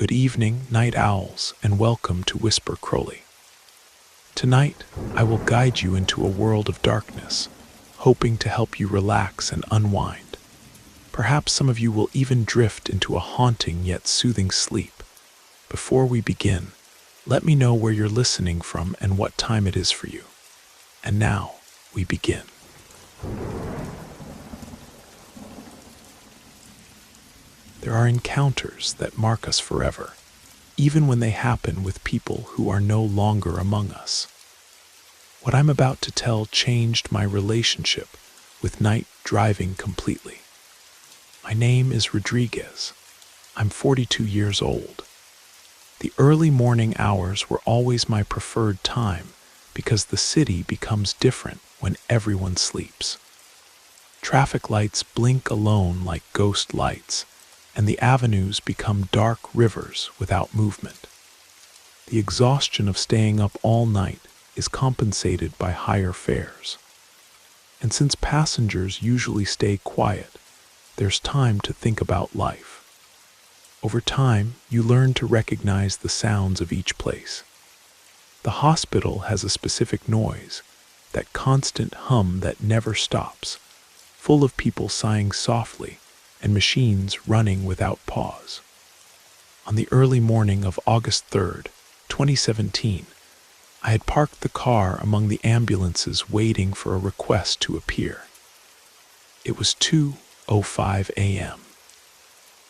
Good evening, night owls, and welcome to Whisper Crowley. Tonight, I will guide you into a world of darkness, hoping to help you relax and unwind. Perhaps some of you will even drift into a haunting yet soothing sleep. Before we begin, let me know where you're listening from and what time it is for you. And now, we begin. There are encounters that mark us forever, even when they happen with people who are no longer among us. What I'm about to tell changed my relationship with night driving completely. My name is Rodriguez. I'm 42 years old. The early morning hours were always my preferred time because the city becomes different when everyone sleeps. Traffic lights blink alone like ghost lights, and the avenues become dark rivers without movement. The exhaustion of staying up all night is compensated by higher fares. And since passengers usually stay quiet, there's time to think about life. Over time, you learn to recognize the sounds of each place. The hospital has a specific noise, that constant hum that never stops, full of people sighing softly and machines running without pause. On the early morning of August 3rd, 2017, I had parked the car among the ambulances waiting for a request to appear. It was 2:05 a.m.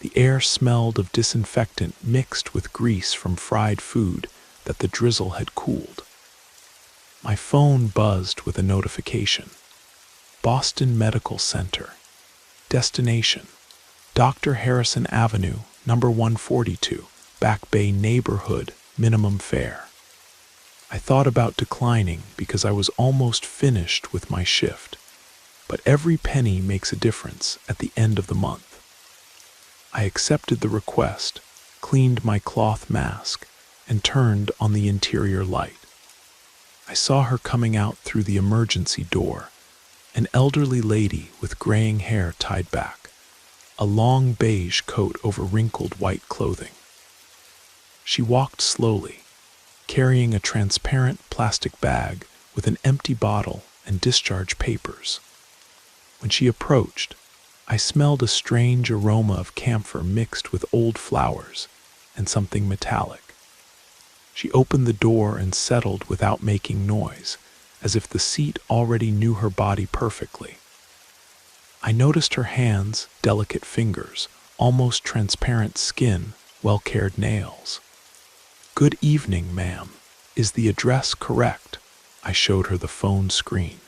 The air smelled of disinfectant mixed with grease from fried food that the drizzle had cooled. My phone buzzed with a notification. Boston Medical Center. Destination: Dr. Harrison Avenue, number 142, Back Bay Neighborhood, minimum fare. I thought about declining because I was almost finished with my shift, but every penny makes a difference at the end of the month. I accepted the request, cleaned my cloth mask, and turned on the interior light. I saw her coming out through the emergency door, an elderly lady with graying hair tied back, a long beige coat over wrinkled white clothing. She walked slowly, carrying a transparent plastic bag with an empty bottle and discharge papers. When she approached, I smelled a strange aroma of camphor mixed with old flowers and something metallic. She opened the door and settled without making noise, as if the seat already knew her body perfectly. I noticed her hands, delicate fingers, almost transparent skin, well-cared nails. "Good evening, ma'am. Is the address correct?" I showed her the phone screen.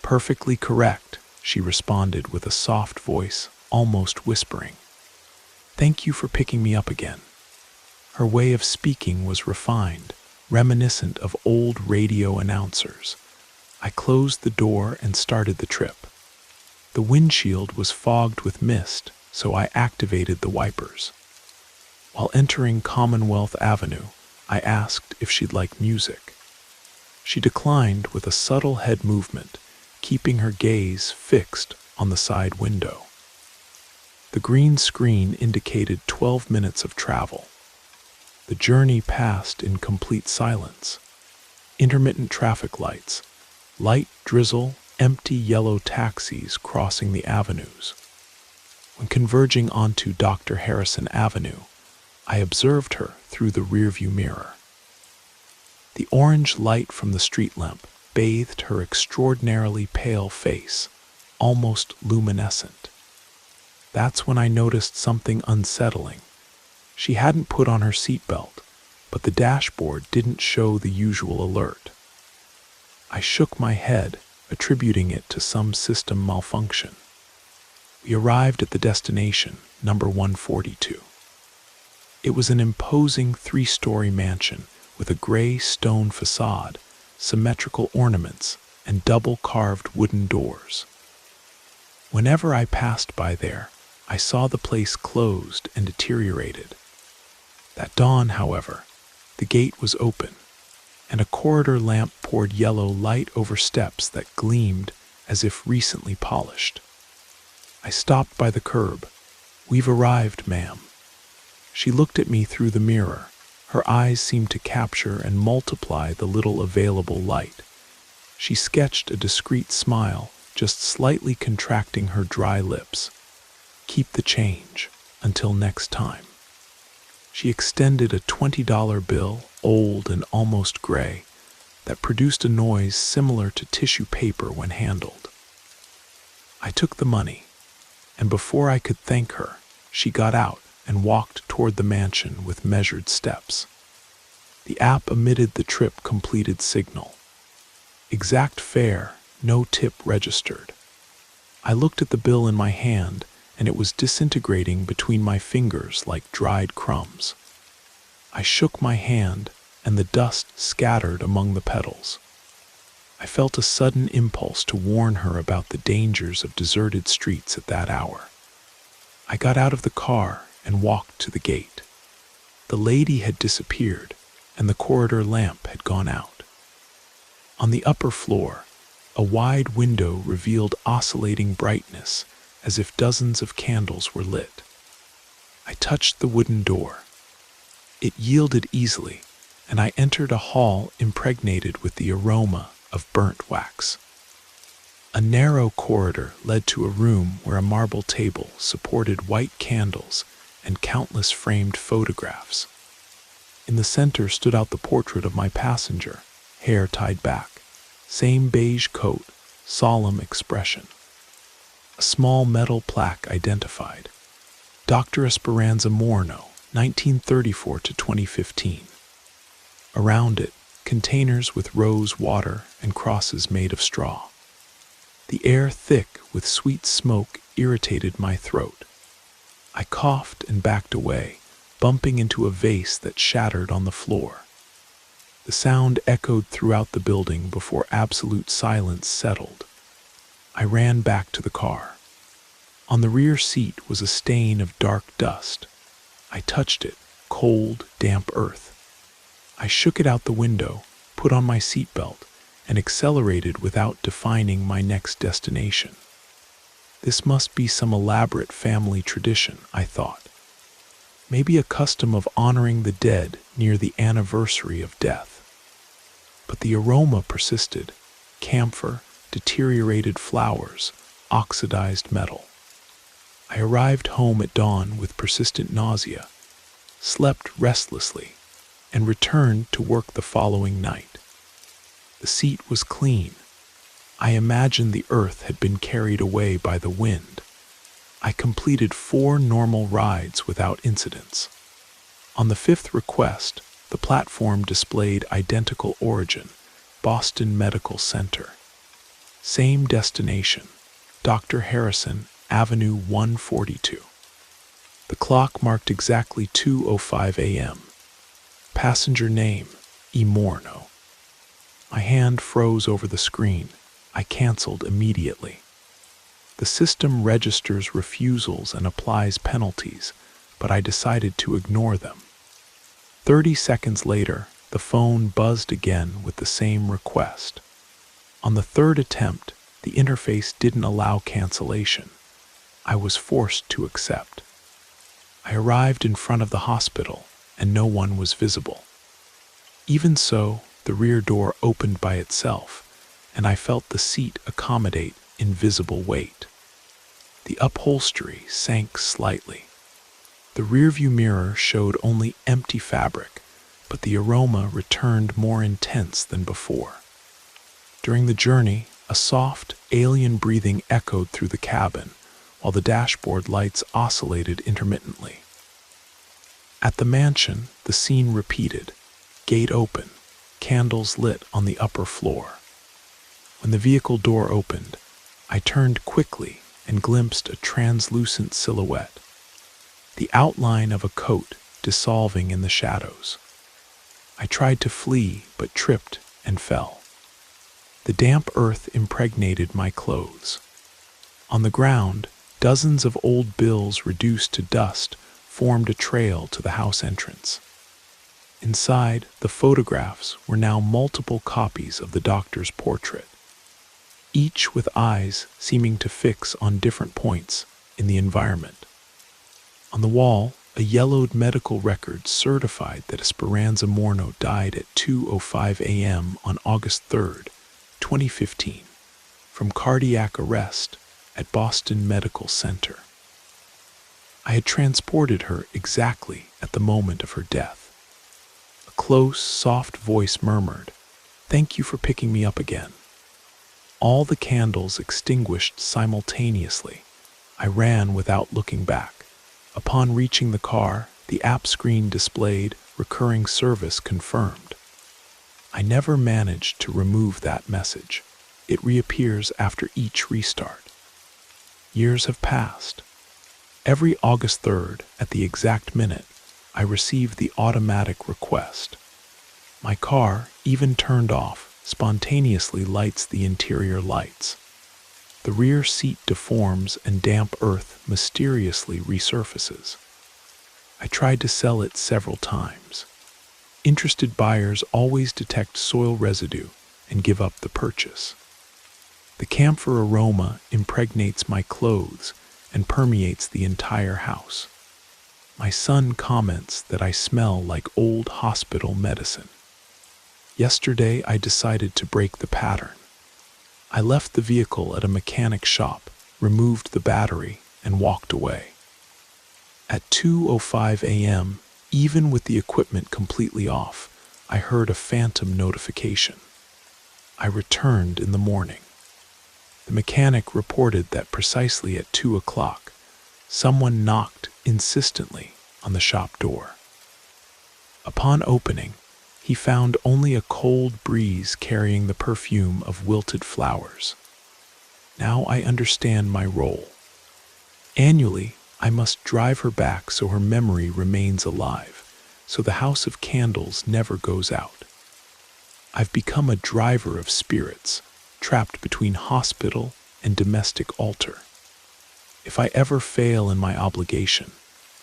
"Perfectly correct," she responded with a soft voice, almost whispering. "Thank you for picking me up again." Her way of speaking was refined, reminiscent of old radio announcers. I closed the door and started the trip. The windshield was fogged with mist, so I activated the wipers. While entering Commonwealth Avenue, I asked if she'd like music. She declined with a subtle head movement, keeping her gaze fixed on the side window. The green screen indicated 12 minutes of travel. The journey passed in complete silence. Intermittent traffic lights, light drizzle, empty yellow taxis crossing the avenues. When converging onto Dr. Harrison Avenue, I observed her through the rearview mirror. The orange light from the street lamp bathed her extraordinarily pale face, almost luminescent. That's when I noticed something unsettling. She hadn't put on her seatbelt, but the dashboard didn't show the usual alert. I shook my head, attributing it to some system malfunction. We arrived at the destination, number 142. It was an imposing 3-story mansion with a gray stone facade, symmetrical ornaments, and double-carved wooden doors. Whenever I passed by there, I saw the place closed and deteriorated. At dawn, however, the gate was open, and a corridor lamp poured yellow light over steps that gleamed as if recently polished. I stopped by the curb. "We've arrived, ma'am." She looked at me through the mirror. Her eyes seemed to capture and multiply the little available light. She sketched a discreet smile, just slightly contracting her dry lips. "Keep the change. Until next time." She extended a $20 bill, old and almost gray, that produced a noise similar to tissue paper when handled. I took the money, and before I could thank her, she got out and walked toward the mansion with measured steps. The app emitted the trip completed signal. Exact fare, no tip registered. I looked at the bill in my hand, and it was disintegrating between my fingers like dried crumbs. I shook my hand, and the dust scattered among the petals. I felt a sudden impulse to warn her about the dangers of deserted streets at that hour. I got out of the car and walked to the gate. The lady had disappeared, and the corridor lamp had gone out. On the upper floor, a wide window revealed oscillating brightness, as if dozens of candles were lit. I touched the wooden door. It yielded easily, and I entered a hall impregnated with the aroma of burnt wax. A narrow corridor led to a room where a marble table supported white candles and countless framed photographs. In the center stood out the portrait of my passenger, hair tied back, same beige coat, solemn expression. A small metal plaque identified Dr. Esperanza Morno, 1934 to 2015. Around it, containers with rose water and crosses made of straw. The air thick with sweet smoke irritated my throat. I coughed and backed away, bumping into a vase that shattered on the floor. The sound echoed throughout the building before absolute silence settled. I ran back to the car. On the rear seat was a stain of dark dust. I touched it, cold, damp earth. I shook it out the window, put on my seatbelt, and accelerated without defining my next destination. This must be some elaborate family tradition, I thought. Maybe a custom of honoring the dead near the anniversary of death. But the aroma persisted: camphor, deteriorated flowers, oxidized metal. I arrived home at dawn with persistent nausea, slept restlessly, and returned to work the following night. The seat was clean. I imagined the earth had been carried away by the wind. I completed 4 normal rides without incidents. On the 5th request, the platform displayed identical origin, Boston Medical Center. Same destination, Dr. Harrison, Avenue 142. The clock marked exactly 2:05 a.m. Passenger name, E. Morno. My hand froze over the screen. I canceled immediately. The system registers refusals and applies penalties, but I decided to ignore them. 30 seconds later, the phone buzzed again with the same request. On the 3rd attempt, the interface didn't allow cancellation. I was forced to accept. I arrived in front of the hospital, and no one was visible. Even so, the rear door opened by itself, and I felt the seat accommodate invisible weight. The upholstery sank slightly. The rearview mirror showed only empty fabric, but the aroma returned more intense than before. During the journey, a soft, alien breathing echoed through the cabin, while the dashboard lights oscillated intermittently. At the mansion, the scene repeated: gate open, candles lit on the upper floor. When the vehicle door opened, I turned quickly and glimpsed a translucent silhouette, the outline of a coat dissolving in the shadows. I tried to flee, but tripped and fell. The damp earth impregnated my clothes. On the ground, dozens of old bills reduced to dust formed a trail to the house entrance. Inside, the photographs were now multiple copies of the doctor's portrait, each with eyes seeming to fix on different points in the environment. On the wall, a yellowed medical record certified that Esperanza Morno died at 2:05 a.m. on August 3rd, 2015, from cardiac arrest at Boston Medical Center. I had transported her exactly at the moment of her death. A close, soft voice murmured, "Thank you for picking me up again." All the candles extinguished simultaneously. I ran without looking back. Upon reaching the car, the app screen displayed "Recurring service confirmed." I never managed to remove that message. It reappears after each restart. Years have passed. Every August 3rd, at the exact minute, I receive the automatic request. My car, even turned off, spontaneously lights the interior lights. The rear seat deforms and damp earth mysteriously resurfaces. I tried to sell it several times. Interested buyers always detect soil residue and give up the purchase. The camphor aroma impregnates my clothes and permeates the entire house. My son comments that I smell like old hospital medicine. Yesterday, I decided to break the pattern. I left the vehicle at a mechanic shop, removed the battery, and walked away. At 2:05 a.m., even with the equipment completely off, I heard a phantom notification. I returned in the morning. The mechanic reported that precisely at 2 o'clock, someone knocked insistently on the shop door. Upon opening, he found only a cold breeze carrying the perfume of wilted flowers. Now I understand my role. Annually, I must drive her back so her memory remains alive, so the house of candles never goes out. I've become a driver of spirits, trapped between hospital and domestic altar. If I ever fail in my obligation,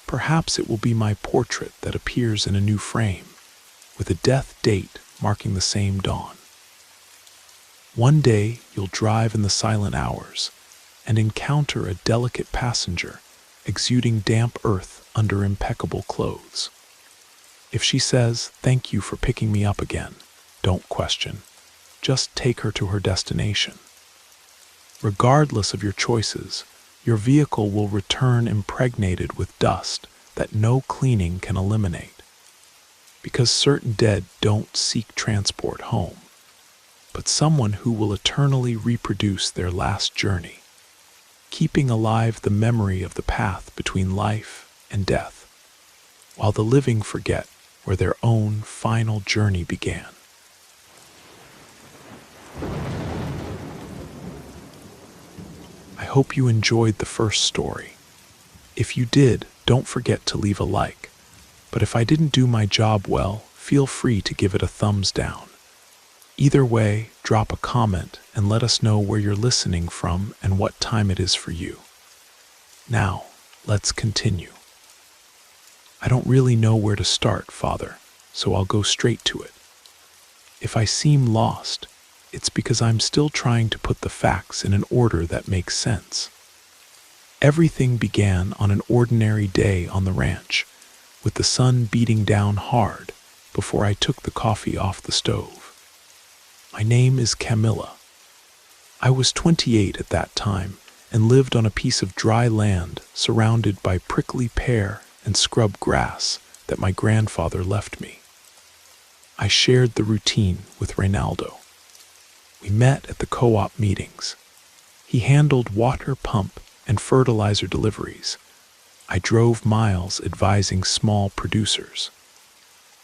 perhaps it will be my portrait that appears in a new frame, with a death date marking the same dawn. One day you'll drive in the silent hours and encounter a delicate passenger exuding damp earth under impeccable clothes. If she says, "Thank you for picking me up again," don't question. Just take her to her destination. Regardless of your choices, your vehicle will return impregnated with dust that no cleaning can eliminate. Because certain dead don't seek transport home, but someone who will eternally reproduce their last journey, keeping alive the memory of the path between life and death, while the living forget where their own final journey began. I hope you enjoyed the first story. If you did, don't forget to leave a like. But if I didn't do my job well, feel free to give it a thumbs down. Either way, drop a comment and let us know where you're listening from and what time it is for you. Now, let's continue. I don't really know where to start, Father, so I'll go straight to it. If I seem lost, it's because I'm still trying to put the facts in an order that makes sense. Everything began on an ordinary day on the ranch, with the sun beating down hard before I took the coffee off the stove. My name is Camilla. I was 28 at that time and lived on a piece of dry land surrounded by prickly pear and scrub grass that my grandfather left me. I shared the routine with Reynaldo. We met at the co-op meetings. He handled water pump and fertilizer deliveries. I drove miles advising small producers.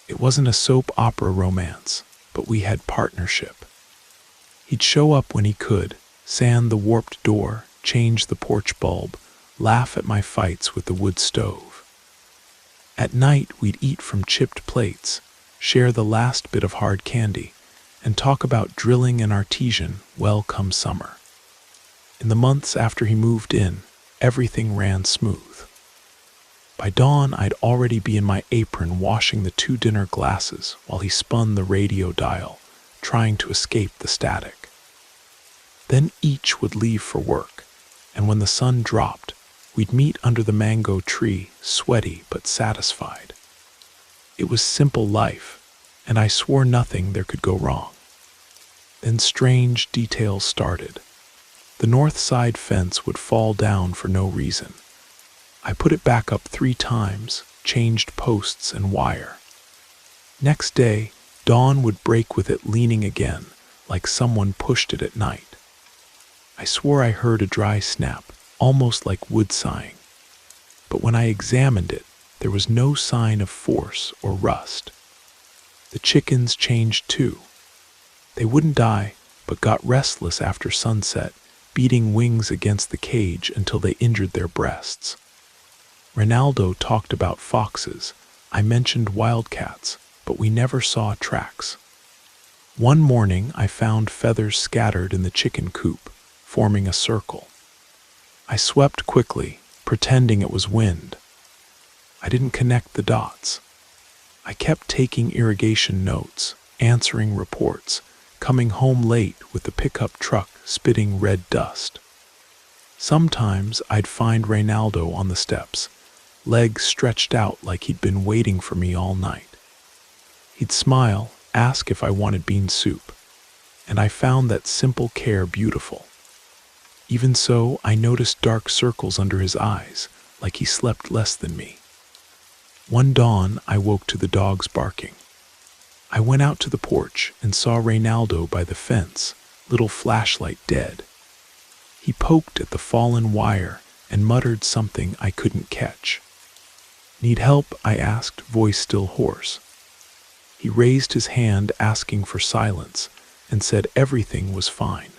It wasn't a soap opera romance, but we had partnership. He'd show up when he could, sand the warped door, change the porch bulb, laugh at my fights with the wood stove. At night, we'd eat from chipped plates, share the last bit of hard candy, and talk about drilling and artesian well come summer. In the months after he moved in, everything ran smooth. By dawn, I'd already be in my apron washing the 2 dinner glasses while he spun the radio dial, trying to escape the static. Then each would leave for work, and when the sun dropped, We'd meet under the mango tree, sweaty but satisfied. It was simple life, and I swore nothing there could go wrong. Then strange details started. The north side fence would fall down for no reason. I put it back up 3 times, changed posts and wire. Next day, dawn would break with it leaning again, like someone pushed it at night. I swore I heard a dry snap, almost like wood sighing. But when I examined it, there was no sign of force or rust. The chickens changed too. They wouldn't die, but got restless after sunset, beating wings against the cage until they injured their breasts. Ronaldo talked about foxes. I mentioned wildcats, but we never saw tracks. One morning I found feathers scattered in the chicken coop, forming a circle. I swept quickly, pretending it was wind. I didn't connect the dots. I kept taking irrigation notes, answering reports, coming home late with the pickup truck spitting red dust. Sometimes I'd find Reynaldo on the steps, legs stretched out like he'd been waiting for me all night. He'd smile, ask if I wanted bean soup, and I found that simple care beautiful. Even so, I noticed dark circles under his eyes, like he slept less than me. One dawn, I woke to the dogs barking. I went out to the porch and saw Reynaldo by the fence, little flashlight dead. He poked at the fallen wire and muttered something I couldn't catch. "Need help?" I asked, voice still hoarse. He raised his hand asking for silence and said everything was fine.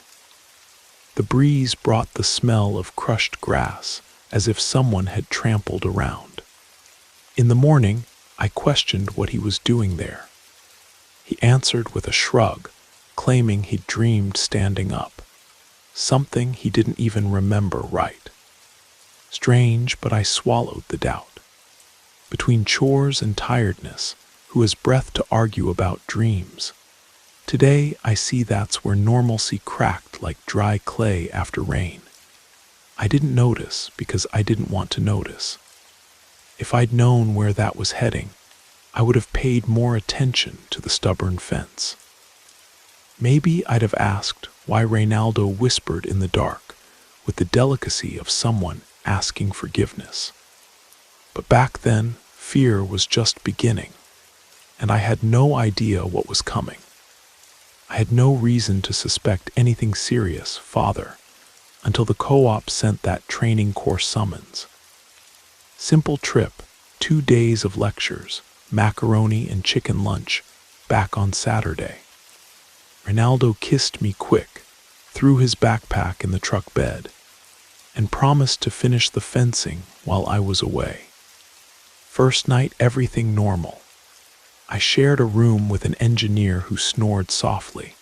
The breeze brought the smell of crushed grass, as if someone had trampled around. In the morning, I questioned what he was doing there. He answered with a shrug, claiming he'd dreamed standing up, something he didn't even remember right. Strange, but I swallowed the doubt. Between chores and tiredness, who has breath to argue about dreams? Today, I see that's where normalcy cracked like dry clay after rain. I didn't notice because I didn't want to notice. If I'd known where that was heading, I would have paid more attention to the stubborn fence. Maybe I'd have asked why Reynaldo whispered in the dark, with the delicacy of someone asking forgiveness. But back then, fear was just beginning, and I had no idea what was coming. I had no reason to suspect anything serious, Father, until the co-op sent that training course summons. Simple trip, 2 days of lectures, macaroni and chicken lunch, back on Saturday. Reynaldo kissed me quick, threw his backpack in the truck bed, and promised to finish the fencing while I was away. First night, everything normal. I shared a room with an engineer who snored softly.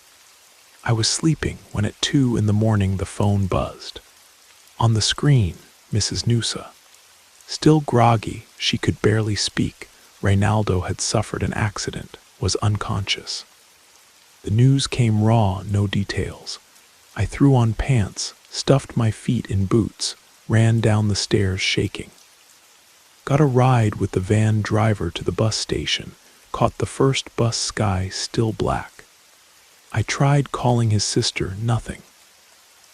I was sleeping when at 2 in the morning the phone buzzed. On the screen, Mrs. Noosa. Still groggy, she could barely speak. Reynaldo had suffered an accident, was unconscious. The news came raw, no details. I threw on pants, stuffed my feet in boots, ran down the stairs shaking. Got a ride with the van driver to the bus station, caught the first bus, sky still black. I tried calling his sister, nothing.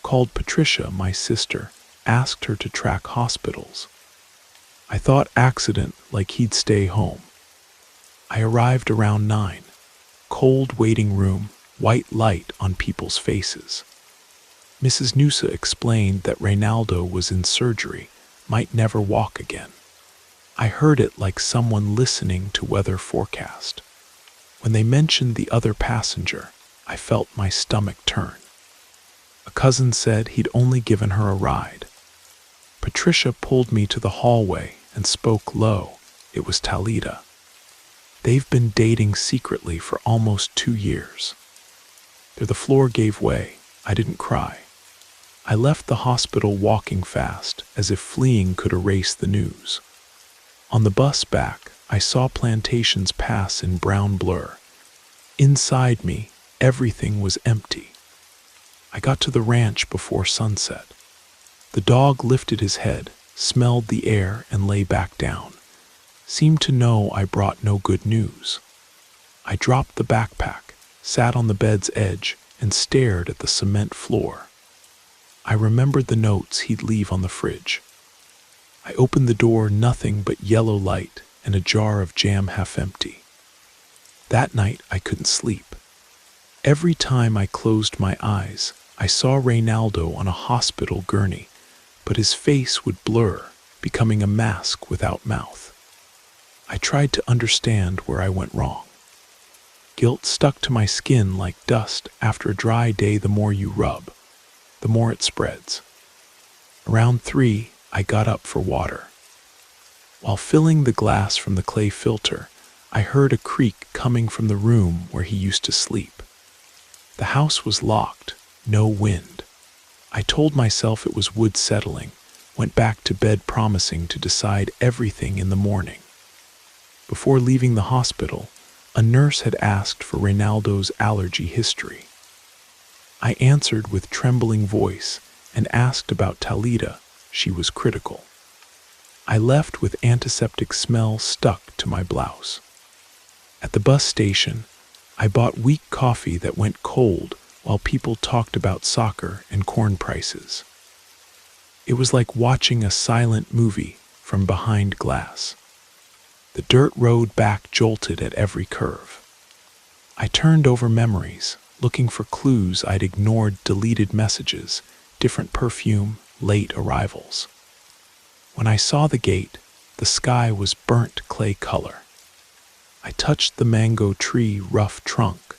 Called Patricia, my sister, asked her to track hospitals. I thought accident, like he'd stay home. I arrived around 9. Cold waiting room, white light on people's faces. Mrs. Noosa explained that Reynaldo was in surgery, might never walk again. I heard it like someone listening to weather forecast. When they mentioned the other passenger, I felt my stomach turn. A cousin said he'd only given her a ride. Patricia pulled me to the hallway and spoke low. It was Talita. They've been dating secretly for almost 2 years. There the floor gave way. I didn't cry. I left the hospital walking fast, as if fleeing could erase the news. On the bus back, I saw plantations pass in brown blur. Inside me, everything was empty. I got to the ranch before sunset. The dog lifted his head, smelled the air, and lay back down. Seemed to know I brought no good news. I dropped the backpack, sat on the bed's edge, and stared at the cement floor. I remembered the notes he'd leave on the fridge. I opened the door, nothing but yellow light and a jar of jam half empty. That night I couldn't sleep. Every time I closed my eyes, I saw Reynaldo on a hospital gurney, but his face would blur, becoming a mask without mouth. I tried to understand where I went wrong. Guilt stuck to my skin like dust after a dry day. The more you rub, the more it spreads. Around 3, I got up for water. While filling the glass from the clay filter, I heard a creak coming from the room where he used to sleep. The house was locked, no wind. I told myself it was wood settling, went back to bed promising to decide everything in the morning. Before leaving the hospital, a nurse had asked for Reynaldo's allergy history. I answered with trembling voice and asked about Talita. She was critical. I left with antiseptic smell stuck to my blouse. At the bus station, I bought weak coffee that went cold while people talked about soccer and corn prices. It was like watching a silent movie from behind glass. The dirt road back jolted at every curve. I turned over memories, looking for clues I'd ignored, deleted messages, different perfume, late arrivals. When I saw the gate, the sky was burnt clay color. I touched the mango tree rough trunk,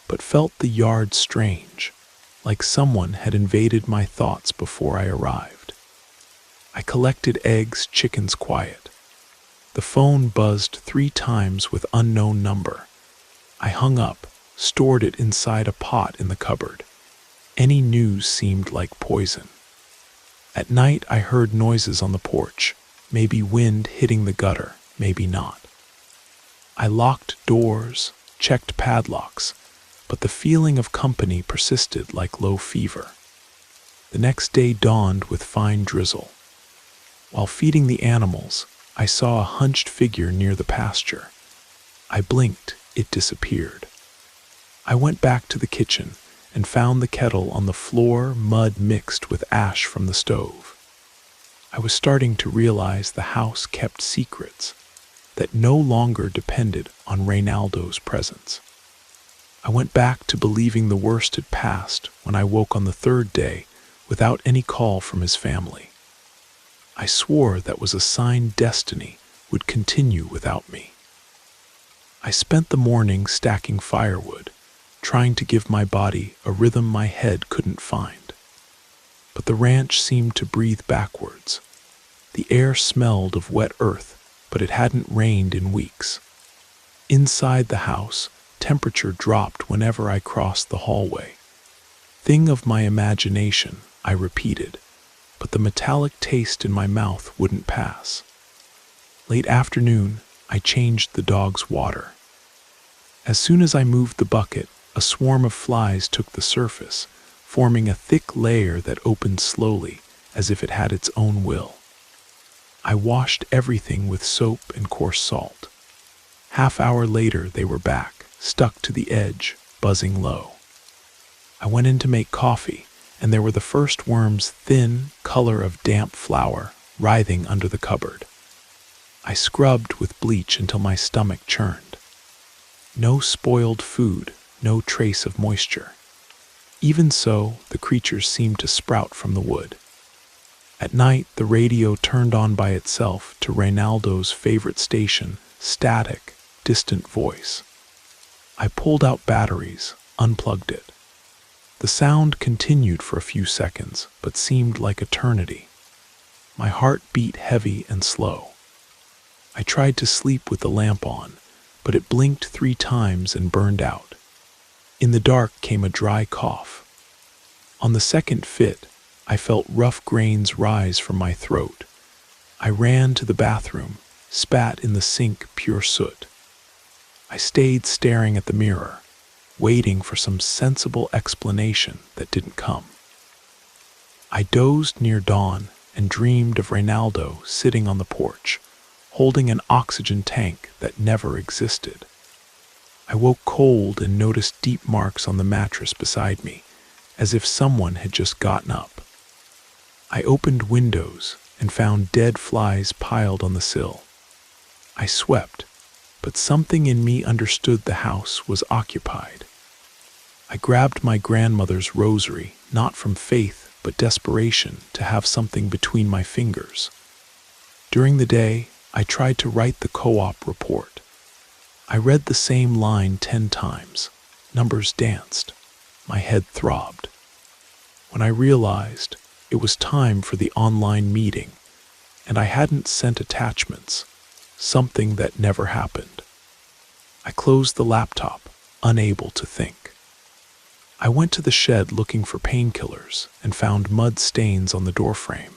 but felt the yard strange, like someone had invaded my thoughts before I arrived. I collected eggs, chickens quiet. The phone buzzed 3 times with unknown number. I hung up, stored it inside a pot in the cupboard. Any news seemed like poison. At night I heard noises on the porch, maybe wind hitting the gutter, maybe not. I locked doors, checked padlocks, but the feeling of company persisted like low fever. The next day dawned with fine drizzle. While feeding the animals, I saw a hunched figure near the pasture. I blinked, it disappeared. I went back to the kitchen and found the kettle on the floor, mud mixed with ash from the stove. I was starting to realize the house kept secrets that no longer depended on Reynaldo's presence. I went back to believing the worst had passed when I woke on the 3rd day without any call from his family. I swore that was a sign destiny would continue without me. I spent the morning stacking firewood, trying to give my body a rhythm my head couldn't find. But the ranch seemed to breathe backwards. The air smelled of wet earth, but it hadn't rained in weeks. Inside the house, temperature dropped whenever I crossed the hallway. Thing of my imagination, I repeated, but the metallic taste in my mouth wouldn't pass. Late afternoon, I changed the dog's water. As soon as I moved the bucket, a swarm of flies took the surface, forming a thick layer that opened slowly, as if it had its own will. I washed everything with soap and coarse salt. Half-hour later, they were back, stuck to the edge, buzzing low. I went in to make coffee, and there were the first worms, thin, color of damp flour, writhing under the cupboard. I scrubbed with bleach until my stomach churned. No spoiled food, no trace of moisture. Even so, the creatures seemed to sprout from the wood. At night, the radio turned on by itself to Reynaldo's favorite station, static, distant voice. I pulled out batteries, unplugged it. The sound continued for a few seconds, but seemed like eternity. My heart beat heavy and slow. I tried to sleep with the lamp on, but it blinked 3 times and burned out. In the dark came a dry cough. On the second fit, I felt rough grains rise from my throat. I ran to the bathroom, spat in the sink pure soot. I stayed staring at the mirror, waiting for some sensible explanation that didn't come. I dozed near dawn and dreamed of Reynaldo sitting on the porch, holding an oxygen tank that never existed. I woke cold and noticed deep marks on the mattress beside me, as if someone had just gotten up. I opened windows and found dead flies piled on the sill. I swept, but something in me understood the house was occupied. I grabbed my grandmother's rosary, not from faith but desperation to have something between my fingers. During the day, I tried to write the co-op report. I read the same line 10 times. Numbers danced. My head throbbed. When I realized it was time for the online meeting, and I hadn't sent attachments, something that never happened. I closed the laptop, unable to think. I went to the shed looking for painkillers and found mud stains on the doorframe,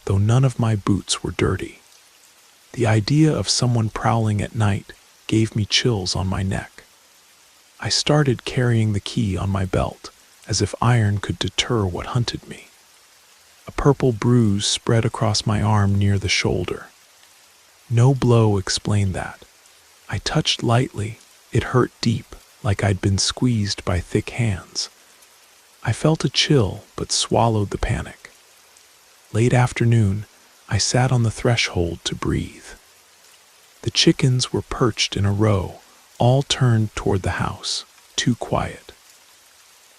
though none of my boots were dirty. The idea of someone prowling at night gave me chills on my neck. I started carrying the key on my belt, as if iron could deter what hunted me. A purple bruise spread across my arm near the shoulder. No blow explained that. I touched lightly. It hurt deep, like I'd been squeezed by thick hands. I felt a chill, but swallowed the panic. Late afternoon, I sat on the threshold to breathe. The chickens were perched in a row, all turned toward the house, too quiet.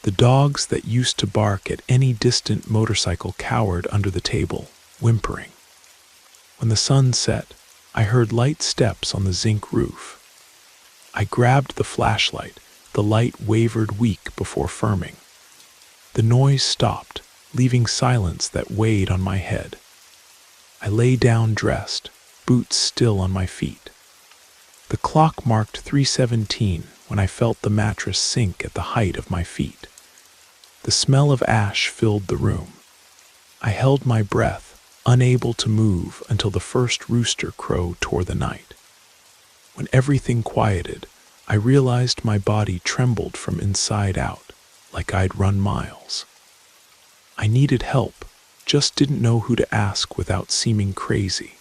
The dogs that used to bark at any distant motorcycle cowered under the table, whimpering. When the sun set, I heard light steps on the zinc roof. I grabbed the flashlight. The light wavered weak before firming. The noise stopped, leaving silence that weighed on my head. I lay down dressed, boots still on my feet. The clock marked 3:17 when I felt the mattress sink at the height of my feet. The smell of ash filled the room. I held my breath, unable to move until the first rooster crowed toward the night. When everything quieted, I realized my body trembled from inside out, like I'd run miles. I needed help, just didn't know who to ask without seeming crazy.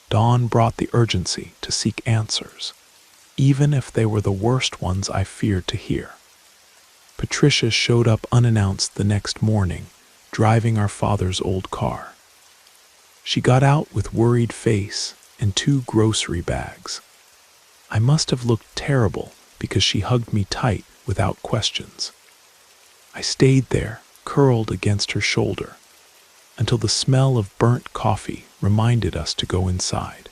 Dawn brought the urgency to seek answers, even if they were the worst ones I feared to hear. Patricia showed up unannounced the next morning, driving our father's old car. She got out with worried face and 2 grocery bags. I must have looked terrible because she hugged me tight without questions. I stayed there, curled against her shoulder, until the smell of burnt coffee reminded us to go inside.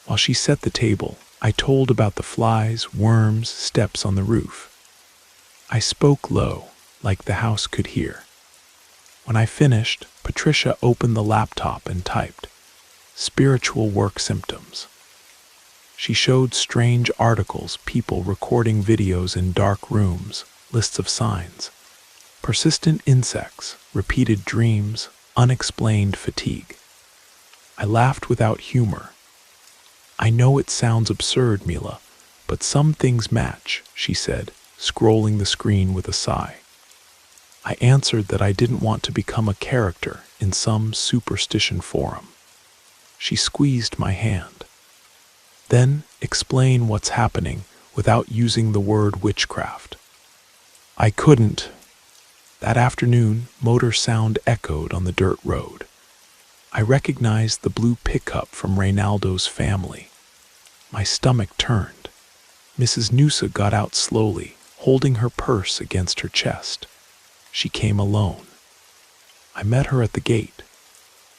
While she set the table, I told about the flies, worms, steps on the roof. I spoke low, like the house could hear. When I finished, Patricia opened the laptop and typed, "Spiritual work symptoms." She showed strange articles, people recording videos in dark rooms, lists of signs. Persistent insects, repeated dreams, unexplained fatigue. I laughed without humor. "I know it sounds absurd, Mila, but some things match," she said, scrolling the screen with a sigh. I answered that I didn't want to become a character in some superstition forum. She squeezed my hand. "Then explain what's happening without using the word witchcraft." I couldn't. That afternoon, motor sound echoed on the dirt road. I recognized the blue pickup from Reynaldo's family. My stomach turned. Mrs. Noosa got out slowly, holding her purse against her chest. She came alone. I met her at the gate.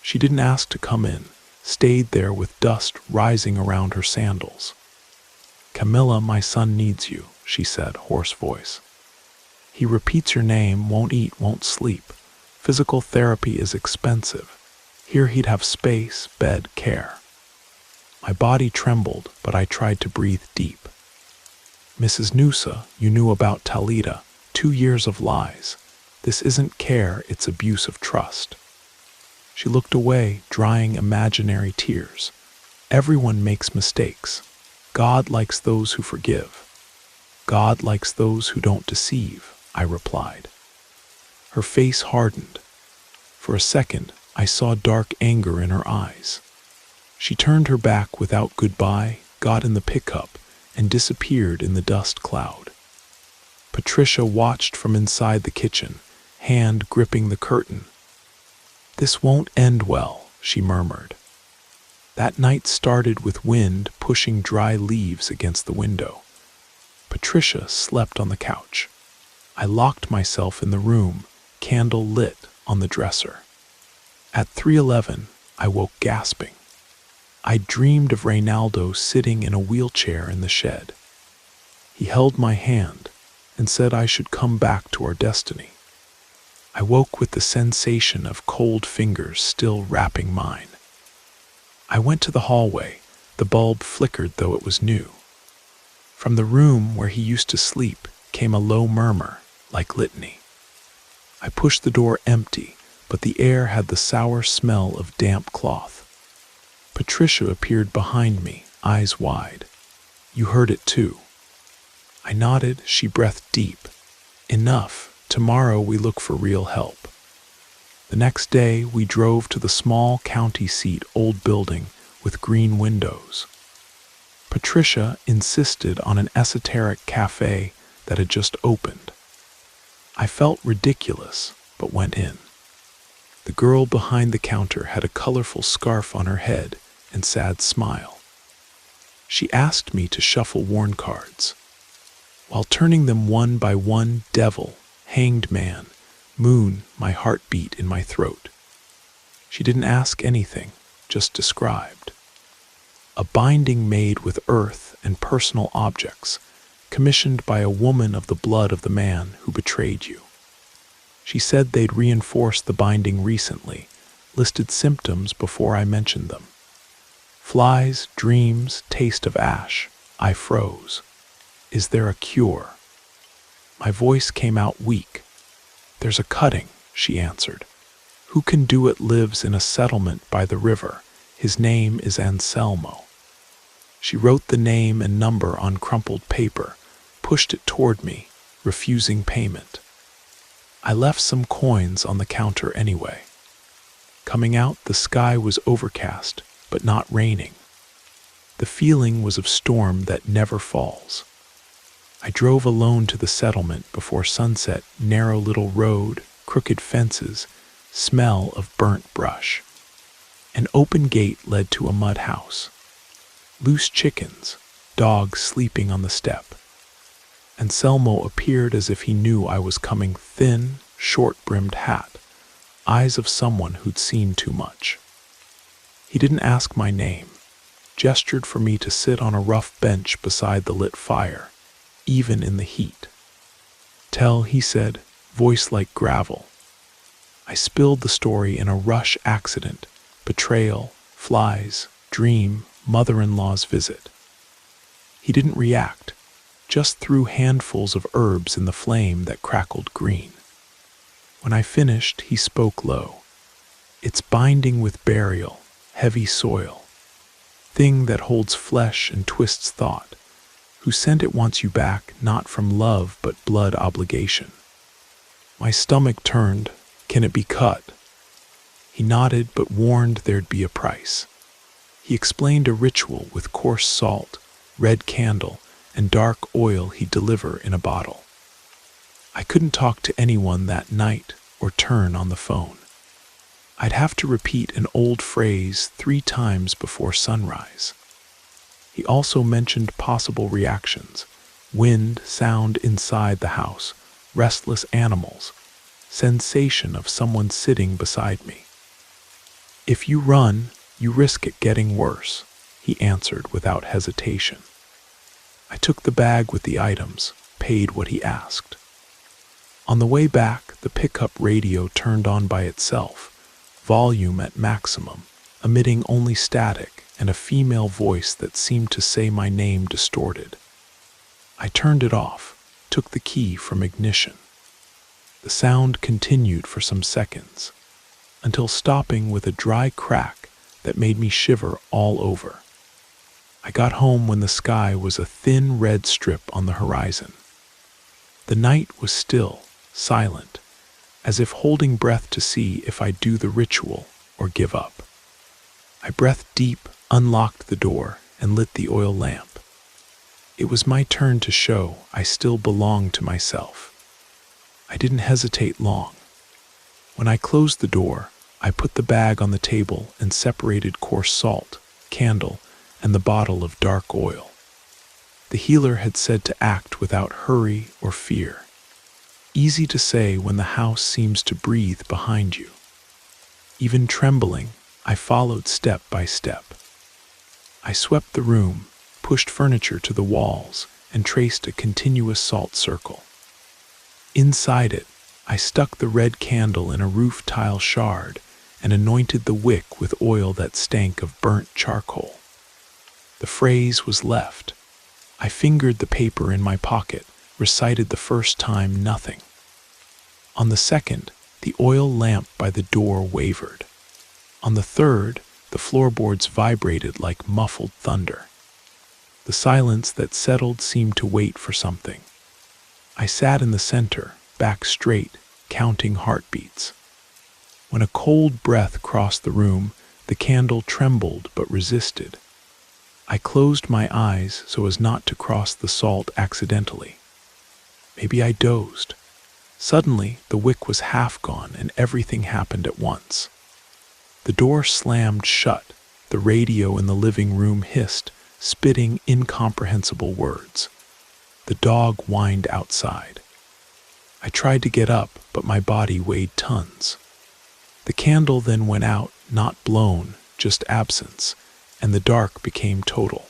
She didn't ask to come in, stayed there with dust rising around her sandals. "Camilla, my son needs you," she said, hoarse voice. "He repeats your name, won't eat, won't sleep. Physical therapy is expensive. Here he'd have space, bed, care." My body trembled, but I tried to breathe deep. "Mrs. Noosa, you knew about Talita, 2 years of lies. This isn't care, it's abuse of trust." She looked away, drying imaginary tears. "Everyone makes mistakes. God likes those who forgive. God likes those who don't deceive," I replied. Her face hardened. For a second, I saw dark anger in her eyes. She turned her back without goodbye, got in the pickup, and disappeared in the dust cloud. Patricia watched from inside the kitchen, hand gripping the curtain. "This won't end well," she murmured. That night started with wind pushing dry leaves against the window. Patricia slept on the couch. I locked myself in the room, candle lit on the dresser. At 3:11, I woke gasping. I dreamed of Reynaldo sitting in a wheelchair in the shed. He held my hand and said I should come back to our destiny. I woke with the sensation of cold fingers still wrapping mine. I went to the hallway. The bulb flickered though it was new. From the room where he used to sleep came a low murmur, like litany. I pushed the door empty, but the air had the sour smell of damp cloth. Patricia appeared behind me, eyes wide. "You heard it too." I nodded. She breathed deep. "Enough. Tomorrow we look for real help." The next day we drove to the small county seat old building with green windows. Patricia insisted on an esoteric cafe that had just opened. I felt ridiculous, but went in. The girl behind the counter had a colorful scarf on her head and sad smile. She asked me to shuffle worn cards. While turning them one by one, devil, hanged man, moon, my heart beat in my throat. She didn't ask anything, just described. A binding made with earth and personal objects, commissioned by a woman of the blood of the man who betrayed you. She said they'd reinforced the binding recently, listed symptoms before I mentioned them. Flies, dreams, taste of ash. I froze. Is there a cure? My voice came out weak. "There's a cutting," she answered. "Who can do it lives in a settlement by the river. His name is Anselmo." She wrote the name and number on crumpled paper, pushed it toward me, refusing payment. I left some coins on the counter anyway. Coming out, the sky was overcast, but not raining. The feeling was of storm that never falls. I drove alone to the settlement before sunset, narrow little road, crooked fences, smell of burnt brush. An open gate led to a mud house. Loose chickens, dogs sleeping on the step. Anselmo appeared as if he knew I was coming, thin, short-brimmed hat, eyes of someone who'd seen too much. He didn't ask my name, gestured for me to sit on a rough bench beside the lit fire, even in the heat. "Tell," he said, voice like gravel. I spilled the story in a rush accident, betrayal, flies, dream, mother-in-law's visit. He didn't react, just threw handfuls of herbs in the flame that crackled green. When I finished, he spoke low. "It's binding with burial, heavy soil. Thing that holds flesh and twists thought. Who sent it wants you back, not from love but blood obligation." My stomach turned. "Can it be cut?" He nodded but warned there'd be a price. He explained a ritual with coarse salt, red candle, and dark oil he'd deliver in a bottle. I couldn't talk to anyone that night or turn on the phone. I'd have to repeat an old phrase 3 times before sunrise. He also mentioned possible reactions: wind, sound inside the house, restless animals, sensation of someone sitting beside me. "If you run, you risk it getting worse," he answered without hesitation. I took the bag with the items, paid what he asked. On the way back, the pickup radio turned on by itself, volume at maximum, emitting only static and a female voice that seemed to say my name distorted. I turned it off, took the key from ignition. The sound continued for some seconds, until stopping with a dry crack that made me shiver all over. I got home when the sky was a thin red strip on the horizon. The night was still, silent, as if holding breath to see if I'd do the ritual or give up. I breathed deep, unlocked the door, and lit the oil lamp. It was my turn to show I still belonged to myself. I didn't hesitate long. When I closed the door, I put the bag on the table and separated coarse salt, candle, and the bottle of dark oil. The healer had said to act without hurry or fear. Easy to say when the house seems to breathe behind you. Even trembling, I followed step by step. I swept the room, pushed furniture to the walls, and traced a continuous salt circle. Inside it, I stuck the red candle in a roof tile shard and anointed the wick with oil that stank of burnt charcoal. The phrase was left. I fingered the paper in my pocket, recited the first time nothing. On the second, the oil lamp by the door wavered. On the third, the floorboards vibrated like muffled thunder. The silence that settled seemed to wait for something. I sat in the center, back straight, counting heartbeats. When a cold breath crossed the room, the candle trembled but resisted. I closed my eyes so as not to cross the salt accidentally. Maybe I dozed. Suddenly, the wick was half gone and everything happened at once. The door slammed shut. The radio in the living room hissed, spitting incomprehensible words. The dog whined outside. I tried to get up, but my body weighed tons. The candle then went out, not blown, just absence, and the dark became total.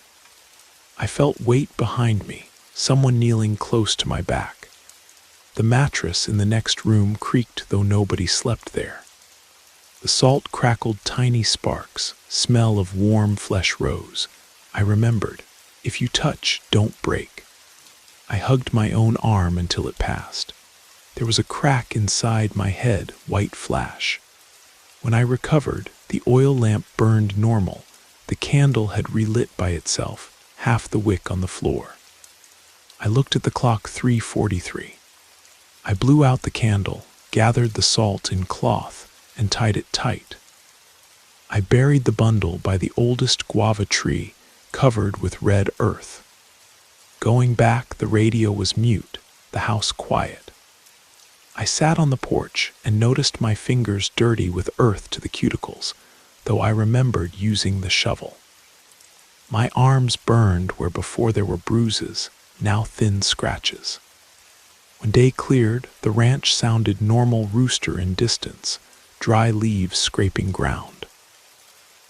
I felt weight behind me, someone kneeling close to my back. The mattress in the next room creaked though nobody slept there. The salt crackled tiny sparks, smell of warm flesh rose. I remembered, if you touch, don't break. I hugged my own arm until it passed. There was a crack inside my head, white flash. When I recovered, the oil lamp burned normal. The candle had relit by itself, half the wick on the floor. I looked at the clock, 3:43. I blew out the candle, gathered the salt in cloth, and tied it tight. I buried the bundle by the oldest guava tree, covered with red earth. Going back, the radio was mute, the house quiet. I sat on the porch and noticed my fingers dirty with earth to the cuticles, though I remembered using the shovel. My arms burned where before there were bruises, now thin scratches. When day cleared, the ranch sounded normal rooster in distance, dry leaves scraping ground.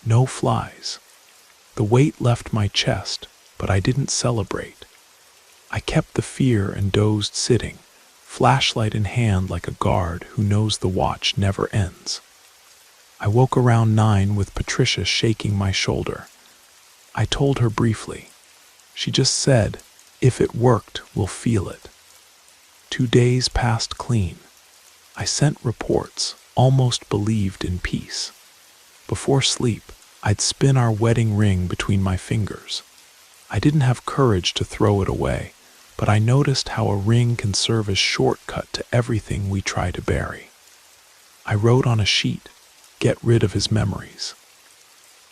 No flies. The weight left my chest, but I didn't celebrate. I kept the fear and dozed sitting, flashlight in hand like a guard who knows the watch never ends. I woke around 9 with Patricia shaking my shoulder. I told her briefly. She just said, if it worked, we'll feel it. 2 days passed clean. I sent reports, almost believed in peace. Before sleep, I'd spin our wedding ring between my fingers. I didn't have courage to throw it away, but I noticed how a ring can serve as shortcut to everything we try to bury. I wrote on a sheet, get rid of his memories.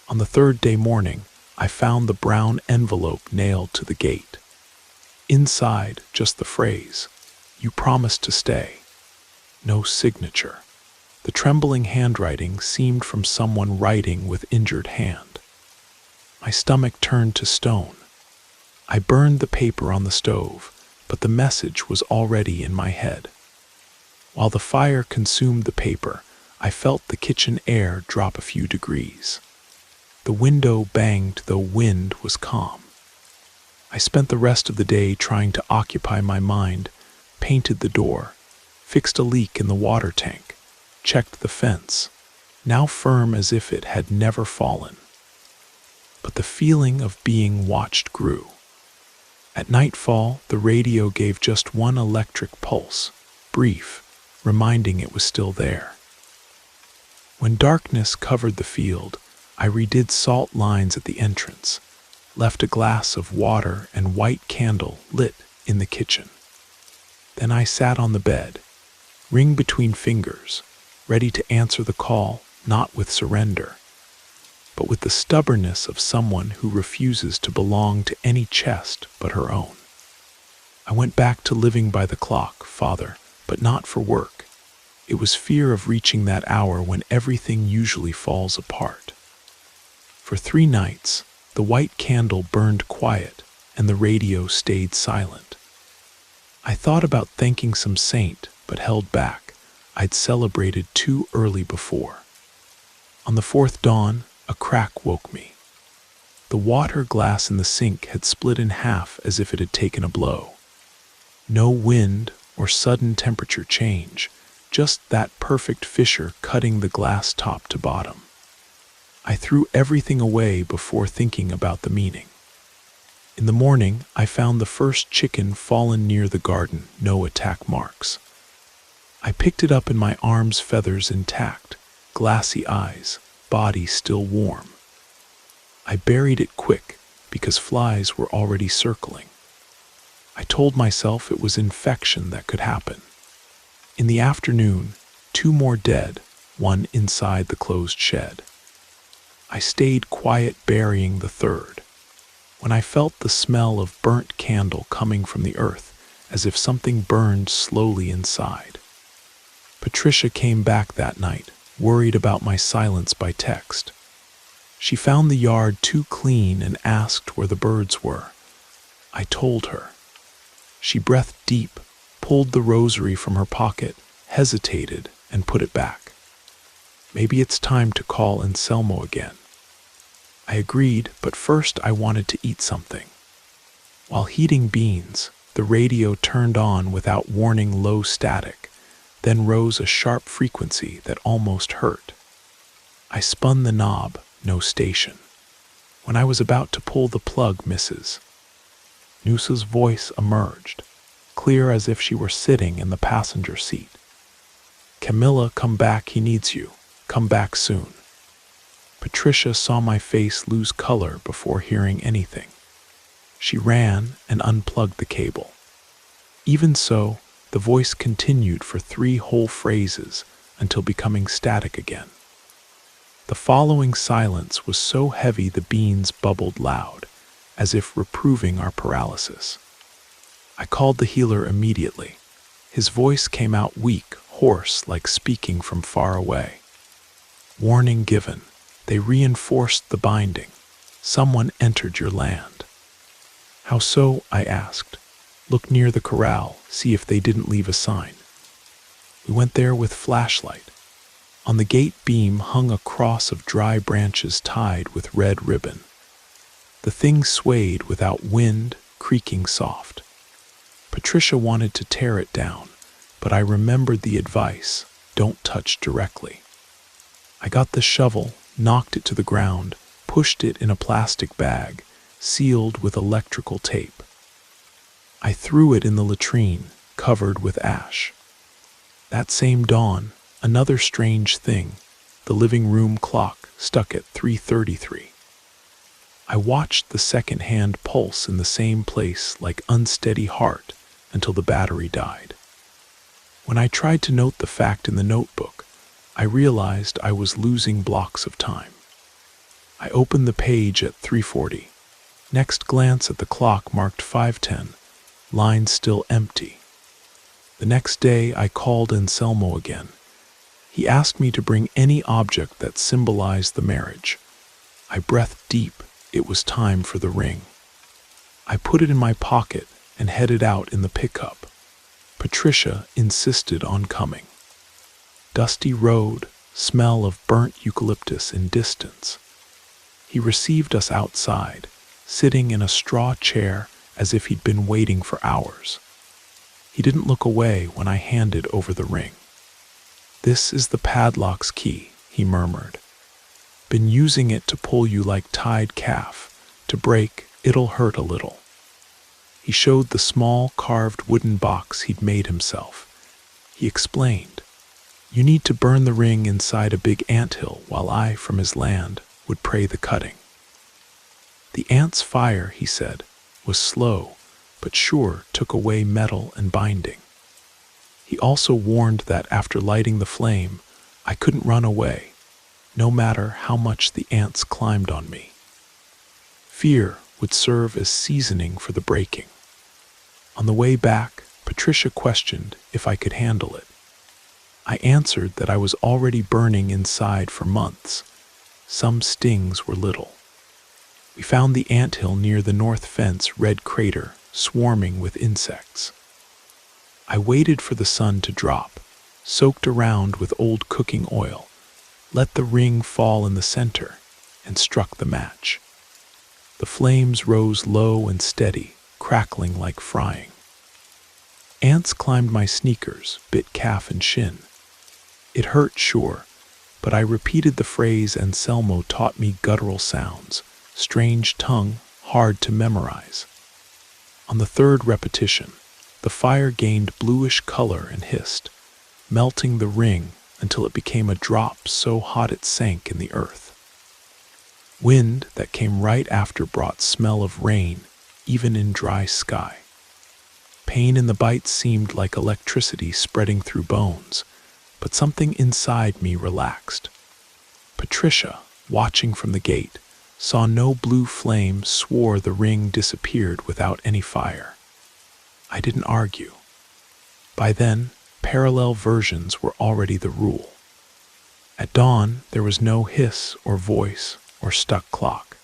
On the 3rd day morning, I found the brown envelope nailed to the gate. Inside, just the phrase, you promised to stay. No signature. The trembling handwriting seemed from someone writing with injured hand. My stomach turned to stone. I burned the paper on the stove, but the message was already in my head. While the fire consumed the paper, I felt the kitchen air drop a few degrees. The window banged though wind was calm. I spent the rest of the day trying to occupy my mind, painted the door, fixed a leak in the water tank, checked the fence, now firm as if it had never fallen. But the feeling of being watched grew. At nightfall, the radio gave just one electric pulse, brief, reminding it was still there. When darkness covered the field, I redid salt lines at the entrance, left a glass of water and white candle lit in the kitchen. Then I sat on the bed, ring between fingers, ready to answer the call not with surrender, but with the stubbornness of someone who refuses to belong to any chest but her own. I went back to living by the clock, Father, but not for work. It was fear of reaching that hour when everything usually falls apart. For 3 nights, the white candle burned quiet and the radio stayed silent. I thought about thanking some saint, but held back. I'd celebrated too early before. On the 4th dawn, a crack woke me. The water glass in the sink had split in half as if it had taken a blow. No wind or sudden temperature change, just that perfect fissure cutting the glass top to bottom. I threw everything away before thinking about the meaning. In the morning, I found the first chicken fallen near the garden, no attack marks. I picked it up in my arms, feathers intact, glassy eyes, body still warm. I buried it quick because flies were already circling. I told myself it was infection that could happen. In the afternoon, 2 more dead, one inside the closed shed. I stayed quiet, burying the 3rd. When I felt the smell of burnt candle coming from the earth, as if something burned slowly inside. Patricia came back that night, worried about my silence by text. She found the yard too clean and asked where the birds were. I told her. She breathed deep, pulled the rosary from her pocket, hesitated, and put it back. Maybe it's time to call Anselmo again. I agreed, but first I wanted to eat something. While heating beans, the radio turned on without warning, low static, then rose a sharp frequency that almost hurt. I spun the knob, no station. When I was about to pull the plug, Mrs. Noosa's voice emerged, clear as if she were sitting in the passenger seat. "Camilla, come back, he needs you. Come back soon." Patricia saw my face lose color before hearing anything. She ran and unplugged the cable. Even so, the voice continued for 3 whole phrases until becoming static again. The following silence was so heavy the beans bubbled loud, as if reproving our paralysis. I called the healer immediately. His voice came out weak, hoarse, like speaking from far away. "Warning given. They reinforced the binding. Someone entered your land." "How so?" I asked. "Look near the corral, see if they didn't leave a sign." We went there with flashlight. On the gate beam hung a cross of dry branches tied with red ribbon. The thing swayed without wind, creaking soft. Patricia wanted to tear it down, but I remembered the advice, don't touch directly. I got the shovel, knocked it to the ground, pushed it in a plastic bag, sealed with electrical tape. I threw it in the latrine, covered with ash. That same dawn, another strange thing, the living room clock stuck at 3:33. I watched the second-hand pulse in the same place like unsteady heart until the battery died. When I tried to note the fact in the notebook, I realized I was losing blocks of time. I opened the page at 3:40. Next glance at the clock marked 5:10, line still empty. The next day I called Anselmo again. He asked me to bring any object that symbolized the marriage. I breathed deep. It was time for the ring. I put it in my pocket and headed out in the pickup. Patricia insisted on coming. Dusty road, smell of burnt eucalyptus in distance. He received us outside, sitting in a straw chair as if he'd been waiting for hours. He didn't look away when I handed over the ring. "This is the padlock's key," he murmured. "Been using it to pull you like tied calf. To break, it'll hurt a little." He showed the small carved wooden box he'd made himself. He explained, "You need to burn the ring inside a big anthill while I, from his land, would pray the cutting." The ant's fire, he said, was slow, but sure took away metal and binding. He also warned that after lighting the flame, I couldn't run away. no matter how much the ants climbed on me. Fear would serve as seasoning for the breaking. On the way back, Patricia questioned if I could handle it. I answered that I was already burning inside for months. Some stings were little. We found the anthill near the north fence red crater, swarming with insects. I waited for the sun to drop, soaked around with old cooking oil, let the ring fall in the center, and struck the match. The flames rose low and steady, crackling like frying. Ants climbed my sneakers, bit calf and shin. It hurt, sure, but I repeated the phrase Anselmo taught me, guttural sounds, strange tongue, hard to memorize. On the third repetition, the fire gained bluish color and hissed, melting the ring until it became a drop so hot it sank in the earth. Wind that came right after brought smell of rain, even in dry sky. Pain in the bite seemed like electricity spreading through bones, but something inside me relaxed. Patricia, watching from the gate, saw no blue flame, swore the ring disappeared without any fire. I didn't argue. By then, parallel versions were already the rule. At dawn, there was no hiss or voice or stuck clock.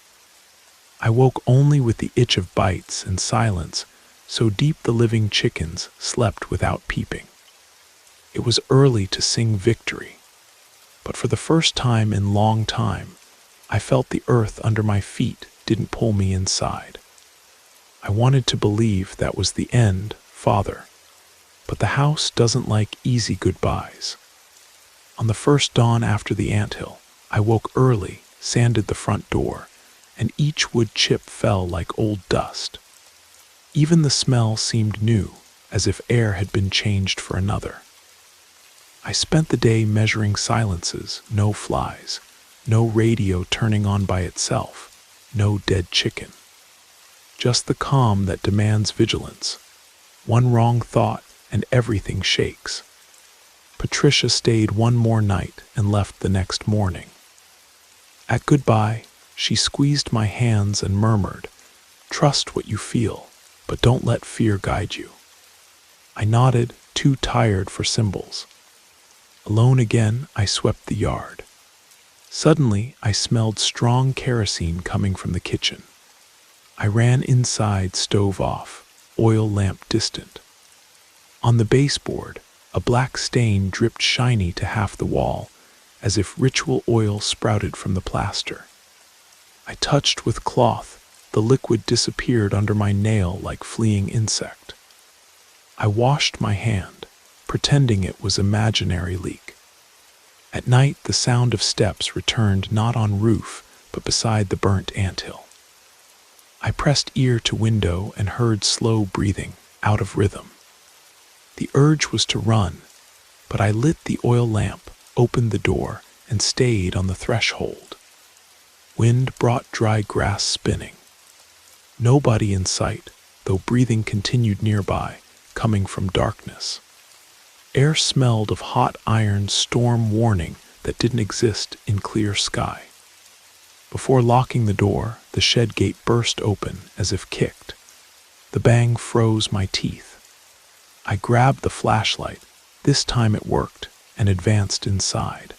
I woke only with the itch of bites and silence, so deep the living chickens slept without peeping. It was early to sing victory, but for the first time in long time, I felt the earth under my feet didn't pull me inside. I wanted to believe that was the end, Father, but the house doesn't like easy goodbyes. On the first dawn after the anthill, I woke early, sanded the front door, and each wood chip fell like old dust. Even the smell seemed new, as if air had been changed for another. I spent the day measuring silences, no flies, no radio turning on by itself, no dead chicken. Just the calm that demands vigilance. One wrong thought and everything shakes. Patricia stayed one more night and left the next morning. At goodbye, she squeezed my hands and murmured, "Trust what you feel, but don't let fear guide you." I nodded, too tired for symbols. Alone again, I swept the yard. Suddenly, I smelled strong kerosene coming from the kitchen. I ran inside, stove off, oil lamp distant. On the baseboard, a black stain dripped shiny to half the wall, as if ritual oil sprouted from the plaster. I touched with cloth. The liquid disappeared under my nail like fleeing insect. I washed my hand, pretending it was imaginary leak. At night, the sound of steps returned not on roof, but beside the burnt anthill. I pressed ear to window and heard slow breathing, out of rhythm. The urge was to run, but I lit the oil lamp, opened the door, and stayed on the threshold. Wind brought dry grass spinning. Nobody in sight, though breathing continued nearby, coming from darkness. Air smelled of hot iron, storm warning that didn't exist in clear sky. Before locking the door, the shed gate burst open as if kicked. The bang froze my teeth. I grabbed the flashlight. This time it worked, and advanced inside.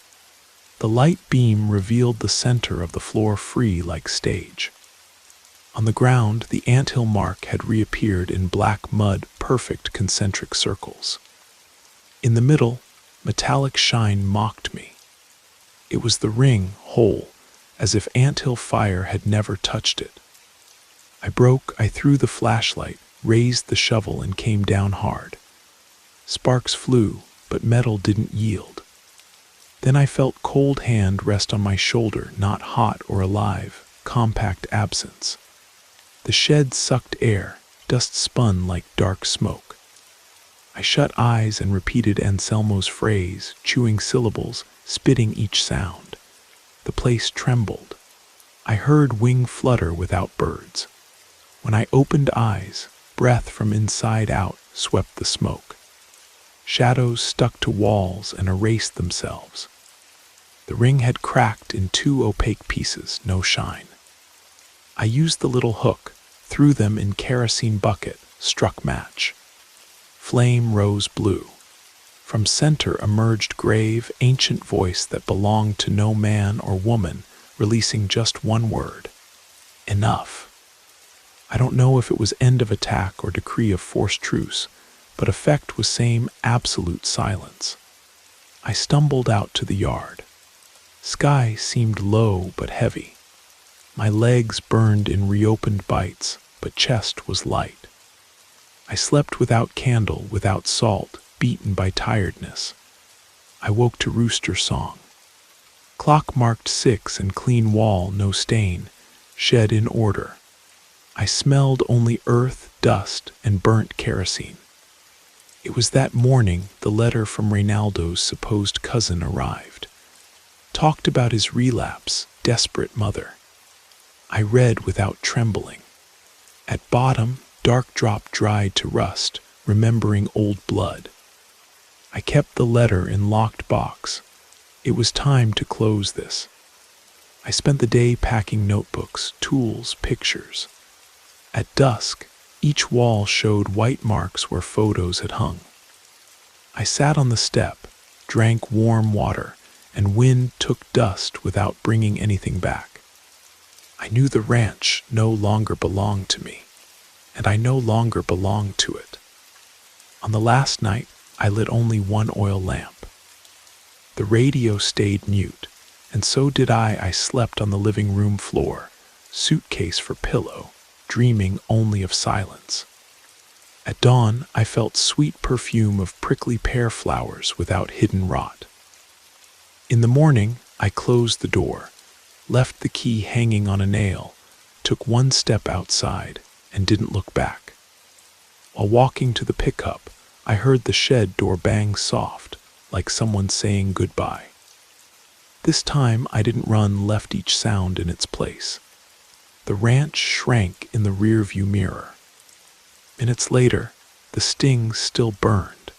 The light beam revealed the center of the floor free like stage. On the ground, the anthill mark had reappeared in black mud, perfect concentric circles. In the middle, metallic shine mocked me. It was the ring, whole, as if anthill fire had never touched it. I threw the flashlight, raised the shovel, and came down hard. Sparks flew, but metal didn't yield. Then I felt cold hand rest on my shoulder, not hot or alive, compact absence. The shed sucked air, dust spun like dark smoke. I shut eyes and repeated Anselmo's phrase, chewing syllables, spitting each sound. The place trembled. I heard wing flutter without birds. When I opened eyes, breath from inside out swept the smoke. Shadows stuck to walls and erased themselves. The ring had cracked in two opaque pieces, no shine. I used the little hook, threw them in kerosene bucket, struck match. Flame rose blue. From center emerged grave, ancient voice that belonged to no man or woman, releasing just one word: enough. I don't know if it was end of attack or decree of forced truce, but effect was same absolute silence. I stumbled out to the yard. Sky seemed low but heavy. My legs burned in reopened bites, but chest was light. I slept without candle, without salt, beaten by tiredness. I woke to rooster song. Clock marked 6 and clean wall, no stain, shed in order. I smelled only earth, dust, and burnt kerosene. It was that morning the letter from Reynaldo's supposed cousin arrived. Talked about his relapse, desperate mother. I read without trembling. At bottom, dark drop dried to rust, remembering old blood. I kept the letter in locked box. It was time to close this. I spent the day packing notebooks, tools, pictures. At dusk, each wall showed white marks where photos had hung. I sat on the step, drank warm water, and wind took dust without bringing anything back. I knew the ranch no longer belonged to me, and I no longer belonged to it. On the last night, I lit only one oil lamp. The radio stayed mute, and so did I. I slept on the living room floor, suitcase for pillow, dreaming only of silence. At dawn, I felt sweet perfume of prickly pear flowers without hidden rot. In the morning, I closed the door, left the key hanging on a nail, took one step outside, and didn't look back. While walking to the pickup, I heard the shed door bang soft, like someone saying goodbye. This time, I didn't run, left each sound in its place. The ranch shrank in the rearview mirror. Minutes later, the stings still burned,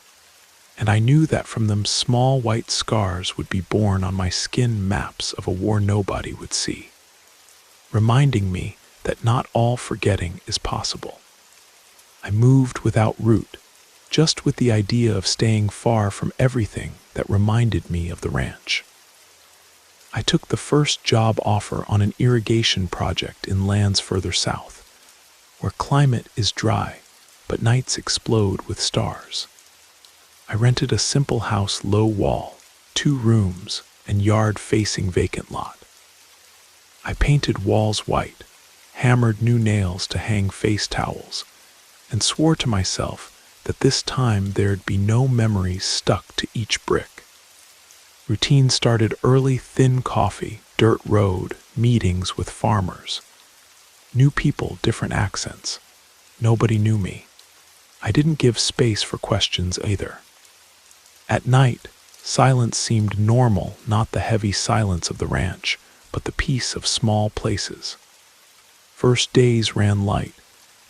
and I knew that from them small white scars would be born on my skin, maps of a war nobody would see, reminding me that not all forgetting is possible. I moved without route, just with the idea of staying far from everything that reminded me of the ranch. I took the first job offer on an irrigation project in lands further south, where climate is dry, but nights explode with stars. I rented a simple house, low wall, 2 rooms, and yard facing vacant lot. I painted walls white, hammered new nails to hang face towels, and swore to myself that this time there'd be no memories stuck to each brick. Routine started early: thin coffee, dirt road, meetings with farmers. New people, different accents. Nobody knew me. I didn't give space for questions either. At night, silence seemed normal, not the heavy silence of the ranch, but the peace of small places. First days ran light,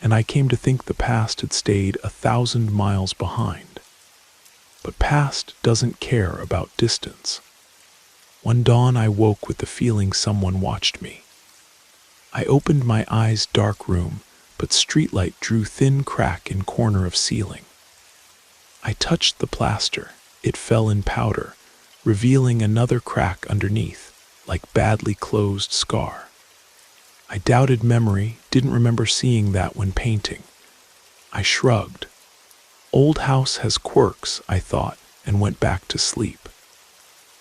and I came to think the past had stayed 1,000 miles behind. But past doesn't care about distance. One dawn I woke with the feeling someone watched me. I opened my eyes, dark room, but streetlight drew thin crack in corner of ceiling. I touched the plaster. It fell in powder, revealing another crack underneath, like badly closed scar. I doubted memory, didn't remember seeing that when painting. I shrugged. Old house has quirks, I thought, and went back to sleep.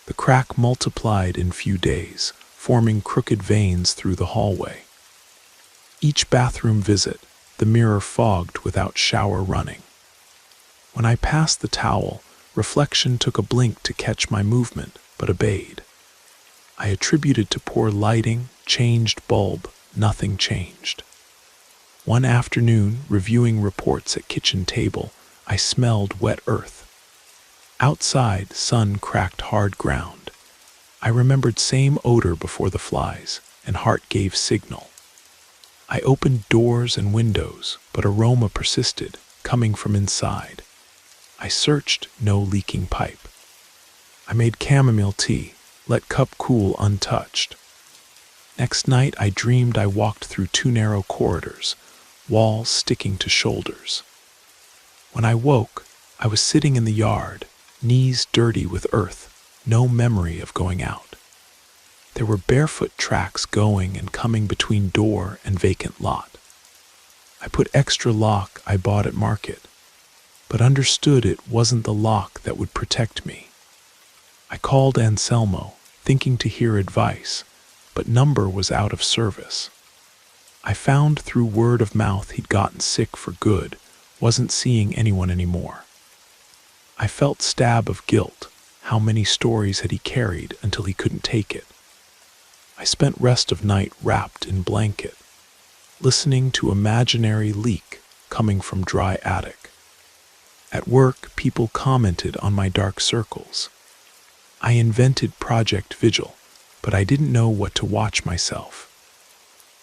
The crack multiplied in few days, forming crooked veins through the hallway. Each bathroom visit, the mirror fogged without shower running. When I passed the towel, reflection took a blink to catch my movement, but obeyed. I attributed to poor lighting, changed bulb, nothing changed. One afternoon, reviewing reports at kitchen table, I smelled wet earth. Outside, sun cracked hard ground. I remembered same odor before the flies, and heart gave signal. I opened doors and windows, but aroma persisted, coming from inside. I searched, no leaking pipe. I made chamomile tea, let cup cool untouched. Next night I dreamed I walked through 2 narrow corridors, walls sticking to shoulders. When I woke, I was sitting in the yard, knees dirty with earth, no memory of going out. There were barefoot tracks going and coming between door and vacant lot. I put extra lock I bought at market, but understood it wasn't the lock that would protect me. I called Anselmo, thinking to hear advice, but number was out of service. I found through word of mouth he'd gotten sick for good, wasn't seeing anyone anymore. I felt stab of guilt. How many stories had he carried until he couldn't take it? I spent rest of night wrapped in blanket, listening to imaginary leak coming from dry attic. At work, people commented on my dark circles. I invented Project Vigil, but I didn't know what to watch myself.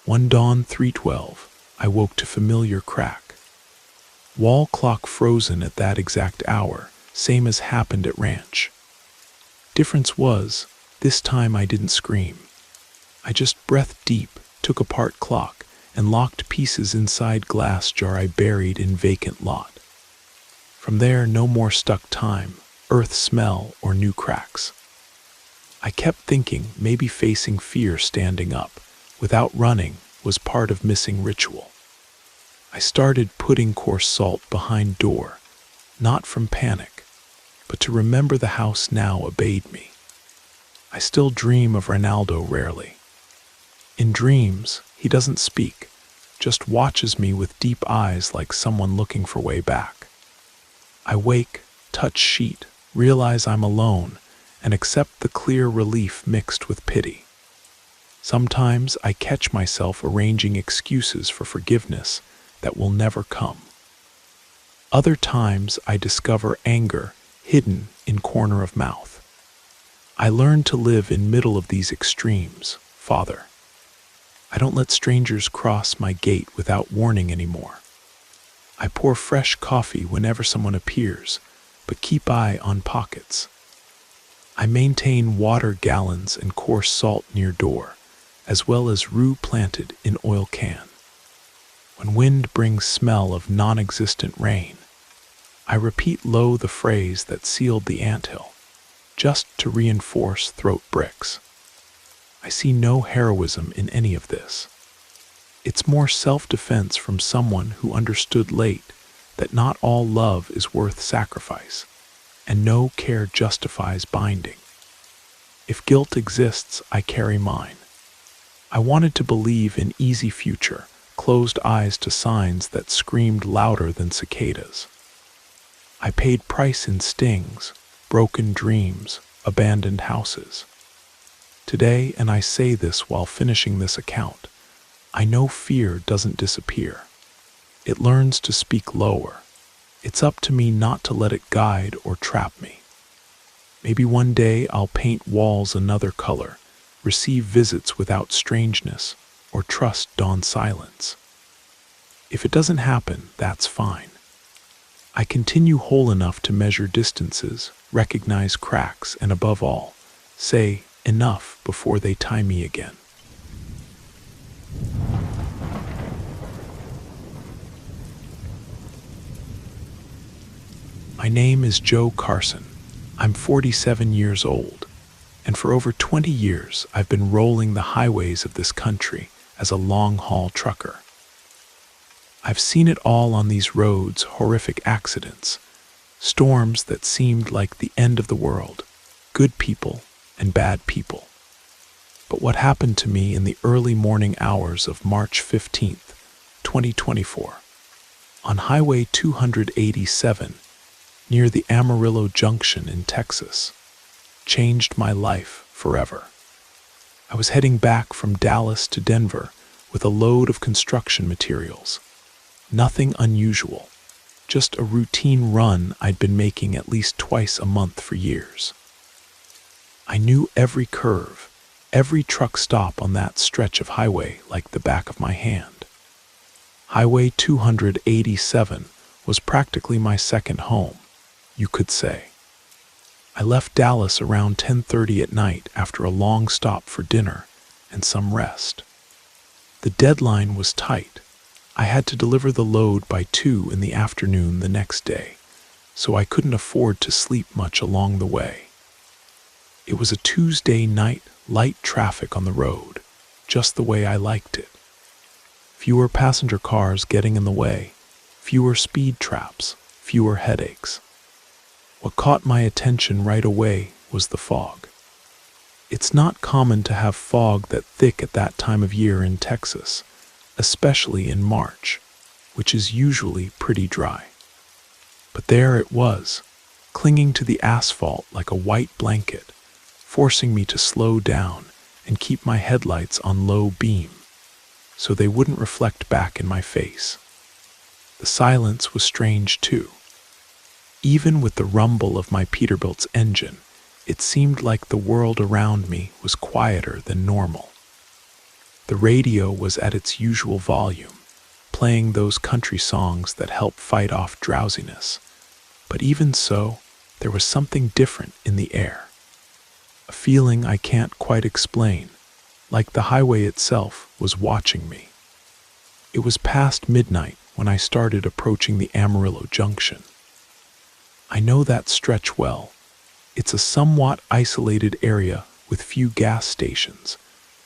One dawn, 3:12, I woke to familiar crack. Wall clock frozen at that exact hour, same as happened at ranch. Difference was, this time I didn't scream. I just breathed deep, took apart clock, and locked pieces inside glass jar I buried in vacant lot. From there, no more stuck time, earth smell, or new cracks. I kept thinking maybe facing fear standing up, without running, was part of missing ritual. I started putting coarse salt behind door, not from panic, but to remember the house now obeyed me. I still dream of Ronaldo rarely. In dreams, he doesn't speak, just watches me with deep eyes like someone looking for way back. I wake, touch sheet, realize I'm alone, and accept the clear relief mixed with pity. Sometimes I catch myself arranging excuses for forgiveness that will never come. Other times I discover anger hidden in corner of mouth. I learn to live in middle of these extremes, Father. I don't let strangers cross my gate without warning anymore. I pour fresh coffee whenever someone appears, but keep eye on pockets. I maintain water gallons and coarse salt near door, as well as rue planted in oil can. When wind brings smell of non-existent rain, I repeat low the phrase that sealed the anthill, just to reinforce throat bricks. I see no heroism in any of this. It's more self-defense from someone who understood late that not all love is worth sacrifice, and no care justifies binding. If guilt exists, I carry mine. I wanted to believe in easy future, closed eyes to signs that screamed louder than cicadas. I paid price in stings, broken dreams, abandoned houses. Today, and I say this while finishing this account, I know fear doesn't disappear. It learns to speak lower. It's up to me not to let it guide or trap me. Maybe one day I'll paint walls another color, receive visits without strangeness, or trust dawn silence. If it doesn't happen, that's fine. I continue whole enough to measure distances, recognize cracks, and above all, say enough before they tie me again. My name is Joe Carson. I'm 47 years old, and for over 20 years I've been rolling the highways of this country as a long-haul trucker. I've seen it all on these roads, horrific accidents, storms that seemed like the end of the world, good people and bad people. But what happened to me in the early morning hours of March 15th, 2024, on Highway 287, near the Amarillo Junction in Texas, changed my life forever. I was heading back from Dallas to Denver with a load of construction materials. Nothing unusual, just a routine run I'd been making at least twice a month for years. I knew every curve, every truck stop on that stretch of highway like the back of my hand. Highway 287 was practically my second home, you could say. I left Dallas around 10:30 at night after a long stop for dinner and some rest. The deadline was tight. I had to deliver the load by 2 in the afternoon the next day, so I couldn't afford to sleep much along the way. It was a Tuesday night, light traffic on the road, just the way I liked it. Fewer passenger cars getting in the way, fewer speed traps, fewer headaches. What caught my attention right away was the fog. It's not common to have fog that thick at that time of year in Texas, especially in March, which is usually pretty dry. But there it was, clinging to the asphalt like a white blanket, forcing me to slow down and keep my headlights on low beam, so they wouldn't reflect back in my face. The silence was strange too. Even with the rumble of my Peterbilt's engine, it seemed like the world around me was quieter than normal. The radio was at its usual volume, playing those country songs that help fight off drowsiness. But even so, there was something different in the air. A feeling I can't quite explain, like the highway itself was watching me. It was past midnight when I started approaching the Amarillo Junction. I know that stretch well. It's a somewhat isolated area with few gas stations,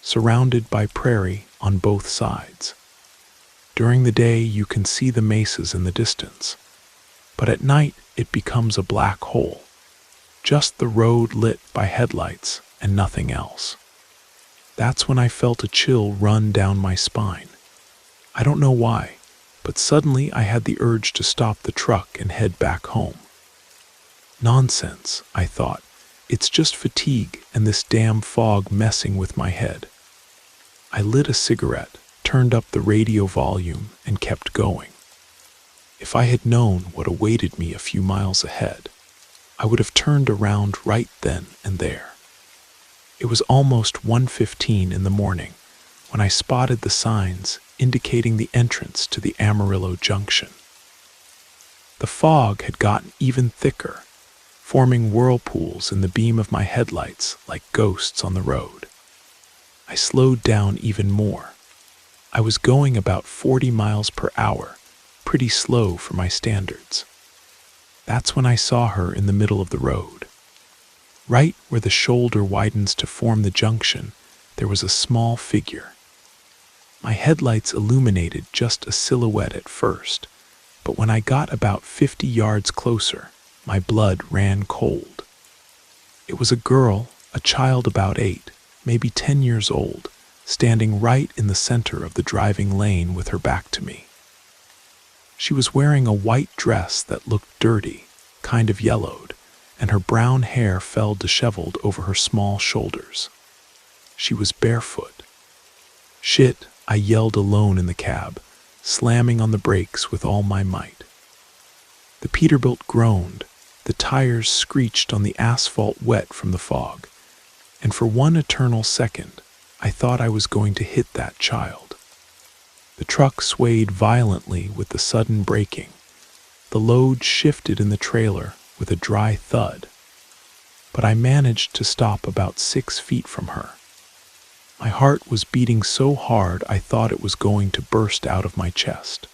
surrounded by prairie on both sides. During the day, you can see the mesas in the distance, but at night it becomes a black hole, just the road lit by headlights and nothing else. That's when I felt a chill run down my spine. I don't know why, but suddenly I had the urge to stop the truck and head back home. Nonsense, I thought. It's just fatigue and this damn fog messing with my head. I lit a cigarette, turned up the radio volume, and kept going. If I had known what awaited me a few miles ahead, I would have turned around right then and there. It was almost 1:15 in the morning when I spotted the signs indicating the entrance to the Amarillo Junction. The fog had gotten even thicker, forming whirlpools in the beam of my headlights like ghosts on the road. I slowed down even more. I was going about 40 miles per hour, pretty slow for my standards. That's when I saw her in the middle of the road. Right where the shoulder widens to form the junction, there was a small figure. My headlights illuminated just a silhouette at first, but when I got about 50 yards closer, my blood ran cold. It was a girl, a child about 8, maybe 10 years old, standing right in the center of the driving lane with her back to me. She was wearing a white dress that looked dirty, kind of yellowed, and her brown hair fell disheveled over her small shoulders. She was barefoot. Shit, I yelled alone in the cab, slamming on the brakes with all my might. The Peterbilt groaned. The tires screeched on the asphalt wet from the fog, and for one eternal second, I thought I was going to hit that child. The truck swayed violently with the sudden braking. The load shifted in the trailer with a dry thud, but I managed to stop about 6 feet from her. My heart was beating so hard I thought it was going to burst out of my chest.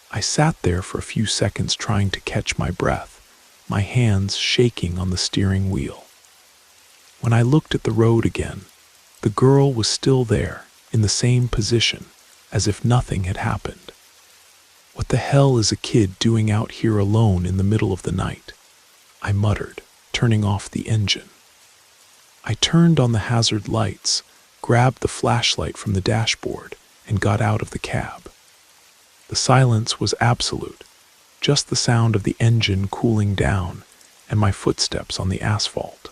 I sat there for a few seconds trying to catch my breath, my hands shaking on the steering wheel. When I looked at the road again, the girl was still there, in the same position, as if nothing had happened. What the hell is a kid doing out here alone in the middle of the night? I muttered, turning off the engine. I turned on the hazard lights, grabbed the flashlight from the dashboard, and got out of the cab. The silence was absolute, just the sound of the engine cooling down and my footsteps on the asphalt.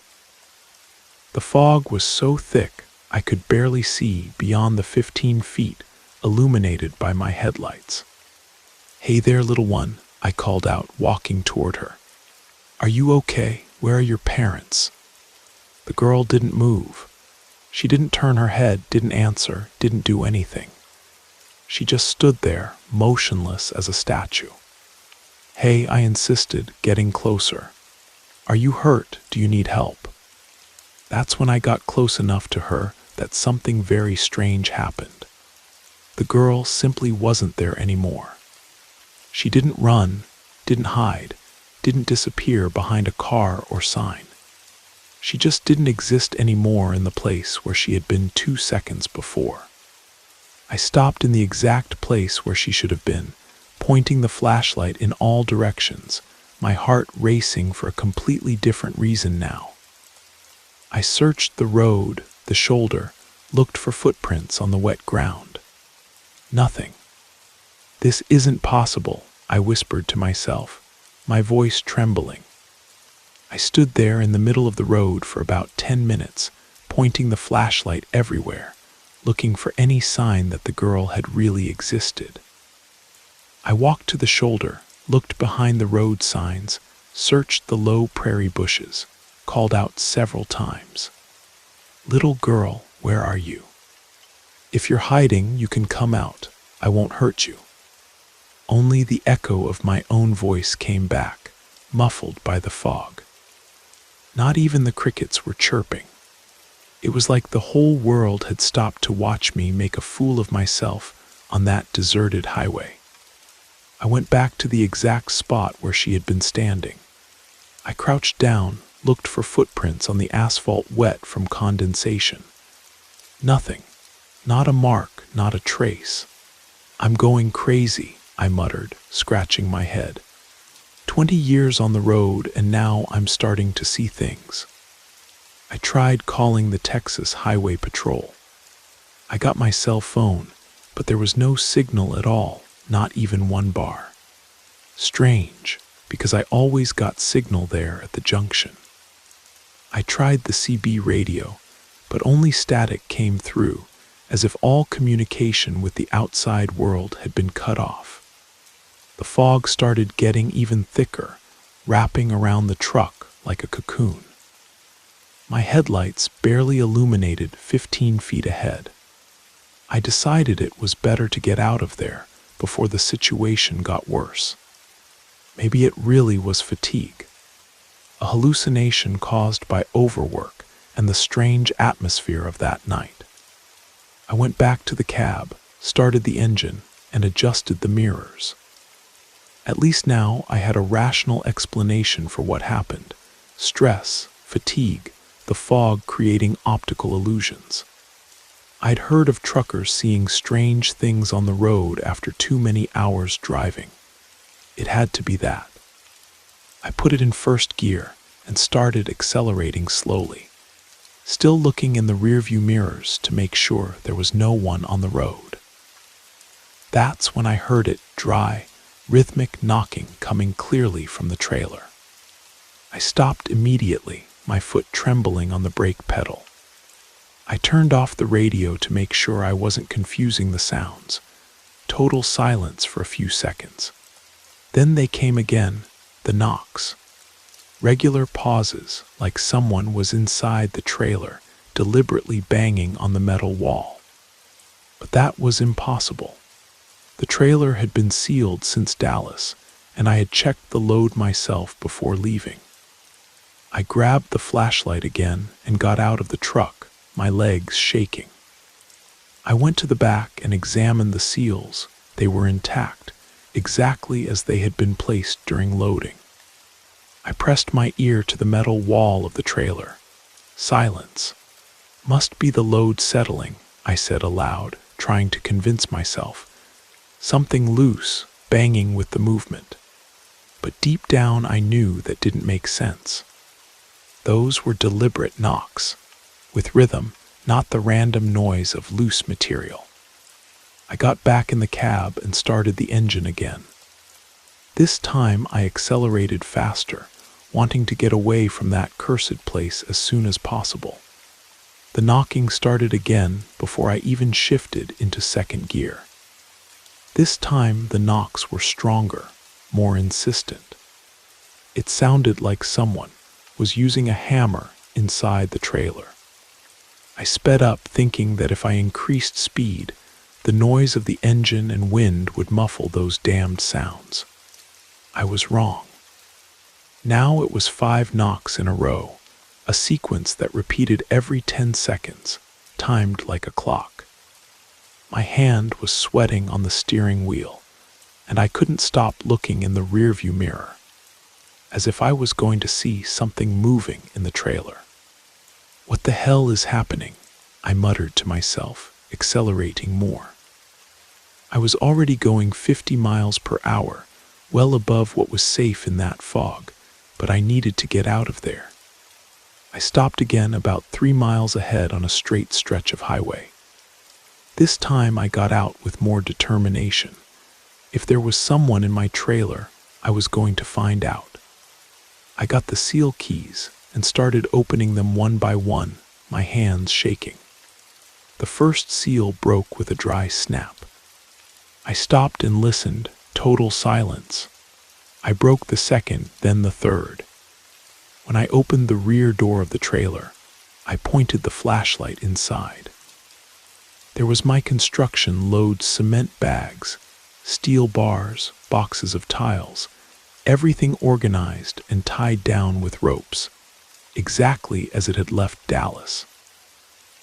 The fog was so thick I could barely see beyond the 15 feet illuminated by my headlights. "Hey there, little one," I called out, walking toward her. "Are you okay? Where are your parents?" The girl didn't move. She didn't turn her head, didn't answer, didn't do anything. She just stood there, motionless as a statue. "Hey," I insisted, getting closer. Are you hurt? Do you need help? That's when I got close enough to her that something very strange happened. The girl simply wasn't there anymore. She didn't run, didn't hide, didn't disappear behind a car or sign. She just didn't exist anymore in the place where she had been 2 seconds before. I stopped in the exact place where she should have been, pointing the flashlight in all directions, my heart racing for a completely different reason now. I searched the road, the shoulder, looked for footprints on the wet ground. Nothing. This isn't possible, I whispered to myself, my voice trembling. I stood there in the middle of the road for about 10 minutes, pointing the flashlight everywhere, looking for any sign that the girl had really existed. I walked to the shoulder, looked behind the road signs, searched the low prairie bushes, called out several times. Little girl, where are you? If you're hiding, you can come out. I won't hurt you. Only the echo of my own voice came back, muffled by the fog. Not even the crickets were chirping. It was like the whole world had stopped to watch me make a fool of myself on that deserted highway. I went back to the exact spot where she had been standing. I crouched down, looked for footprints on the asphalt wet from condensation. Nothing. Not a mark, not a trace. I'm going crazy, I muttered, scratching my head. 20 years on the road, and now I'm starting to see things. I tried calling the Texas Highway Patrol. I got my cell phone, but there was no signal at all, not even one bar. Strange, because I always got signal there at the junction. I tried the CB radio, but only static came through, as if all communication with the outside world had been cut off. The fog started getting even thicker, wrapping around the truck like a cocoon. My headlights barely illuminated 15 feet ahead. I decided it was better to get out of there before the situation got worse. Maybe it really was fatigue, a hallucination caused by overwork and the strange atmosphere of that night. I went back to the cab, started the engine, and adjusted the mirrors. At least now I had a rational explanation for what happened. Stress, fatigue, the fog creating optical illusions. I'd heard of truckers seeing strange things on the road after too many hours driving. It had to be that. I put it in first gear and started accelerating slowly, still looking in the rearview mirrors to make sure there was no one on the road. That's when I heard it, dry, rhythmic knocking coming clearly from the trailer. I stopped immediately, my foot trembling on the brake pedal. I turned off the radio to make sure I wasn't confusing the sounds. Total silence for a few seconds. Then they came again, the knocks. Regular pauses, like someone was inside the trailer, deliberately banging on the metal wall. But that was impossible. The trailer had been sealed since Dallas, and I had checked the load myself before leaving. I grabbed the flashlight again and got out of the truck, my legs shaking. I went to the back and examined the seals. They were intact, exactly as they had been placed during loading. I pressed my ear to the metal wall of the trailer. Silence. Must be the load settling, I said aloud, trying to convince myself. Something loose, banging with the movement. But deep down I knew that didn't make sense. Those were deliberate knocks, with rhythm, not the random noise of loose material. I got back in the cab and started the engine again. This time I accelerated faster, wanting to get away from that cursed place as soon as possible. The knocking started again before I even shifted into second gear. This time the knocks were stronger, more insistent. It sounded like someone was using a hammer inside the trailer. I sped up, thinking that if I increased speed, the noise of the engine and wind would muffle those damned sounds. I was wrong. Now it was 5 knocks in a row, a sequence that repeated every 10 seconds, timed like a clock. My hand was sweating on the steering wheel, and I couldn't stop looking in the rearview mirror, as if I was going to see something moving in the trailer. What the hell is happening? I muttered to myself, accelerating more. I was already going 50 miles per hour, well above what was safe in that fog, but I needed to get out of there. I stopped again about 3 miles ahead on a straight stretch of highway. This time I got out with more determination. If there was someone in my trailer, I was going to find out. I got the seal keys and started opening them one by one, my hands shaking. The first seal broke with a dry snap. I stopped and listened, total silence. I broke the second, then the third. When I opened the rear door of the trailer, I pointed the flashlight inside. There was my construction load cement bags, steel bars, boxes of tiles, everything organized and tied down with ropes, exactly as it had left Dallas.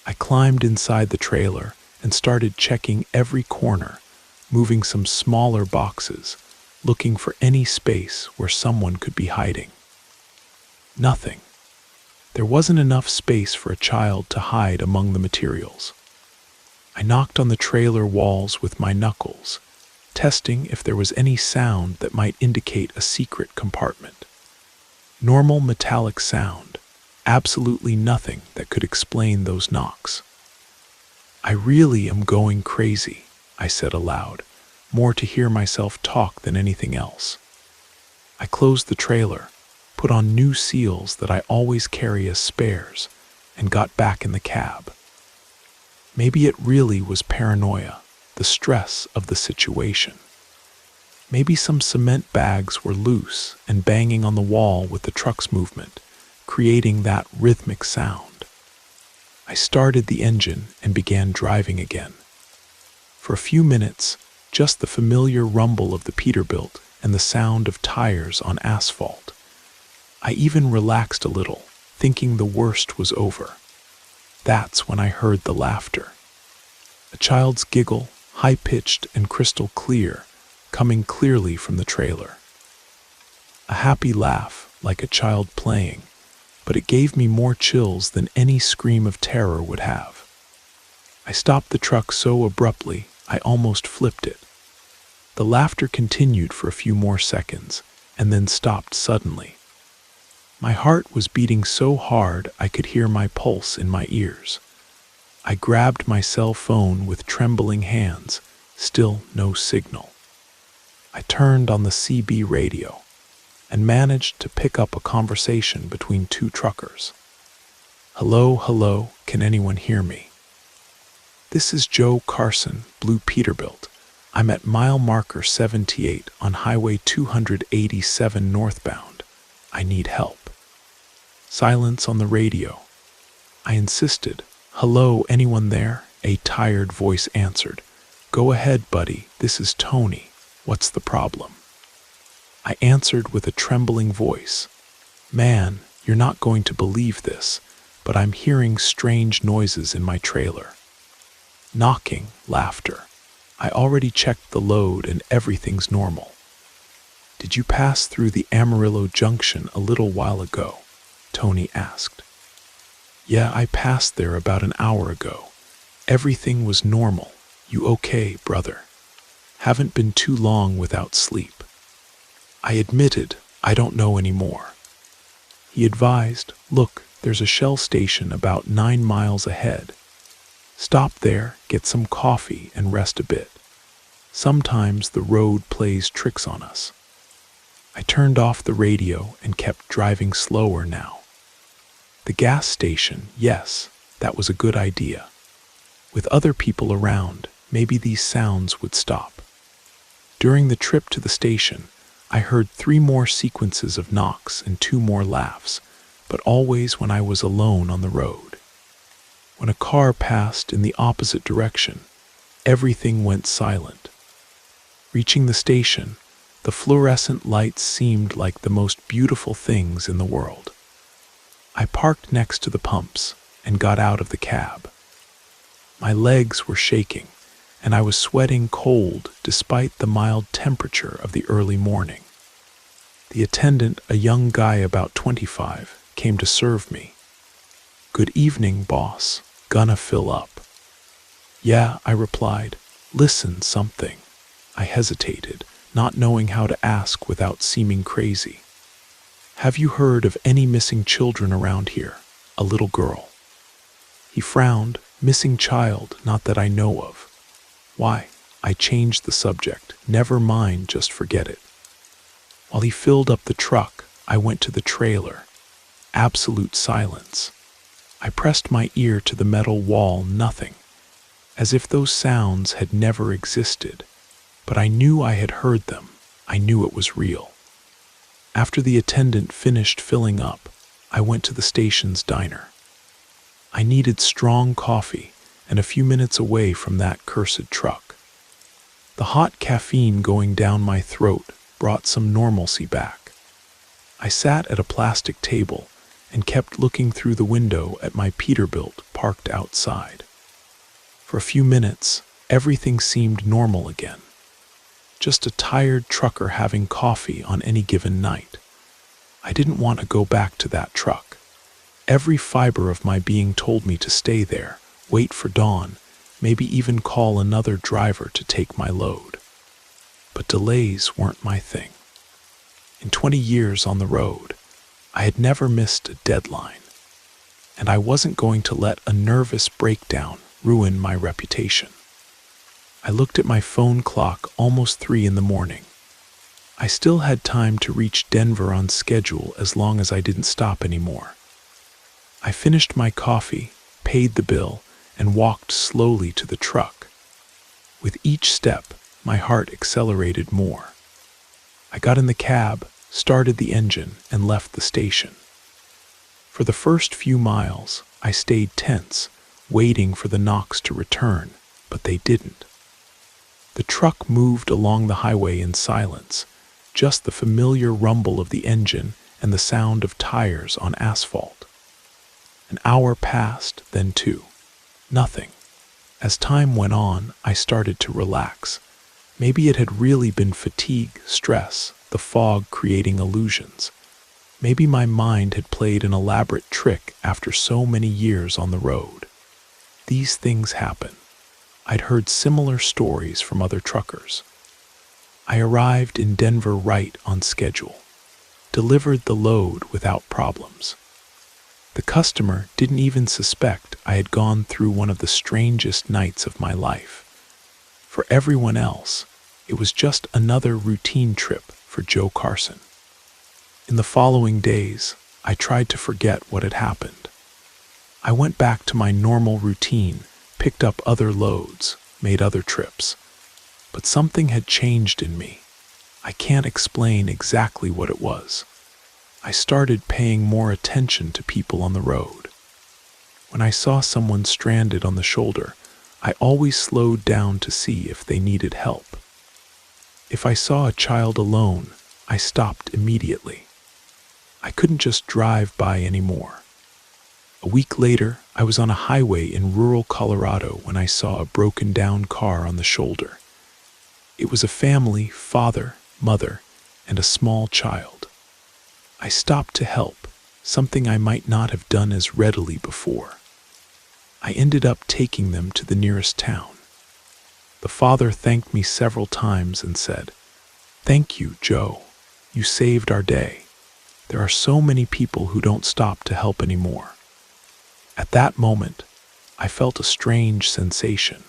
I climbed inside the trailer and started checking every corner, moving some smaller boxes, looking for any space where someone could be hiding. Nothing. There wasn't enough space for a child to hide among the materials. I knocked on the trailer walls with my knuckles, testing if there was any sound that might indicate a secret compartment. Normal metallic sound, absolutely nothing that could explain those knocks. I really am going crazy, I said aloud, more to hear myself talk than anything else. I closed the trailer, put on new seals that I always carry as spares, and got back in the cab. Maybe it really was paranoia, the stress of the situation. Maybe some cement bags were loose and banging on the wall with the truck's movement, creating that rhythmic sound. I started the engine and began driving again. For a few minutes, just the familiar rumble of the Peterbilt and the sound of tires on asphalt. I even relaxed a little, thinking the worst was over. That's when I heard the laughter. A child's giggle, high-pitched and crystal clear, coming clearly from the trailer. A happy laugh, like a child playing, but it gave me more chills than any scream of terror would have. I stopped the truck so abruptly, I almost flipped it. The laughter continued for a few more seconds, and then stopped suddenly. My heart was beating so hard I could hear my pulse in my ears. I grabbed my cell phone with trembling hands, still no signal. I turned on the CB radio and managed to pick up a conversation between 2 truckers. "Hello, hello, can anyone hear me? This is Joe Carson, Blue Peterbilt. I'm at mile marker 78 on Highway 287 northbound. I need help." Silence on the radio. I insisted. "Hello, anyone there?" A tired voice answered. "Go ahead, buddy, this is Tony. What's the problem?" I answered with a trembling voice. "Man, you're not going to believe this, but I'm hearing strange noises in my trailer. Knocking, laughter. I already checked the load and everything's normal." "Did you pass through the Amarillo Junction a little while ago?" Tony asked. "Yeah, I passed there about an hour ago. Everything was normal. You okay, brother? Haven't been too long without sleep." I admitted, "I don't know anymore." He advised, "Look, there's a Shell station about 9 miles ahead. Stop there, get some coffee, and rest a bit. Sometimes the road plays tricks on us." I turned off the radio and kept driving slower now. The gas station, yes, that was a good idea. With other people around, maybe these sounds would stop. During the trip to the station, I heard 3 more sequences of knocks and 2 more laughs, but always when I was alone on the road. When a car passed in the opposite direction, everything went silent. Reaching the station, The fluorescent lights seemed like the most beautiful things in the world. I parked next to the pumps and got out of the cab. My legs were shaking, and I was sweating cold despite the mild temperature of the early morning. The attendant, a young guy about 25, came to serve me. "Good evening, boss. Gonna fill up?" "Yeah," I replied. "Listen, something." I hesitated, not knowing how to ask without seeming crazy. "Have you heard of any missing children around here? A little girl." He frowned. "Missing child, not that I know of." "Why?" I changed the subject. "Never mind, just forget it." While he filled up the truck, I went to the trailer. Absolute silence. I pressed my ear to the metal wall, nothing, as if those sounds had never existed. But I knew I had heard them. I knew it was real. After the attendant finished filling up, I went to the station's diner. I needed strong coffee, and a few minutes away from that cursed truck. The hot caffeine going down my throat brought some normalcy back. I sat at a plastic table and kept looking through the window at my Peterbilt parked outside. For a few minutes, everything seemed normal again. Just a tired trucker having coffee on any given night. I didn't want to go back to that truck. Every fiber of my being told me to stay there, wait for dawn, maybe even call another driver to take my load. But delays weren't my thing. In 20 years on the road, I had never missed a deadline, and I wasn't going to let a nervous breakdown ruin my reputation. I looked at my phone clock, almost 3 in the morning. I still had time to reach Denver on schedule as long as I didn't stop anymore. I finished my coffee, paid the bill, and walked slowly to the truck. With each step, my heart accelerated more. I got in the cab, started the engine, and left the station. For the first few miles, I stayed tense, waiting for the knocks to return, but they didn't. The truck moved along the highway in silence, just the familiar rumble of the engine and the sound of tires on asphalt. An hour passed, then 2. Nothing. As time went on, I started to relax. Maybe it had really been fatigue, stress, the fog creating illusions. Maybe my mind had played an elaborate trick after so many years on the road. These things happen. I'd heard similar stories from other truckers. I arrived in Denver right on schedule, delivered the load without problems. The customer didn't even suspect I had gone through one of the strangest nights of my life. For everyone else, it was just another routine trip for Joe Carson. In the following days, I tried to forget what had happened. I went back to my normal routine, picked up other loads, made other trips. But something had changed in me. I can't explain exactly what it was. I started paying more attention to people on the road. When I saw someone stranded on the shoulder, I always slowed down to see if they needed help. If I saw a child alone, I stopped immediately. I couldn't just drive by anymore. A week later, I was on a highway in rural Colorado when I saw a broken-down car on the shoulder. It was a family, father, mother, and a small child. I stopped to help, something I might not have done as readily before. I ended up taking them to the nearest town. The father thanked me several times and said, "Thank you, Joe. You saved our day. There are so many people who don't stop to help anymore." At that moment, I felt a strange sensation,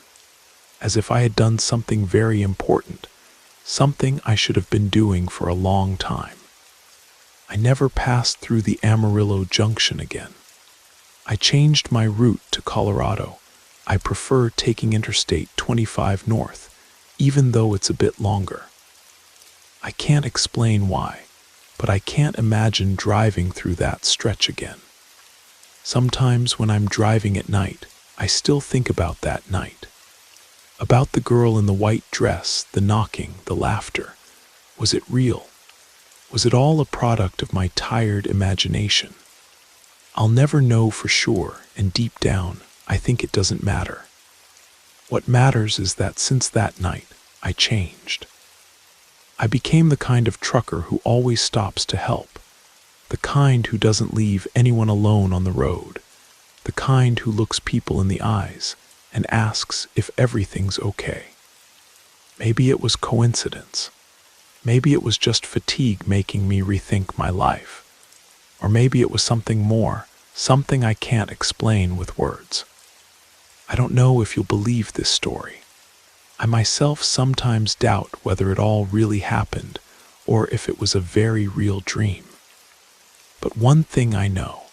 as if I had done something very important, something I should have been doing for a long time. I never passed through the Amarillo Junction again. I changed my route to Colorado. I prefer taking Interstate 25 north, even though it's a bit longer. I can't explain why, but I can't imagine driving through that stretch again. Sometimes when I'm driving at night, I still think about that night. About the girl in the white dress, the knocking, the laughter. Was it real? Was it all a product of my tired imagination? I'll never know for sure, and deep down, I think it doesn't matter. What matters is that since that night, I changed. I became the kind of trucker who always stops to help, the kind who doesn't leave anyone alone on the road, the kind who looks people in the eyes and asks if everything's okay. Maybe it was coincidence. Maybe it was just fatigue making me rethink my life. Or maybe it was something more, something I can't explain with words. I don't know if you'll believe this story. I myself sometimes doubt whether it all really happened or if it was a very real dream. But one thing I know,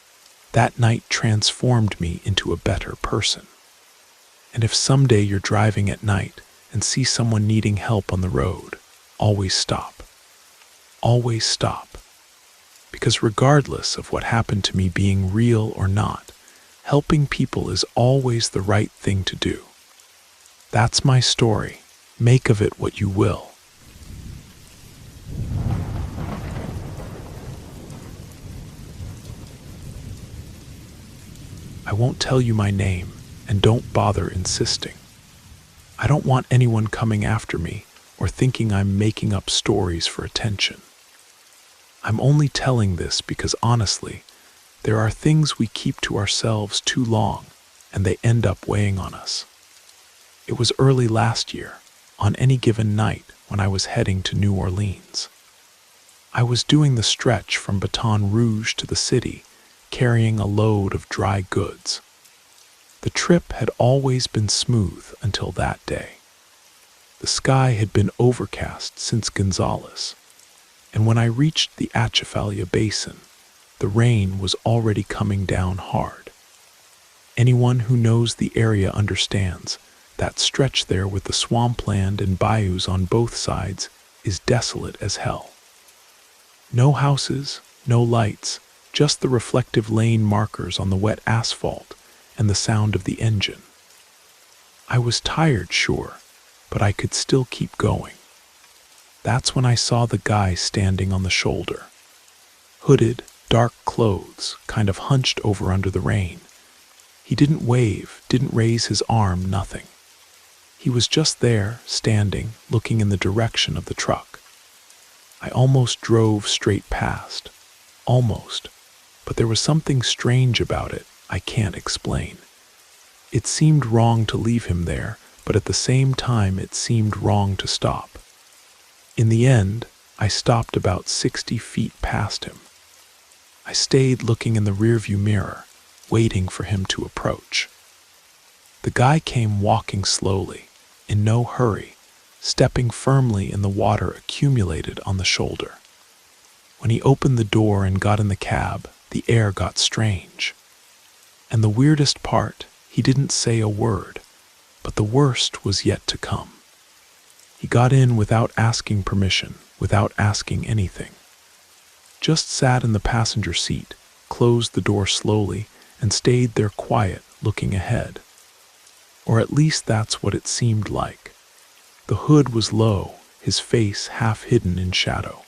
that night transformed me into a better person. And if someday you're driving at night and see someone needing help on the road, always stop. Always stop. Because regardless of what happened to me being real or not, helping people is always the right thing to do. That's my story. Make of it what you will. I won't tell you my name, and don't bother insisting. I don't want anyone coming after me or thinking I'm making up stories for attention. I'm only telling this because honestly, there are things we keep to ourselves too long, and they end up weighing on us. It was early last year, on any given night when I was heading to New Orleans. I was doing the stretch from Baton Rouge to the city, carrying a load of dry goods. The trip had always been smooth until that day. The sky had been overcast since Gonzales, and when I reached the Atchafalaya Basin, the rain was already coming down hard. Anyone who knows the area understands that stretch there with the swampland and bayous on both sides is desolate as hell. No houses, no lights, just the reflective lane markers on the wet asphalt and the sound of the engine. I was tired, sure, but I could still keep going. That's when I saw the guy standing on the shoulder. Hooded, dark clothes, kind of hunched over under the rain. He didn't wave, didn't raise his arm, nothing. He was just there, standing, looking in the direction of the truck. I almost drove straight past. Almost. But there was something strange about it I can't explain. It seemed wrong to leave him there, but at the same time it seemed wrong to stop. In the end, I stopped about 60 feet past him. I stayed looking in the rearview mirror, waiting for him to approach. The guy came walking slowly, in no hurry, stepping firmly in the water accumulated on the shoulder. When he opened the door and got in the cab, the air got strange. And the weirdest part, he didn't say a word, but the worst was yet to come. He got in without asking permission, without asking anything. Just sat in the passenger seat, closed the door slowly, and stayed there quiet, looking ahead. Or at least that's what it seemed like. The hood was low, his face half hidden in shadow.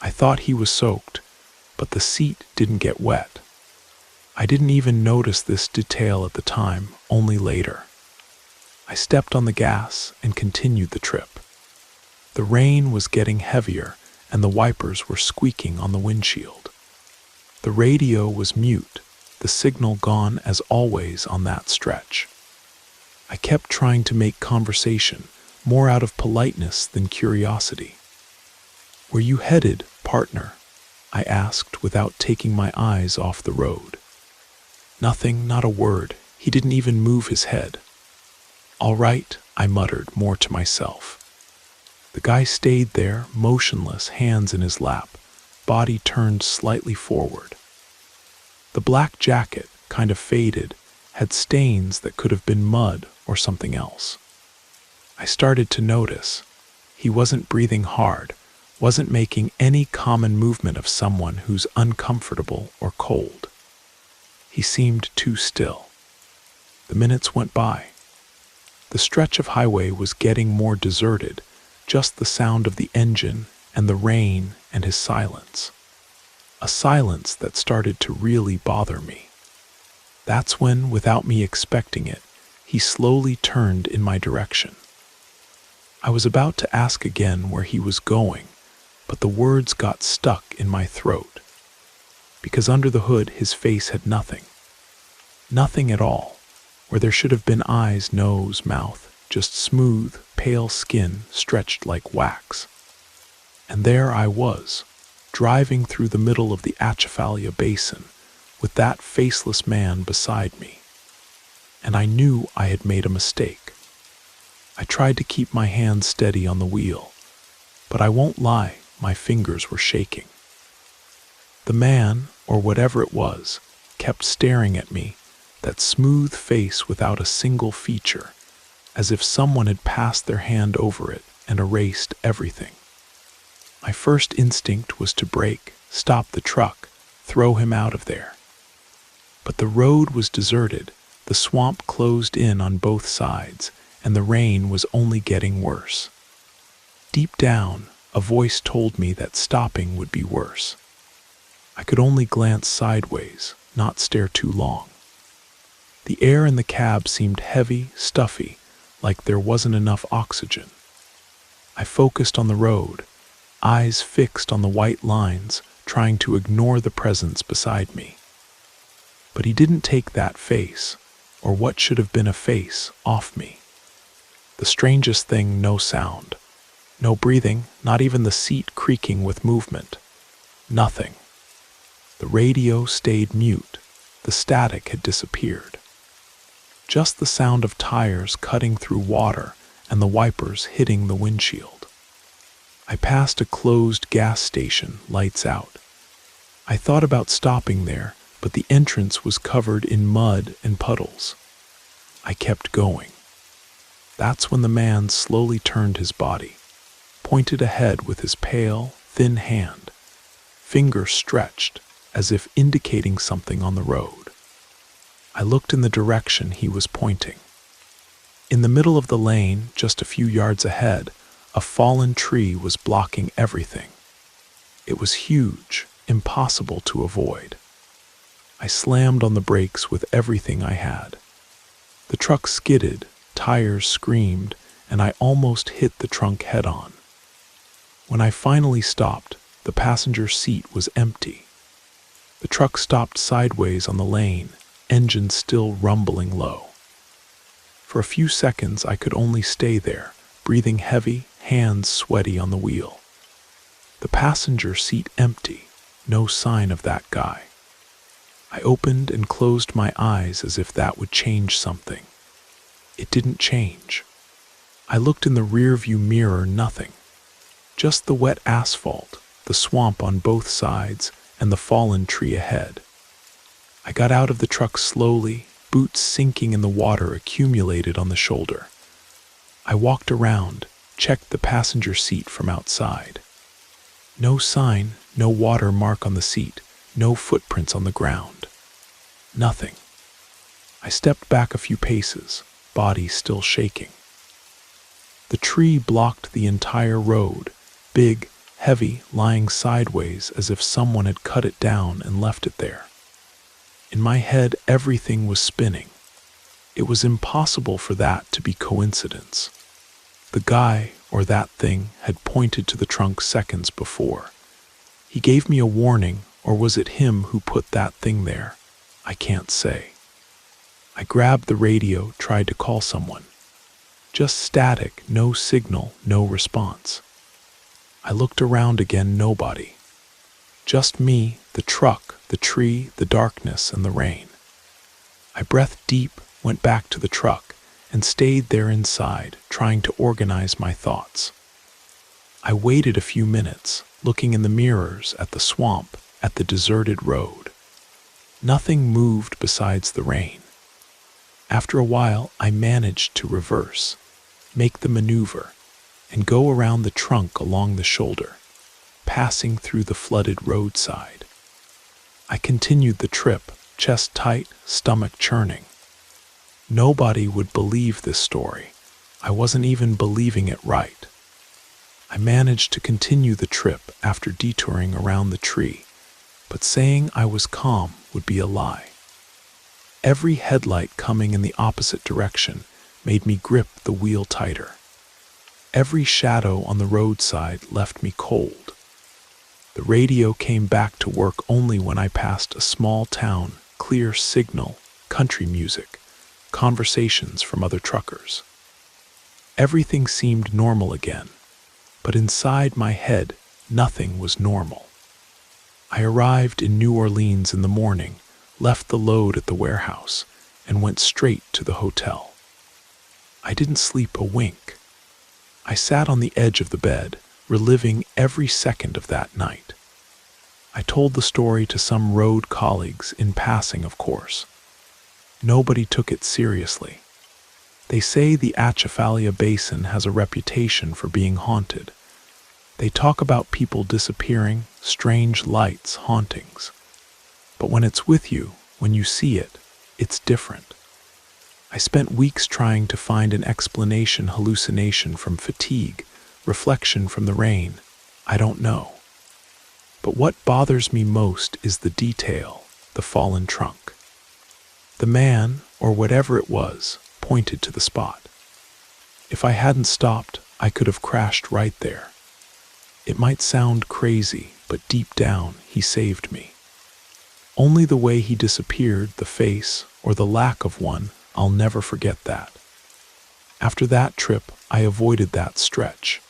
I thought he was soaked, but the seat didn't get wet. I didn't even notice this detail at the time, only later. I stepped on the gas and continued the trip. The rain was getting heavier and the wipers were squeaking on the windshield. The radio was mute, the signal gone as always on that stretch. I kept trying to make conversation, more out of politeness than curiosity. "Where you headed, partner?" I asked without taking my eyes off the road. Nothing, not a word. He didn't even move his head. "All right," I muttered, more to myself. The guy stayed there, motionless, hands in his lap, body turned slightly forward. The black jacket, kind of faded, had stains that could have been mud or something else. I started to notice. He wasn't breathing hard, wasn't making any common movement of someone who's uncomfortable or cold. He seemed too still. The minutes went by. The stretch of highway was getting more deserted, just the sound of the engine and the rain and his silence. A silence that started to really bother me. That's when, without me expecting it, he slowly turned in my direction. I was about to ask again where he was going, but the words got stuck in my throat. Because under the hood his face had nothing. Nothing at all, where there should have been eyes, nose, mouth, just smooth, pale skin stretched like wax. And there I was, driving through the middle of the Atchafalaya Basin, with that faceless man beside me. And I knew I had made a mistake. I tried to keep my hands steady on the wheel, but I won't lie, my fingers were shaking. The man, or whatever it was, kept staring at me, that smooth face without a single feature, as if someone had passed their hand over it and erased everything. My first instinct was to brake, stop the truck, throw him out of there. But the road was deserted, the swamp closed in on both sides, and the rain was only getting worse. Deep down, a voice told me that stopping would be worse. I could only glance sideways, not stare too long. The air in the cab seemed heavy, stuffy, like there wasn't enough oxygen. I focused on the road, eyes fixed on the white lines, trying to ignore the presence beside me. But he didn't take that face, or what should have been a face, off me. The strangest thing, no sound. No breathing, not even the seat creaking with movement. Nothing. The radio stayed mute. The static had disappeared. Just the sound of tires cutting through water and the wipers hitting the windshield. I passed a closed gas station, lights out. I thought about stopping there, but the entrance was covered in mud and puddles. I kept going. That's when the man slowly turned his body, pointed ahead with his pale, thin hand, finger stretched as if indicating something on the road. I looked in the direction he was pointing. In the middle of the lane, just a few yards ahead, a fallen tree was blocking everything. It was huge, impossible to avoid. I slammed on the brakes with everything I had. The truck skidded, tires screamed, and I almost hit the trunk head-on. When I finally stopped, the passenger seat was empty. The truck stopped sideways on the lane, engine still rumbling low. For a few seconds I could only stay there, breathing heavy, hands sweaty on the wheel. The passenger seat empty, no sign of that guy. I opened and closed my eyes as if that would change something. It didn't change. I looked in the rearview mirror, nothing. Just the wet asphalt, the swamp on both sides, and the fallen tree ahead. I got out of the truck slowly, boots sinking in the water accumulated on the shoulder. I walked around, checked the passenger seat from outside. No sign, no water mark on the seat, no footprints on the ground. Nothing. I stepped back a few paces, body still shaking. The tree blocked the entire road, big, heavy, lying sideways as if someone had cut it down and left it there. In my head, everything was spinning. It was impossible for that to be coincidence. The guy, or that thing, had pointed to the trunk seconds before. He gave me a warning, or was it him who put that thing there? I can't say. I grabbed the radio, tried to call someone. Just static, no signal, no response. I looked around again, nobody. Just me, the truck, the tree, the darkness, and the rain. I breathed deep, went back to the truck, and stayed there inside, trying to organize my thoughts. I waited a few minutes, looking in the mirrors, at the swamp, at the deserted road. Nothing moved besides the rain. After a while, I managed to reverse, make the maneuver, and go around the trunk along the shoulder, passing through the flooded roadside. I continued the trip, chest tight, stomach churning. Nobody would believe this story. I wasn't even believing it right. I managed to continue the trip after detouring around the tree, but saying I was calm would be a lie. Every headlight coming in the opposite direction made me grip the wheel tighter. Every shadow on the roadside left me cold. The radio came back to work only when I passed a small town, clear signal, country music, conversations from other truckers. Everything seemed normal again, but inside my head, nothing was normal. I arrived in New Orleans in the morning, left the load at the warehouse, and went straight to the hotel. I didn't sleep a wink. I sat on the edge of the bed, reliving every second of that night. I told the story to some road colleagues in passing, of course. Nobody took it seriously. They say the Atchafalaya Basin has a reputation for being haunted. They talk about people disappearing, strange lights, hauntings. But when it's with you, when you see it, it's different. I spent weeks trying to find an explanation, hallucination from fatigue, reflection from the rain. I don't know. But what bothers me most is the detail, the fallen trunk. The man, or whatever it was, pointed to the spot. If I hadn't stopped, I could have crashed right there. It might sound crazy, but deep down, he saved me. Only the way he disappeared, the face, or the lack of one, I'll never forget that. After that trip, I avoided that stretch.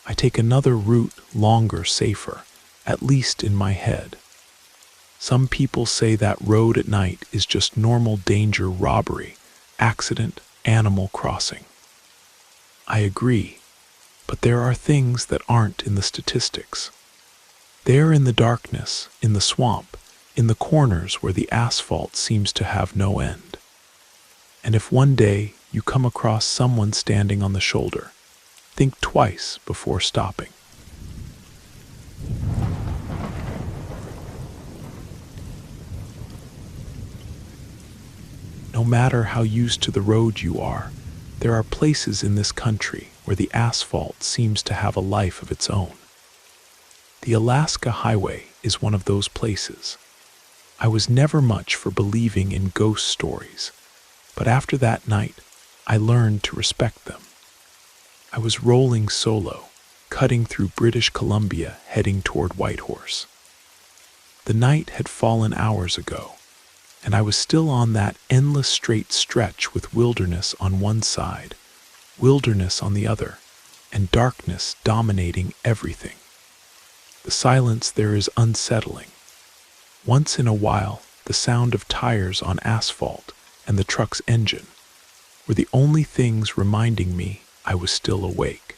I take another route, longer, safer, at least in my head. Some people say that road at night is just normal danger, robbery, accident, animal crossing. I agree, but there are things that aren't in the statistics. They're in the darkness, in the swamp, in the corners where the asphalt seems to have no end. And if one day you come across someone standing on the shoulder, think twice before stopping. No matter how used to the road you are, there are places in this country where the asphalt seems to have a life of its own. The Alaska Highway is one of those places. I was never much for believing in ghost stories, but after that night, I learned to respect them. I was rolling solo, cutting through British Columbia, heading toward Whitehorse. The night had fallen hours ago, and I was still on that endless straight stretch with wilderness on one side, wilderness on the other, and darkness dominating everything. The silence there is unsettling. Once in a while, the sound of tires on asphalt and the truck's engine were the only things reminding me I was still awake.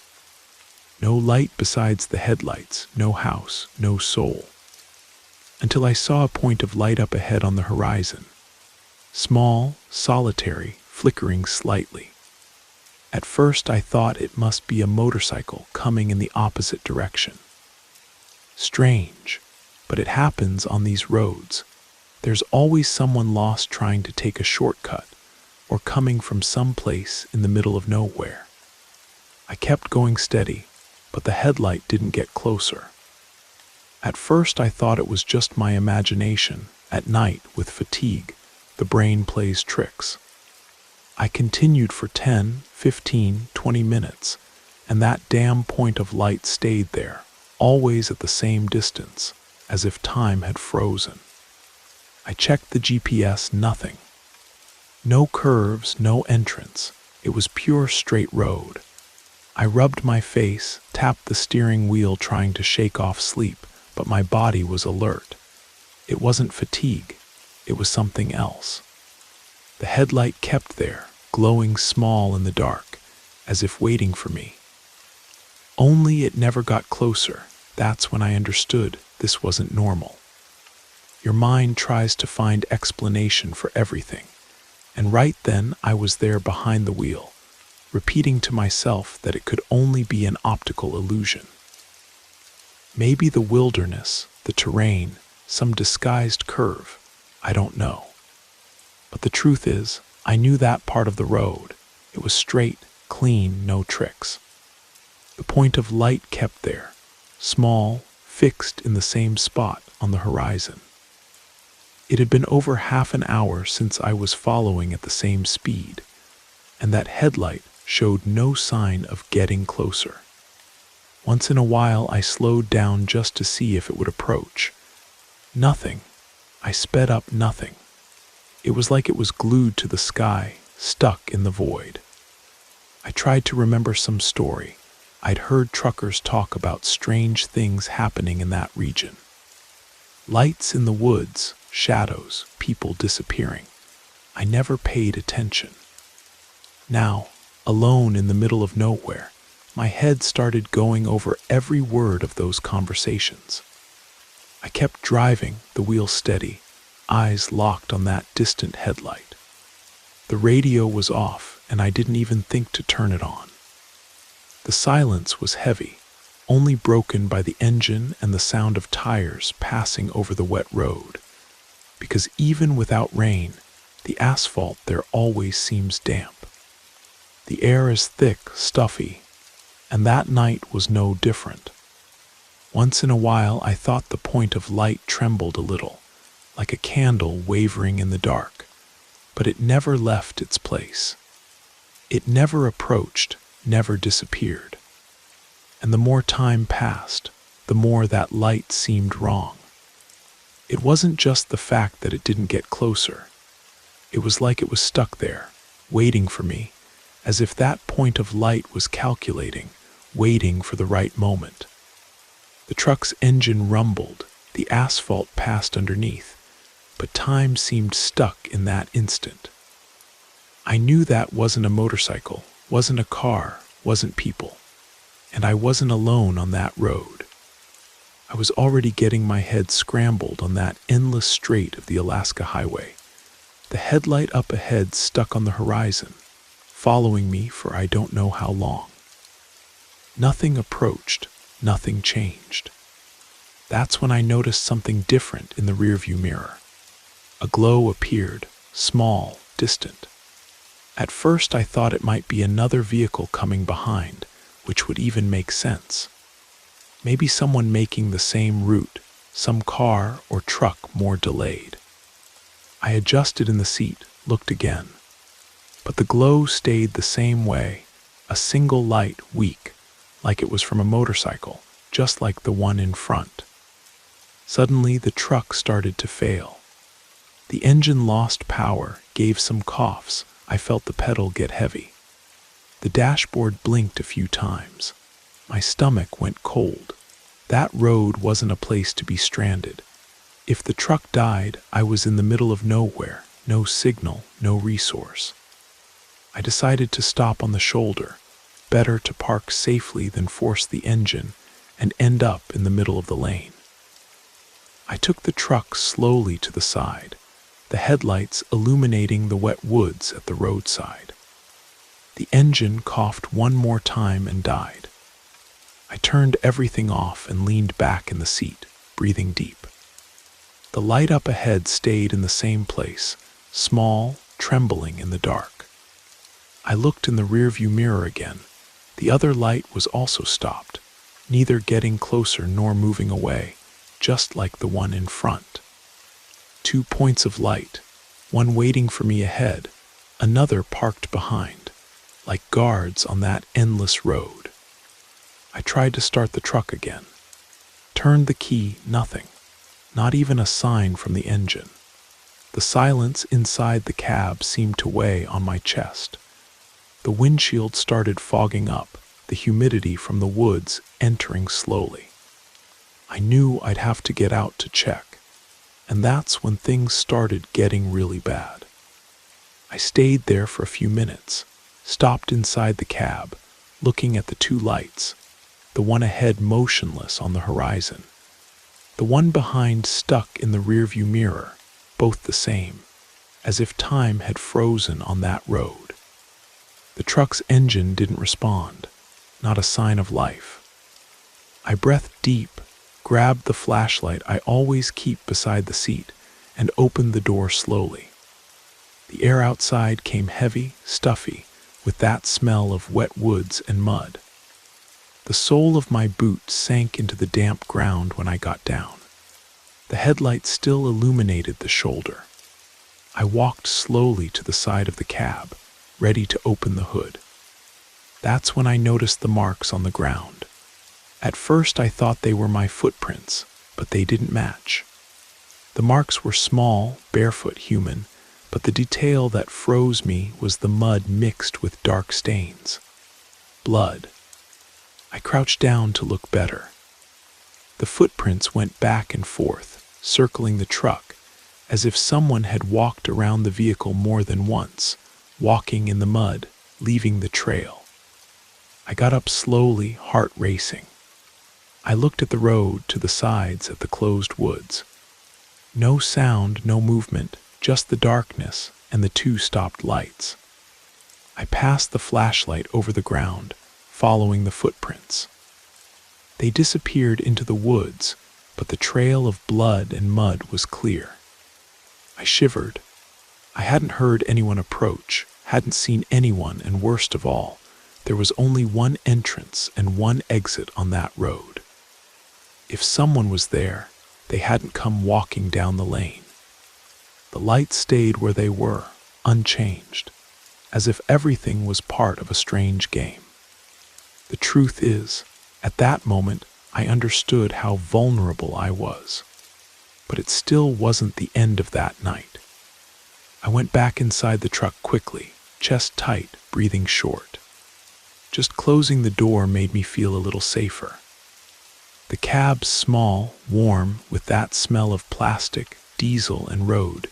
No light besides the headlights, no house, no soul. Until I saw a point of light up ahead on the horizon. Small, solitary, flickering slightly. At first I thought it must be a motorcycle coming in the opposite direction. Strange, but it happens on these roads. There's always someone lost trying to take a shortcut, or coming from some place in the middle of nowhere. I kept going steady, but the headlight didn't get closer. At first I thought it was just my imagination. At night, with fatigue, the brain plays tricks. I continued for 10, 15, 20 minutes, and that damn point of light stayed there, always at the same distance, as if time had frozen. I checked the GPS, nothing. No curves, no entrance. It was pure straight road. I rubbed my face, tapped the steering wheel trying to shake off sleep, but my body was alert. It wasn't fatigue. It was something else. The headlight kept there, glowing small in the dark, as if waiting for me. Only it never got closer. That's when I understood this wasn't normal. Your mind tries to find explanation for everything, and right then I was there behind the wheel, repeating to myself that it could only be an optical illusion. Maybe the wilderness, the terrain, some disguised curve, I don't know. But the truth is, I knew that part of the road. It was straight, clean, no tricks. The point of light kept there, small, fixed in the same spot on the horizon. It had been over half an hour since I was following at the same speed, and that headlight showed no sign of getting closer. Once in a while I slowed down just to see if it would approach. Nothing. I sped up, nothing. It was like it was glued to the sky, stuck in the void. I tried to remember some story. I'd heard truckers talk about strange things happening in that region. Lights in the woods, shadows, people disappearing. I never paid attention. Now, alone in the middle of nowhere, my head started going over every word of those conversations. I kept driving, the wheel steady, eyes locked on that distant headlight. The radio was off, and I didn't even think to turn it on. The silence was heavy, only broken by the engine and the sound of tires passing over the wet road. Because even without rain, the asphalt there always seems damp. The air is thick, stuffy, and that night was no different. Once in a while I thought the point of light trembled a little, like a candle wavering in the dark, but it never left its place. It never approached, never disappeared. And the more time passed, the more that light seemed wrong. It wasn't just the fact that it didn't get closer. It was like it was stuck there, waiting for me, as if that point of light was calculating, waiting for the right moment. The truck's engine rumbled, the asphalt passed underneath, but time seemed stuck in that instant. I knew that wasn't a motorcycle, wasn't a car, wasn't people, and I wasn't alone on that road. I was already getting my head scrambled on that endless strait of the Alaska Highway, the headlight up ahead stuck on the horizon, following me for I don't know how long. Nothing approached, nothing changed. That's when I noticed something different in the rearview mirror. A glow appeared, small, distant. At first I thought it might be another vehicle coming behind, which would even make sense. Maybe someone making the same route, some car or truck more delayed. I adjusted in the seat, looked again. But the glow stayed the same way, a single light, weak, like it was from a motorcycle, just like the one in front. Suddenly the truck started to fail. The engine lost power, gave some coughs. I felt the pedal get heavy. The dashboard blinked a few times. My stomach went cold. That road wasn't a place to be stranded. If the truck died, I was in the middle of nowhere, no signal, no resource. I decided to stop on the shoulder. Better to park safely than force the engine and end up in the middle of the lane. I took the truck slowly to the side, the headlights illuminating the wet woods at the roadside. The engine coughed one more time and died. I turned everything off and leaned back in the seat, breathing deep. The light up ahead stayed in the same place, small, trembling in the dark. I looked in the rearview mirror again. The other light was also stopped, neither getting closer nor moving away, just like the one in front. 2 points of light, one waiting for me ahead, another parked behind, like guards on that endless road. I tried to start the truck again. Turned the key, nothing. Not even a sign from the engine. The silence inside the cab seemed to weigh on my chest. The windshield started fogging up, the humidity from the woods entering slowly. I knew I'd have to get out to check, and that's when things started getting really bad. I stayed there for a few minutes, stopped inside the cab, looking at the 2 lights, the one ahead motionless on the horizon, the one behind stuck in the rearview mirror, both the same, as if time had frozen on that road. The truck's engine didn't respond, not a sign of life. I breathed deep, grabbed the flashlight I always keep beside the seat, and opened the door slowly. The air outside came heavy, stuffy, with that smell of wet woods and mud. The sole of my boot sank into the damp ground when I got down. The headlight still illuminated the shoulder. I walked slowly to the side of the cab, ready to open the hood. That's when I noticed the marks on the ground. At first I thought they were my footprints, but they didn't match. The marks were small, barefoot human, but the detail that froze me was the mud mixed with dark stains. Blood. I crouched down to look better. The footprints went back and forth, circling the truck, as if someone had walked around the vehicle more than once, walking in the mud, leaving the trail. I got up slowly, heart racing. I looked at the road to the sides of the closed woods. No sound, no movement, just the darkness and the two stopped lights. I passed the flashlight over the ground, following the footprints. They disappeared into the woods, but the trail of blood and mud was clear. I shivered. I hadn't heard anyone approach, hadn't seen anyone, and worst of all, there was only one entrance and one exit on that road. If someone was there, they hadn't come walking down the lane. The lights stayed where they were, unchanged, as if everything was part of a strange game. The truth is, at that moment, I understood how vulnerable I was. But it still wasn't the end of that night. I went back inside the truck quickly, chest tight, breathing short. Just closing the door made me feel a little safer. The cab, small, warm, with that smell of plastic, diesel, and road,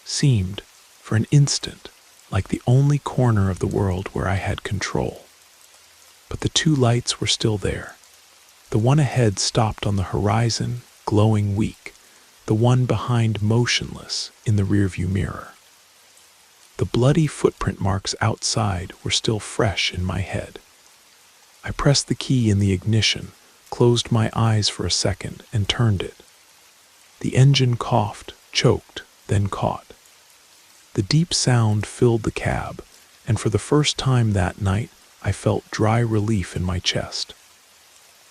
seemed, for an instant, like the only corner of the world where I had control. But the two lights were still there. The one ahead stopped on the horizon, glowing weak, the one behind motionless in the rearview mirror. The bloody footprint marks outside were still fresh in my head. I pressed the key in the ignition, closed my eyes for a second, and turned it. The engine coughed, choked, then caught. The deep sound filled the cab, and for the first time that night, I felt dry relief in my chest.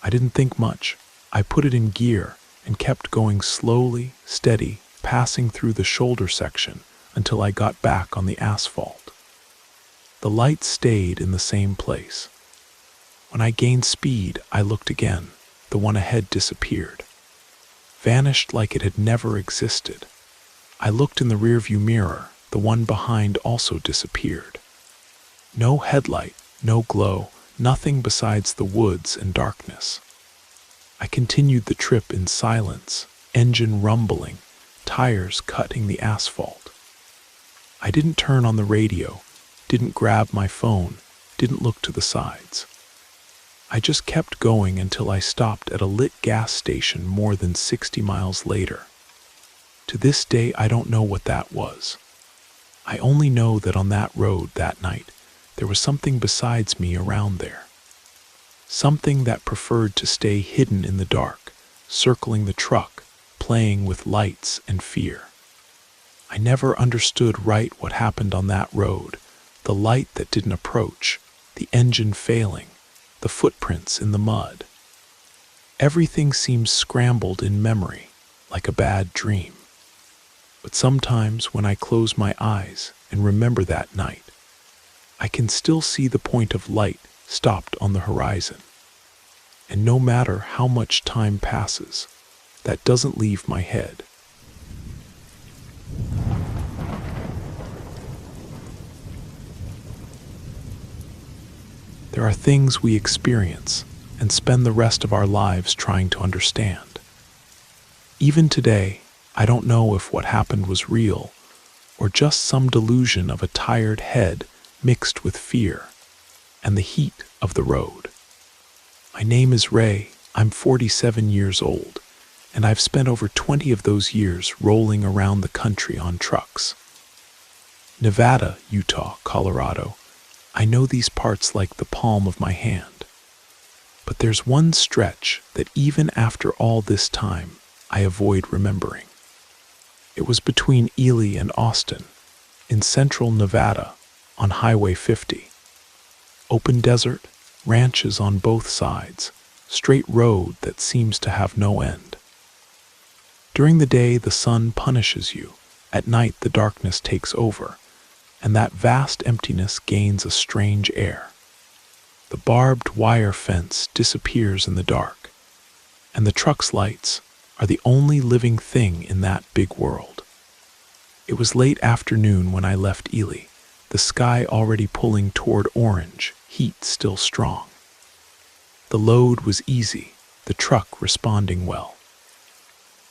I didn't think much. I put it in gear and kept going slowly, steady, passing through the shoulder section until I got back on the asphalt. The light stayed in the same place. When I gained speed, I looked again. The one ahead disappeared. Vanished like it had never existed. I looked in the rearview mirror. The one behind also disappeared. No headlight, no glow, nothing besides the woods and darkness. I continued the trip in silence, engine rumbling, tires cutting the asphalt. I didn't turn on the radio, didn't grab my phone, didn't look to the sides. I just kept going until I stopped at a lit gas station more than 60 miles later. To this day, I don't know what that was. I only know that on that road that night, there was something besides me around there. Something that preferred to stay hidden in the dark, circling the truck, playing with lights and fear. I never understood right what happened on that road, the light that didn't approach, the engine failing, the footprints in the mud. Everything seems scrambled in memory, like a bad dream. But sometimes when I close my eyes and remember that night, I can still see the point of light stopped on the horizon. And no matter how much time passes, that doesn't leave my head. There are things we experience and spend the rest of our lives trying to understand. Even today, I don't know if what happened was real or just some delusion of a tired head mixed with fear and the heat of the road. My name is Ray. I'm 47 years old, and I've spent over 20 of those years rolling around the country on trucks. Nevada, Utah, Colorado. I know these parts like the palm of my hand. But there's one stretch that even after all this time, I avoid remembering. It was between Ely and Austin, in central Nevada, on Highway 50. Open desert, ranches on both sides, straight road that seems to have no end. During the day, the sun punishes you. At night, the darkness takes over, and that vast emptiness gains a strange air. The barbed wire fence disappears in the dark, and the truck's lights are the only living thing in that big world. It was late afternoon when I left Ely, the sky already pulling toward orange, heat still strong. The load was easy, the truck responding well.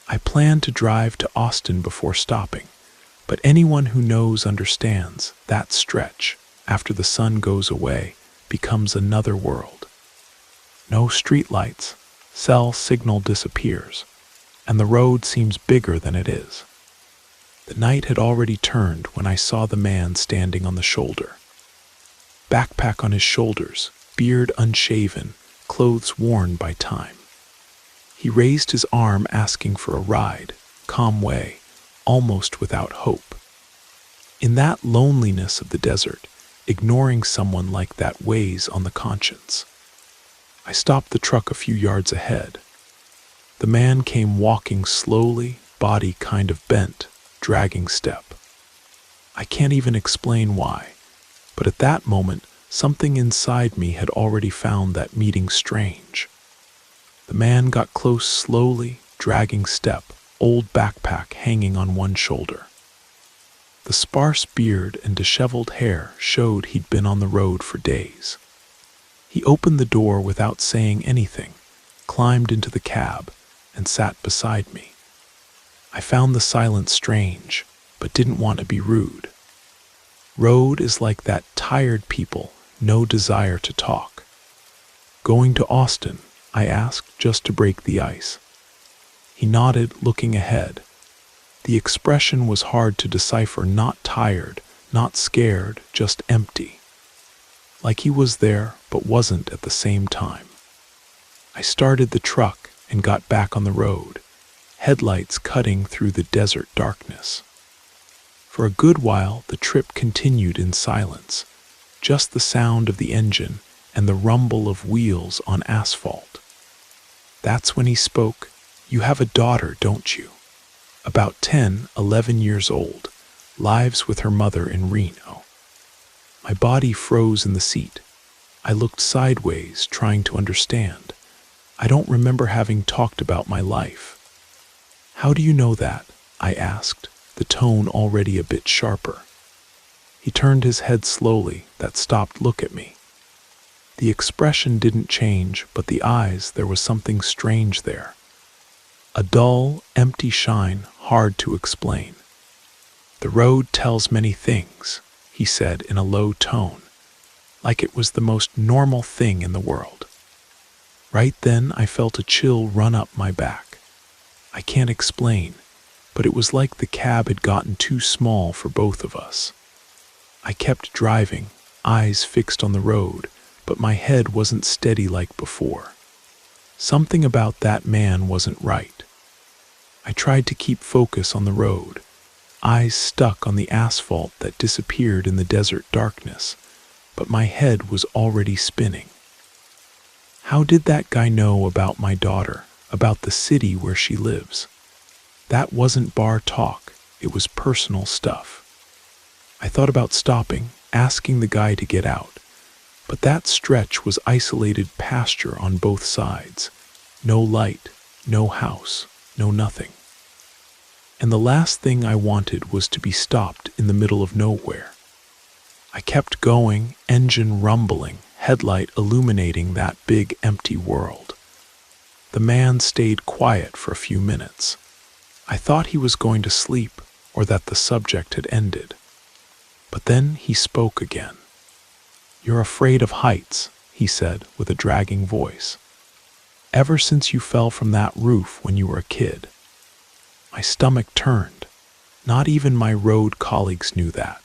I planned to drive to Austin before stopping, but anyone who knows understands that stretch, after the sun goes away, becomes another world. No streetlights, cell signal disappears, and the road seems bigger than it is. The night had already turned when I saw the man standing on the shoulder. Backpack on his shoulders, beard unshaven, clothes worn by time. He raised his arm asking for a ride, calm way, almost without hope. In that loneliness of the desert, ignoring someone like that weighs on the conscience. I stopped the truck a few yards ahead. The man came walking slowly, body kind of bent, dragging step. I can't even explain why, but at that moment, something inside me had already found that meeting strange. The man got close slowly, dragging step, old backpack hanging on one shoulder. The sparse beard and disheveled hair showed he'd been on the road for days. He opened the door without saying anything, climbed into the cab, and sat beside me. I found the silence strange, but didn't want to be rude. Road is like that tired people, no desire to talk. Going to Austin? I asked, just to break the ice. He nodded, looking ahead. The expression was hard to decipher, not tired, not scared, just empty. Like he was there, but wasn't at the same time. I started the truck and got back on the road, headlights cutting through the desert darkness. For a good while, the trip continued in silence, just the sound of the engine and the rumble of wheels on asphalt. That's when he spoke. "You have a daughter, don't you? About 10, 11 years old, lives with her mother in Reno." My body froze in the seat. I looked sideways, trying to understand. I don't remember having talked about my life. "How do you know that?" I asked, the tone already a bit sharper. He turned his head slowly, that stopped look at me. The expression didn't change, but the eyes, there was something strange there. A dull, empty shine, hard to explain. "The road tells many things," he said in a low tone, like it was the most normal thing in the world. Right then, I felt a chill run up my back. I can't explain, but it was like the cab had gotten too small for both of us. I kept driving, eyes fixed on the road, but my head wasn't steady like before. Something about that man wasn't right. I tried to keep focus on the road, eyes stuck on the asphalt that disappeared in the desert darkness, but my head was already spinning. How did that guy know about my daughter, about the city where she lives? That wasn't bar talk, it was personal stuff. I thought about stopping, asking the guy to get out, but that stretch was isolated pasture on both sides. No light, no house, no nothing. And the last thing I wanted was to be stopped in the middle of nowhere. I kept going, engine rumbling, headlight illuminating that big empty world. The man stayed quiet for a few minutes. I thought he was going to sleep or that the subject had ended. But then he spoke again. "You're afraid of heights," he said with a dragging voice. "Ever since you fell from that roof when you were a kid." My stomach turned. Not even my road colleagues knew that.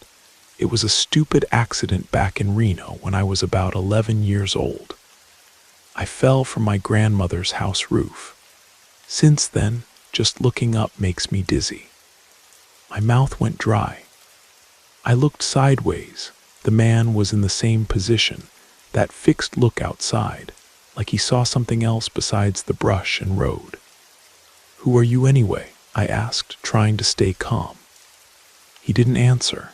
It was a stupid accident back in Reno when I was about 11 years old. I fell from my grandmother's house roof. Since then, just looking up makes me dizzy. My mouth went dry. I looked sideways. The man was in the same position, that fixed look outside, like he saw something else besides the brush and road. "Who are you anyway?" I asked, trying to stay calm. He didn't answer,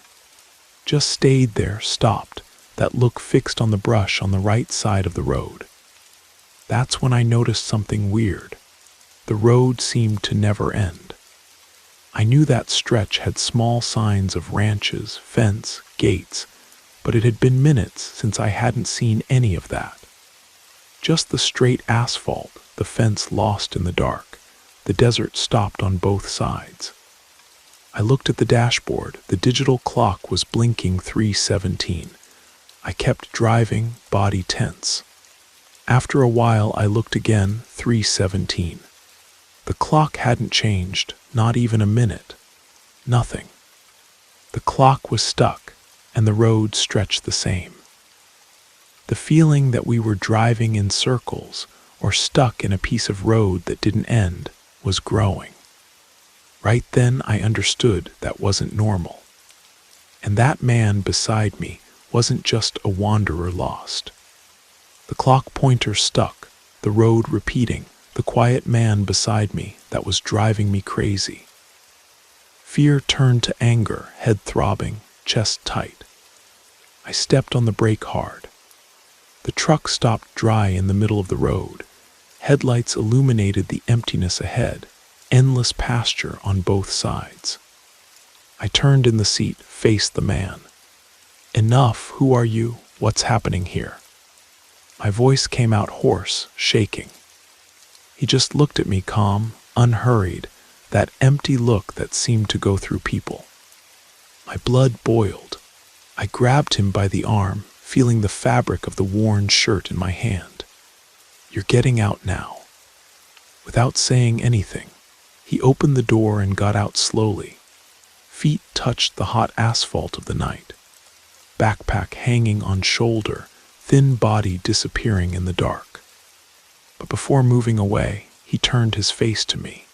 just stayed there, stopped, that look fixed on the brush on the right side of the road. That's when I noticed something weird. The road seemed to never end. I knew that stretch had small signs of ranches, fence, gates, but it had been minutes since I hadn't seen any of that. Just the straight asphalt, the fence lost in the dark, the desert stopped on both sides. I looked at the dashboard. The digital clock was blinking 3:17. I kept driving, body tense. After a while, I looked again, 3:17. The clock hadn't changed, not even a minute. Nothing. The clock was stuck, and the road stretched the same. The feeling that we were driving in circles or stuck in a piece of road that didn't end was growing. Right then I understood that wasn't normal. And that man beside me wasn't just a wanderer lost. The clock pointer stuck, the road repeating, the quiet man beside me that was driving me crazy. Fear turned to anger, head throbbing, chest tight. I stepped on the brake hard. The truck stopped dry in the middle of the road. Headlights illuminated the emptiness ahead, endless pasture on both sides. I turned in the seat, faced the man. "Enough, who are you? What's happening here?" My voice came out hoarse, shaking. He just looked at me calm, unhurried, that empty look that seemed to go through people. My blood boiled. I grabbed him by the arm, feeling the fabric of the worn shirt in my hand. "You're getting out now." Without saying anything, he opened the door and got out slowly. Feet touched the hot asphalt of the night. Backpack hanging on shoulder, thin body disappearing in the dark. But before moving away, he turned his face to me.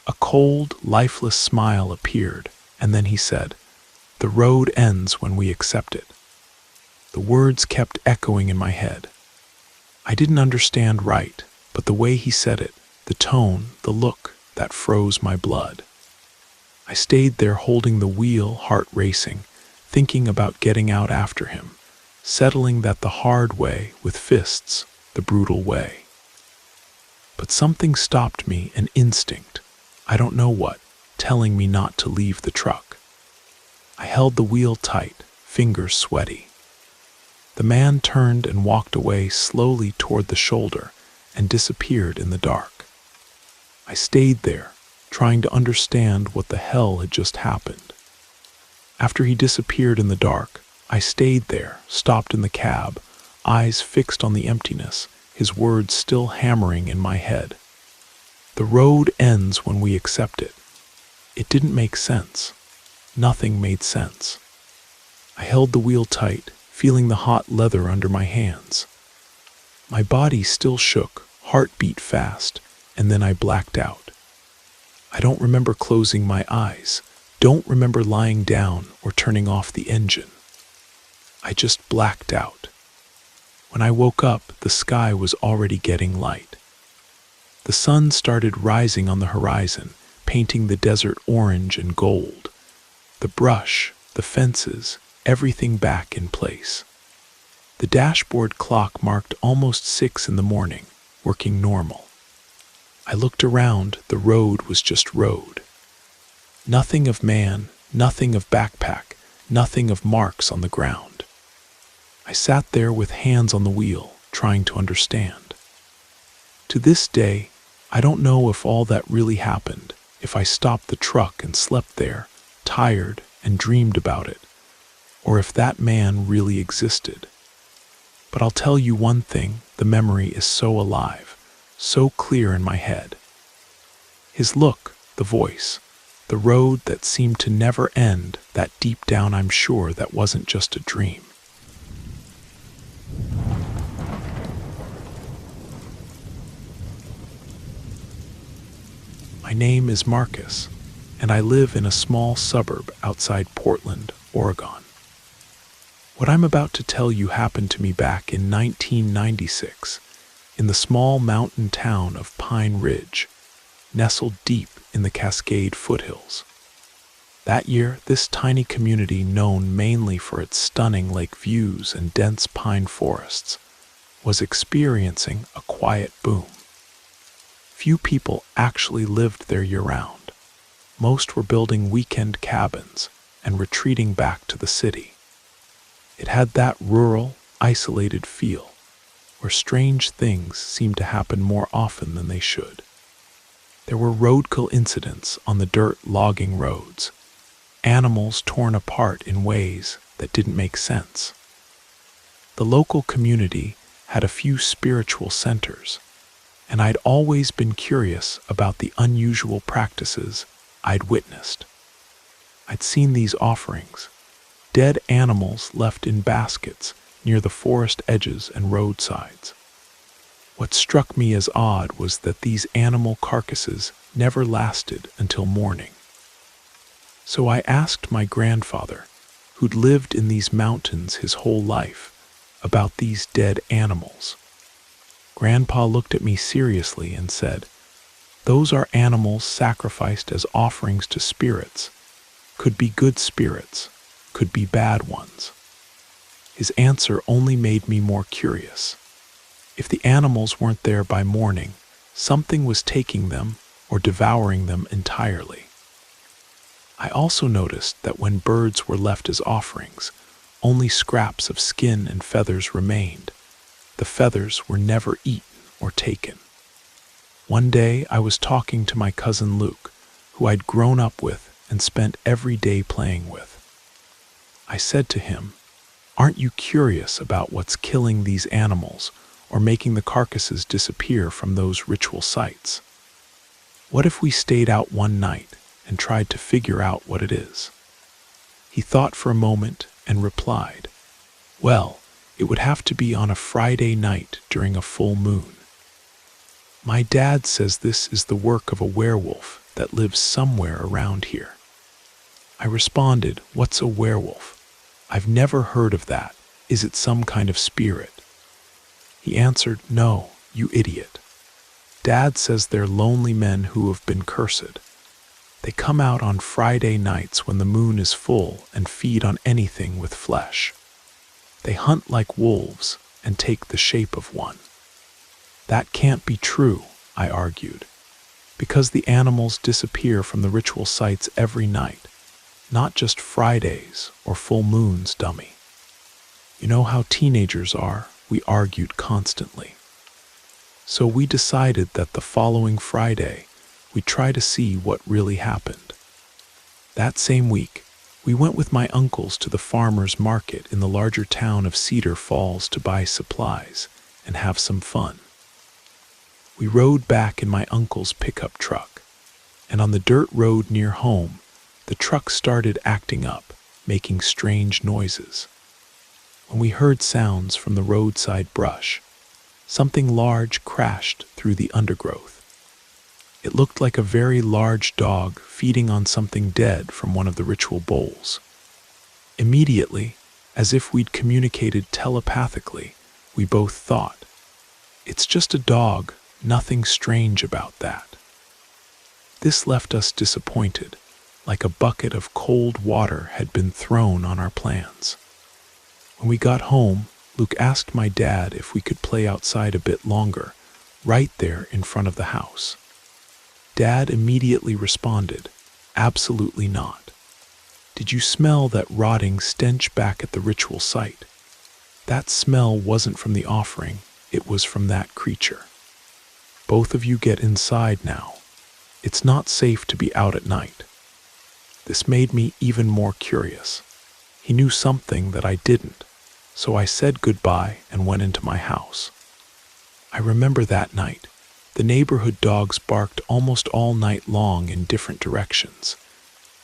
A cold, lifeless smile appeared, and then he said, "The road ends when we accept it." The words kept echoing in my head. I didn't understand right, but the way he said it, the tone, the look, that froze my blood. I stayed there holding the wheel, heart racing, thinking about getting out after him, settling that the hard way, with fists, the brutal way. But something stopped me, an instinct, I don't know what, telling me not to leave the truck. I held the wheel tight, fingers sweaty. The man turned and walked away slowly toward the shoulder and disappeared in the dark. I stayed there, trying to understand what the hell had just happened. After he disappeared in the dark, I stayed there, stopped in the cab, eyes fixed on the emptiness, his words still hammering in my head. The road ends when we accept it. It didn't make sense. Nothing made sense. I held the wheel tight, feeling the hot leather under my hands. My body still shook, heart beat fast, and then I blacked out. I don't remember closing my eyes, don't remember lying down or turning off the engine. I just blacked out. When I woke up, the sky was already getting light. The sun started rising on the horizon, painting the desert orange and gold. The brush, the fences, everything back in place. The dashboard clock marked almost 6 in the morning, working normal. I looked around, the road was just road. Nothing of man, nothing of backpack, nothing of marks on the ground. I sat there with hands on the wheel, trying to understand. To this day, I don't know if all that really happened, if I stopped the truck and slept there, tired and dreamed about it, or if that man really existed. But I'll tell you one thing, the memory is so alive, so clear in my head. His look, the voice, the road that seemed to never end, that deep down I'm sure that wasn't just a dream. My name is Marcus, and I live in a small suburb outside Portland, Oregon. What I'm about to tell you happened to me back in 1996 in the small mountain town of Pine Ridge, nestled deep in the Cascade foothills. That year, this tiny community, known mainly for its stunning lake views and dense pine forests, was experiencing a quiet boom. Few people actually lived there year-round. Most were building weekend cabins and retreating back to the city. It had that rural, isolated feel, where strange things seemed to happen more often than they should. There were road incidents on the dirt logging roads, animals torn apart in ways that didn't make sense. The local community had a few spiritual centers, and I'd always been curious about the unusual practices I'd witnessed. I'd seen these offerings, dead animals left in baskets near the forest edges and roadsides. What struck me as odd was that these animal carcasses never lasted until morning. So I asked my grandfather, who'd lived in these mountains his whole life, about these dead animals. Grandpa looked at me seriously and said, "Those are animals sacrificed as offerings to spirits. Could be good spirits, could be bad ones." His answer only made me more curious. If the animals weren't there by morning, something was taking them or devouring them entirely. I also noticed that when birds were left as offerings, only scraps of skin and feathers remained. The feathers were never eaten or taken. One day I was talking to my cousin Luke, who I'd grown up with and spent every day playing with. I said to him, "Aren't you curious about what's killing these animals or making the carcasses disappear from those ritual sites? What if we stayed out one night and tried to figure out what it is?" He thought for a moment and replied, "Well, it would have to be on a Friday night during a full moon. My dad says this is the work of a werewolf that lives somewhere around here." I responded, "What's a werewolf? I've never heard of that. Is it some kind of spirit?" He answered, "No, you idiot. Dad says they're lonely men who have been cursed. They come out on Friday nights when the moon is full and feed on anything with flesh. They hunt like wolves and take the shape of one." "That can't be true," I argued, "because the animals disappear from the ritual sites every night, not just Fridays or full moons, dummy." You know how teenagers are, we argued constantly. So we decided that the following Friday, we'd try to see what really happened. That same week, we went with my uncles to the farmer's market in the larger town of Cedar Falls to buy supplies and have some fun. We rode back in my uncle's pickup truck, and on the dirt road near home, the truck started acting up, making strange noises. When we heard sounds from the roadside brush, something large crashed through the undergrowth. It looked like a very large dog feeding on something dead from one of the ritual bowls. Immediately, as if we'd communicated telepathically, we both thought, "It's just a dog, nothing strange about that." This left us disappointed, like a bucket of cold water had been thrown on our plans. When we got home, Luke asked my dad if we could play outside a bit longer, right there in front of the house. Dad immediately responded, "Absolutely not. Did you smell that rotting stench back at the ritual site? That smell wasn't from the offering, it was from that creature. Both of you get inside now. It's not safe to be out at night." This made me even more curious. He knew something that I didn't, so I said goodbye and went into my house. I remember that night, the neighborhood dogs barked almost all night long in different directions,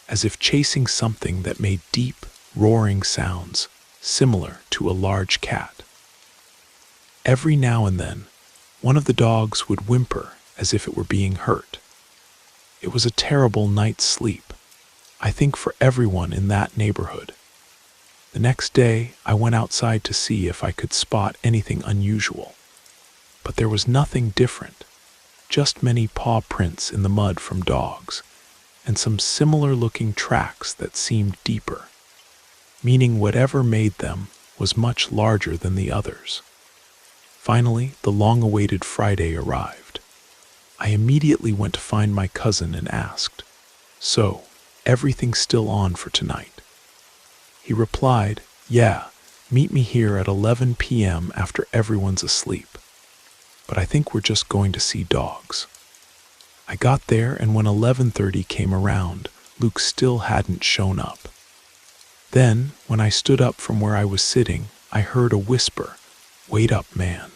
as if chasing something that made deep, roaring sounds similar to a large cat. Every now and then, one of the dogs would whimper as if it were being hurt. It was a terrible night's sleep, I think, for everyone in that neighborhood. The next day, I went outside to see if I could spot anything unusual. But there was nothing different, just many paw prints in the mud from dogs, and some similar-looking tracks that seemed deeper, meaning whatever made them was much larger than the others. Finally, the long-awaited Friday arrived. I immediately went to find my cousin and asked, "So, everything's still on for tonight?" He replied, "Yeah, meet me here at 11 p.m. after everyone's asleep. But I think we're just going to see dogs." I got there, and when 11:30 came around, Luke still hadn't shown up. Then, when I stood up from where I was sitting, I heard a whisper, "Wait up, man.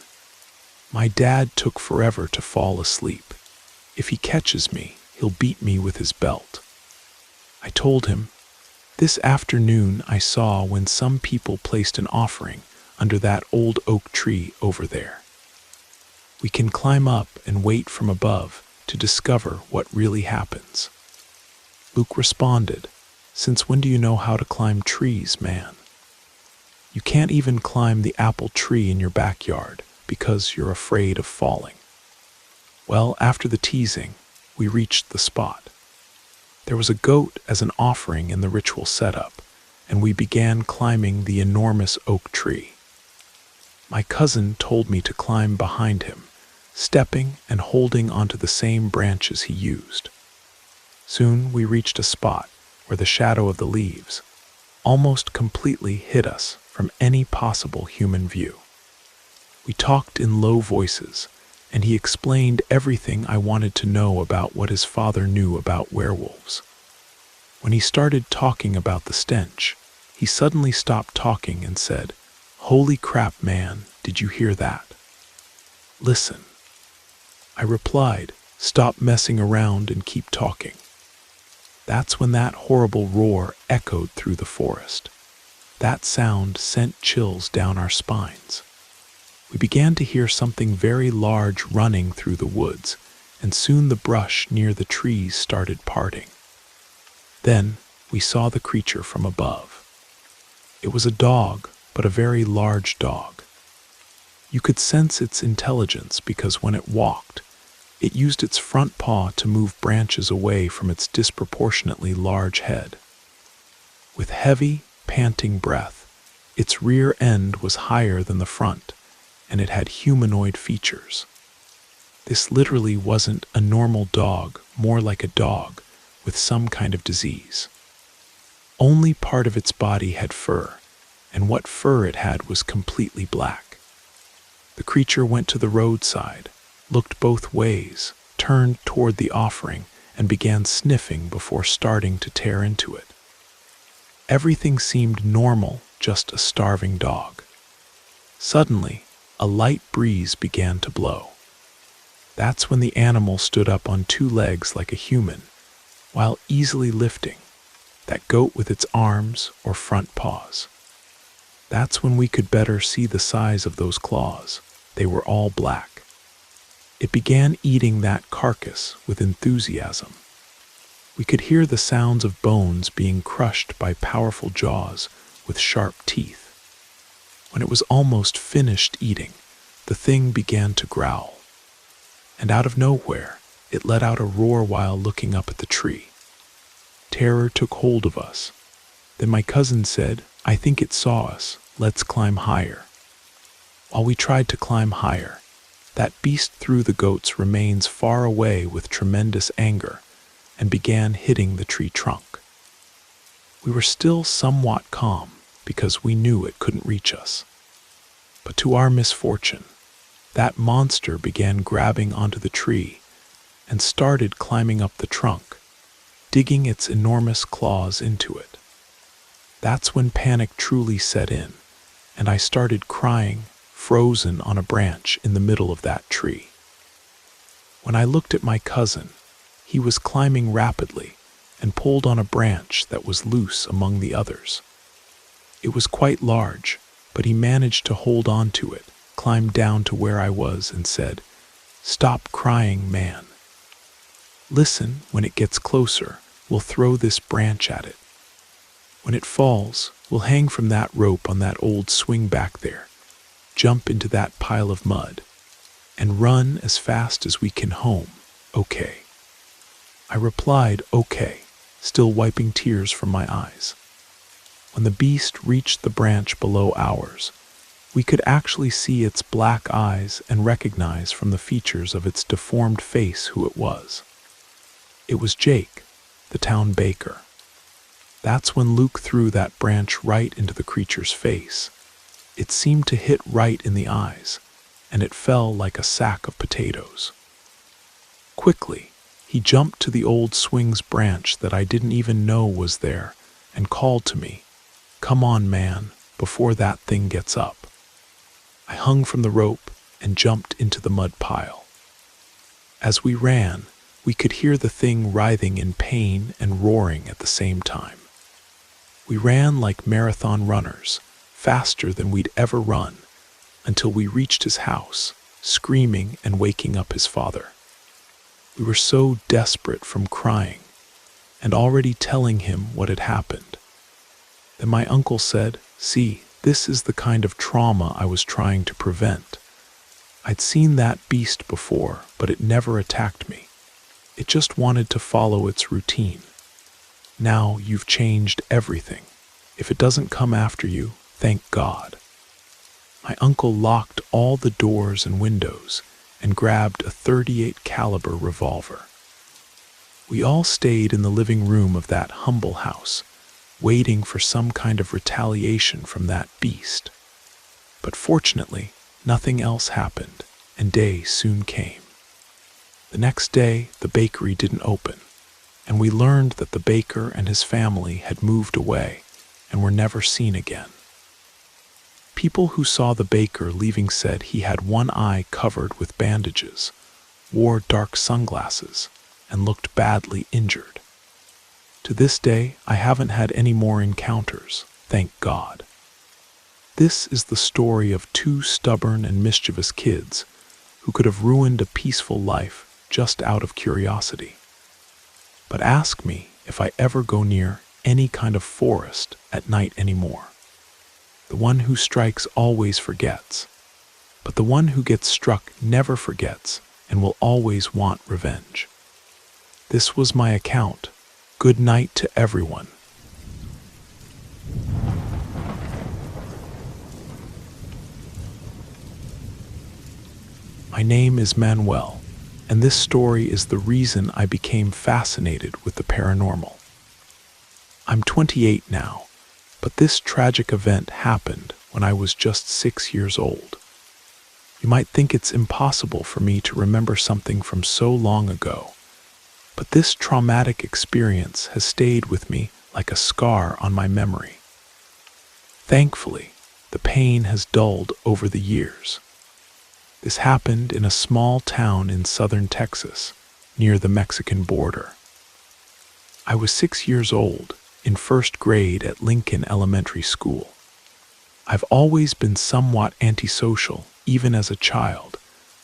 My dad took forever to fall asleep. If he catches me, he'll beat me with his belt." I told him, "This afternoon I saw when some people placed an offering under that old oak tree over there. We can climb up and wait from above to discover what really happens." Luke responded, "Since when do you know how to climb trees, man? You can't even climb the apple tree in your backyard because you're afraid of falling." Well, after the teasing, we reached the spot. There was a goat as an offering in the ritual setup, and we began climbing the enormous oak tree. My cousin told me to climb behind him, stepping and holding onto the same branches he used. Soon we reached a spot where the shadow of the leaves almost completely hid us from any possible human view. We talked in low voices, and he explained everything I wanted to know about what his father knew about werewolves. When he started talking about the stench, he suddenly stopped talking and said, "Holy crap, man, did you hear that? Listen." I replied, "Stop messing around and keep talking." That's when that horrible roar echoed through the forest. That sound sent chills down our spines. We began to hear something very large running through the woods, and soon the brush near the trees started parting. Then we saw the creature from above. It was a dog, but a very large dog. You could sense its intelligence because when it walked, it used its front paw to move branches away from its disproportionately large head. With heavy, panting breath, its rear end was higher than the front, and it had humanoid features. This literally wasn't a normal dog, more like a dog with some kind of disease. Only part of its body had fur, and what fur it had was completely black. The creature went to the roadside, looked both ways, turned toward the offering, and began sniffing before starting to tear into it. Everything seemed normal, just a starving dog. Suddenly, a light breeze began to blow. That's when the animal stood up on two legs like a human, while easily lifting, that goat with its arms or front paws. That's when we could better see the size of those claws. They were all black. It began eating that carcass with enthusiasm. We could hear the sounds of bones being crushed by powerful jaws with sharp teeth. When it was almost finished eating, the thing began to growl. And out of nowhere, it let out a roar while looking up at the tree. Terror took hold of us. Then my cousin said, "I think it saw us. Let's climb higher." While we tried to climb higher, that beast threw the goat's remains far away with tremendous anger and began hitting the tree trunk. We were still somewhat calm because we knew it couldn't reach us. But to our misfortune, that monster began grabbing onto the tree and started climbing up the trunk, digging its enormous claws into it. That's when panic truly set in, and I started crying, frozen on a branch in the middle of that tree. When I looked at my cousin, he was climbing rapidly and pulled on a branch that was loose among the others. It was quite large, but he managed to hold on to it, climbed down to where I was, and said, "Stop crying, man. Listen, when it gets closer, we'll throw this branch at it. When it falls, We'll hang from that rope on that old swing back there, jump into that pile of mud, and run as fast as we can home, okay?" I replied, "Okay," still wiping tears from my eyes. When the beast reached the branch below ours, we could actually see its black eyes and recognize from the features of its deformed face who it was. It was Jake, the town baker. That's when Luke threw that branch right into the creature's face. It seemed to hit right in the eyes, and it fell like a sack of potatoes. Quickly, he jumped to the old swing's branch that I didn't even know was there and called to me, "Come on, man, before that thing gets up." I hung from the rope and jumped into the mud pile. As we ran, we could hear the thing writhing in pain and roaring at the same time. We ran like marathon runners, faster than we'd ever run, until we reached his house, screaming and waking up his father. We were so desperate from crying and already telling him what had happened. Then my uncle said, "See, this is the kind of trauma I was trying to prevent. I'd seen that beast before, but it never attacked me. It just wanted to follow its routine. Now you've changed everything. If it doesn't come after you, thank God." My uncle locked all the doors and windows and grabbed a .38 caliber revolver. We all stayed in the living room of that humble house, waiting for some kind of retaliation from that beast. But fortunately, nothing else happened, and day soon came. The next day, the bakery didn't open, and we learned that the baker and his family had moved away and were never seen again. People who saw the baker leaving said he had one eye covered with bandages, wore dark sunglasses, and looked badly injured. To this day, I haven't had any more encounters, thank God. This is the story of two stubborn and mischievous kids who could have ruined a peaceful life just out of curiosity. But ask me if I ever go near any kind of forest at night anymore. The one who strikes always forgets, but the one who gets struck never forgets and will always want revenge. This was my account. Good night to everyone. My name is Manuel, and this story is the reason I became fascinated with the paranormal. I'm 28 now, but this tragic event happened when I was just 6 years old. You might think it's impossible for me to remember something from so long ago, but this traumatic experience has stayed with me like a scar on my memory. Thankfully, the pain has dulled over the years. This happened in a small town in southern Texas, near the Mexican border. I was 6 years old, in first grade at Lincoln Elementary School. I've always been somewhat antisocial, even as a child.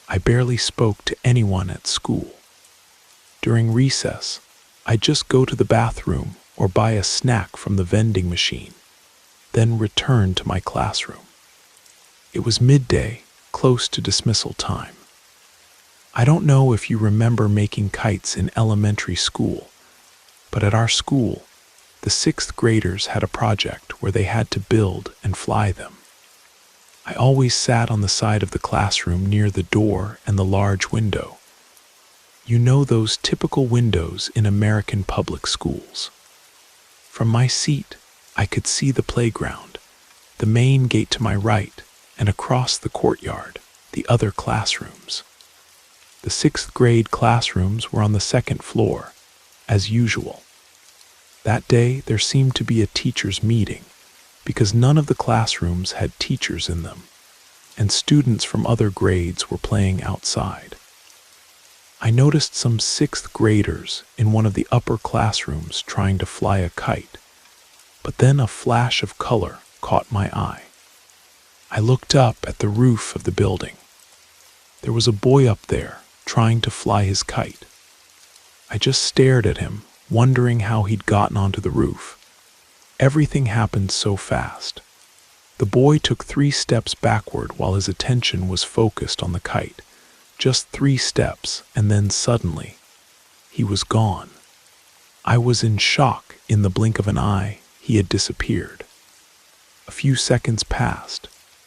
I barely spoke to anyone at school. During recess, I'd just go to the bathroom or buy a snack from the vending machine, then return to my classroom. It was midday, close to dismissal time. I don't know if you remember making kites in elementary school, but at our school, the 6th graders had a project where they had to build and fly them. I always sat on the side of the classroom near the door and the large window. You know those typical windows in American public schools. From my seat, I could see the playground, the main gate to my right, and across the courtyard, the other classrooms. The 6th grade classrooms were on the 2nd floor, as usual. That day, there seemed to be a teachers' meeting, because none of the classrooms had teachers in them, and students from other grades were playing outside. I noticed some 6th graders in one of the upper classrooms trying to fly a kite, but then a flash of color caught my eye. I looked up at the roof of the building. There was a boy up there trying to fly his kite. I just stared at him, wondering how he'd gotten onto the roof. Everything happened so fast. The boy took 3 steps backward while his attention was focused on the kite. Just 3 steps, and then suddenly, he was gone. I was in shock. In the blink of an eye, he had disappeared. A few seconds passed,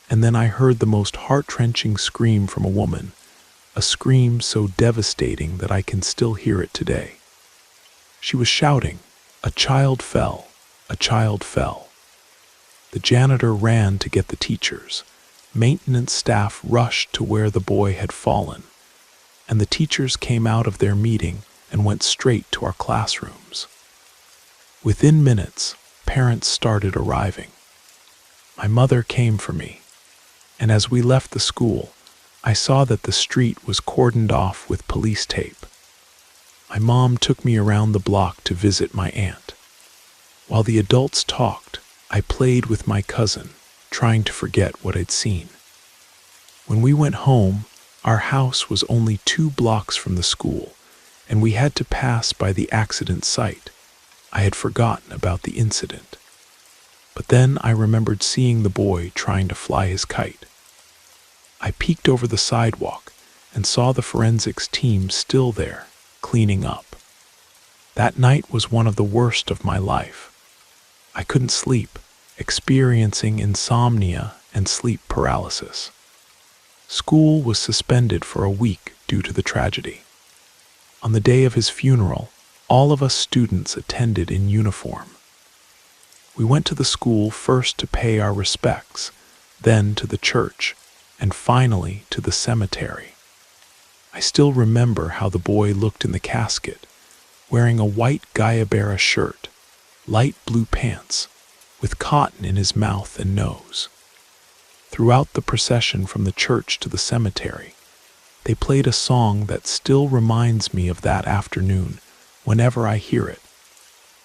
and then I heard the most heart-wrenching scream from a woman, a scream so devastating that I can still hear it today. She was shouting, "A child fell, a child fell." The janitor ran to get the teachers. Maintenance staff rushed to where the boy had fallen, and the teachers came out of their meeting and went straight to our classrooms. Within minutes, parents started arriving. My mother came for me, and as we left the school, I saw that the street was cordoned off with police tape. My mom took me around the block to visit my aunt. While the adults talked, I played with my cousin, trying to forget what I'd seen. When we went home, our house was only 2 blocks from the school, and we had to pass by the accident site. I had forgotten about the incident. But then I remembered seeing the boy trying to fly his kite. I peeked over the sidewalk and saw the forensics team still there, cleaning up. That night was one of the worst of my life. I couldn't sleep, experiencing insomnia and sleep paralysis. School was suspended for a week due to the tragedy. On the day of his funeral, all of us students attended in uniform. We went to the school first to pay our respects, then to the church, and finally to the cemetery. I still remember how the boy looked in the casket, wearing a white Guyabera shirt, light blue pants, with cotton in his mouth and nose. Throughout the procession from the church to the cemetery, they played a song that still reminds me of that afternoon whenever I hear it,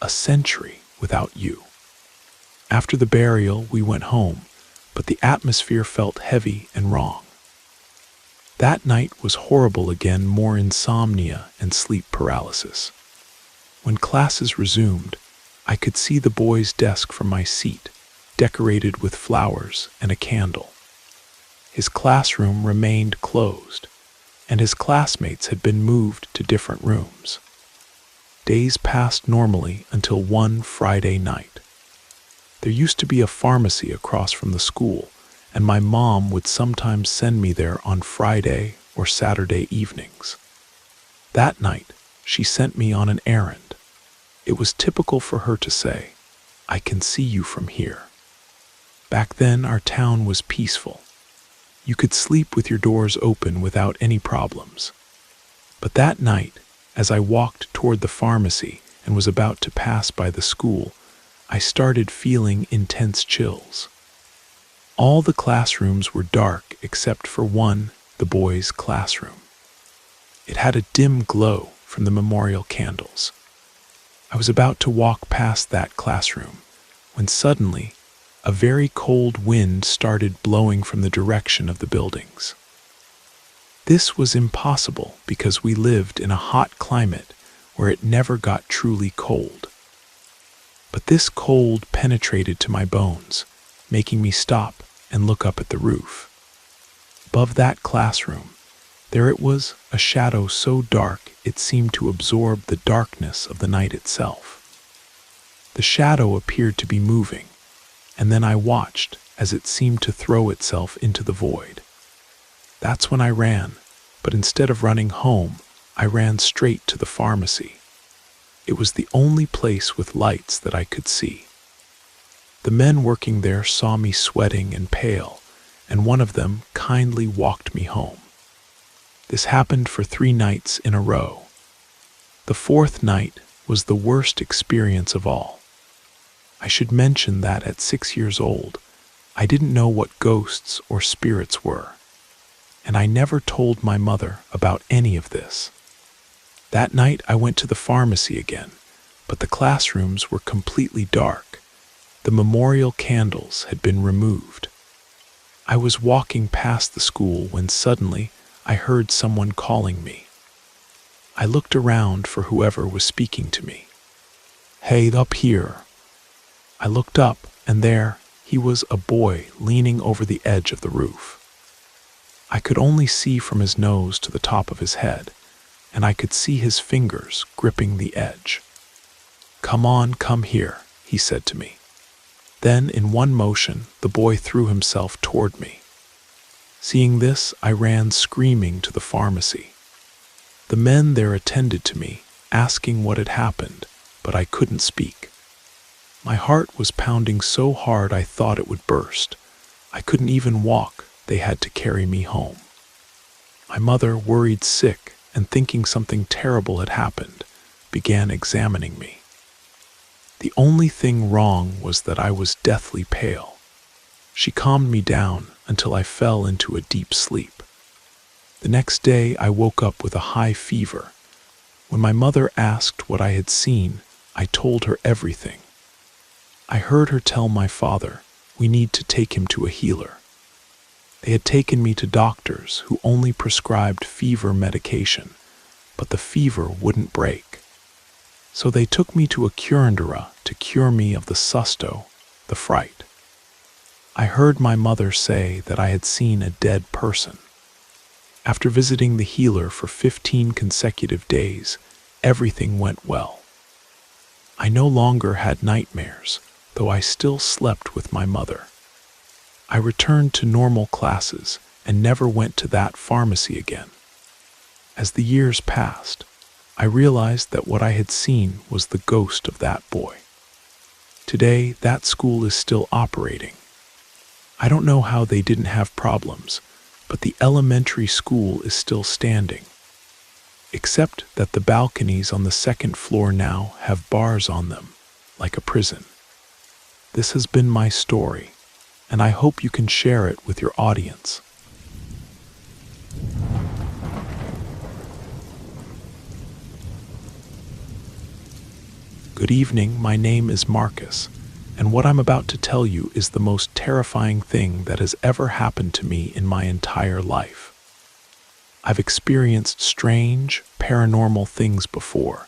"A Century Without You." After the burial, we went home, but the atmosphere felt heavy and wrong. That night was horrible again, more insomnia and sleep paralysis. When classes resumed, I could see the boy's desk from my seat, decorated with flowers and a candle. His classroom remained closed, and his classmates had been moved to different rooms. Days passed normally until one Friday night. There used to be a pharmacy across from the school, and my mom would sometimes send me there on Friday or Saturday evenings. That night, she sent me on an errand. It was typical for her to say, "I can see you from here." Back then, our town was peaceful. You could sleep with your doors open without any problems. But that night, as I walked toward the pharmacy and was about to pass by the school, I started feeling intense chills. All the classrooms were dark except for one, the boys' classroom. It had a dim glow from the memorial candles. I was about to walk past that classroom when suddenly a very cold wind started blowing from the direction of the buildings. This was impossible because we lived in a hot climate where it never got truly cold. But this cold penetrated to my bones, making me stop and look up at the roof. Above that classroom, there it was, a shadow so dark it seemed to absorb the darkness of the night itself. The shadow appeared to be moving, and then I watched as it seemed to throw itself into the void. That's when I ran, but instead of running home, I ran straight to the pharmacy. It was the only place with lights that I could see. The men working there saw me sweating and pale, and one of them kindly walked me home. This happened for 3 nights in a row. The 4th night was the worst experience of all. I should mention that at 6 years old, I didn't know what ghosts or spirits were, and I never told my mother about any of this. That night I went to the pharmacy again, but the classrooms were completely dark. The memorial candles had been removed. I was walking past the school when suddenly I heard someone calling me. I looked around for whoever was speaking to me. "Hey, up here." I looked up, and there he was, a boy leaning over the edge of the roof. I could only see from his nose to the top of his head, and I could see his fingers gripping the edge. "Come on, come here," he said to me. Then, in one motion, the boy threw himself toward me. Seeing this, I ran screaming to the pharmacy. The men there attended to me, asking what had happened, but I couldn't speak. My heart was pounding so hard I thought it would burst. I couldn't even walk. They had to carry me home. My mother, worried sick and thinking something terrible had happened, began examining me. The only thing wrong was that I was deathly pale. She calmed me down until I fell into a deep sleep. The next day I woke up with a high fever. When my mother asked what I had seen, I told her everything. I heard her tell my father, "We need to take him to a healer." They had taken me to doctors who only prescribed fever medication, but the fever wouldn't break. So they took me to a curandera to cure me of the susto, the fright. I heard my mother say that I had seen a dead person. After visiting the healer for 15 consecutive days, everything went well. I no longer had nightmares, though I still slept with my mother. I returned to normal classes and never went to that pharmacy again. As the years passed, I realized that what I had seen was the ghost of that boy. Today, that school is still operating. I don't know how they didn't have problems, but the elementary school is still standing. Except that the balconies on the second floor now have bars on them, like a prison. This has been my story, and I hope you can share it with your audience. Good evening, my name is Marcus, and what I'm about to tell you is the most terrifying thing that has ever happened to me in my entire life. I've experienced strange, paranormal things before,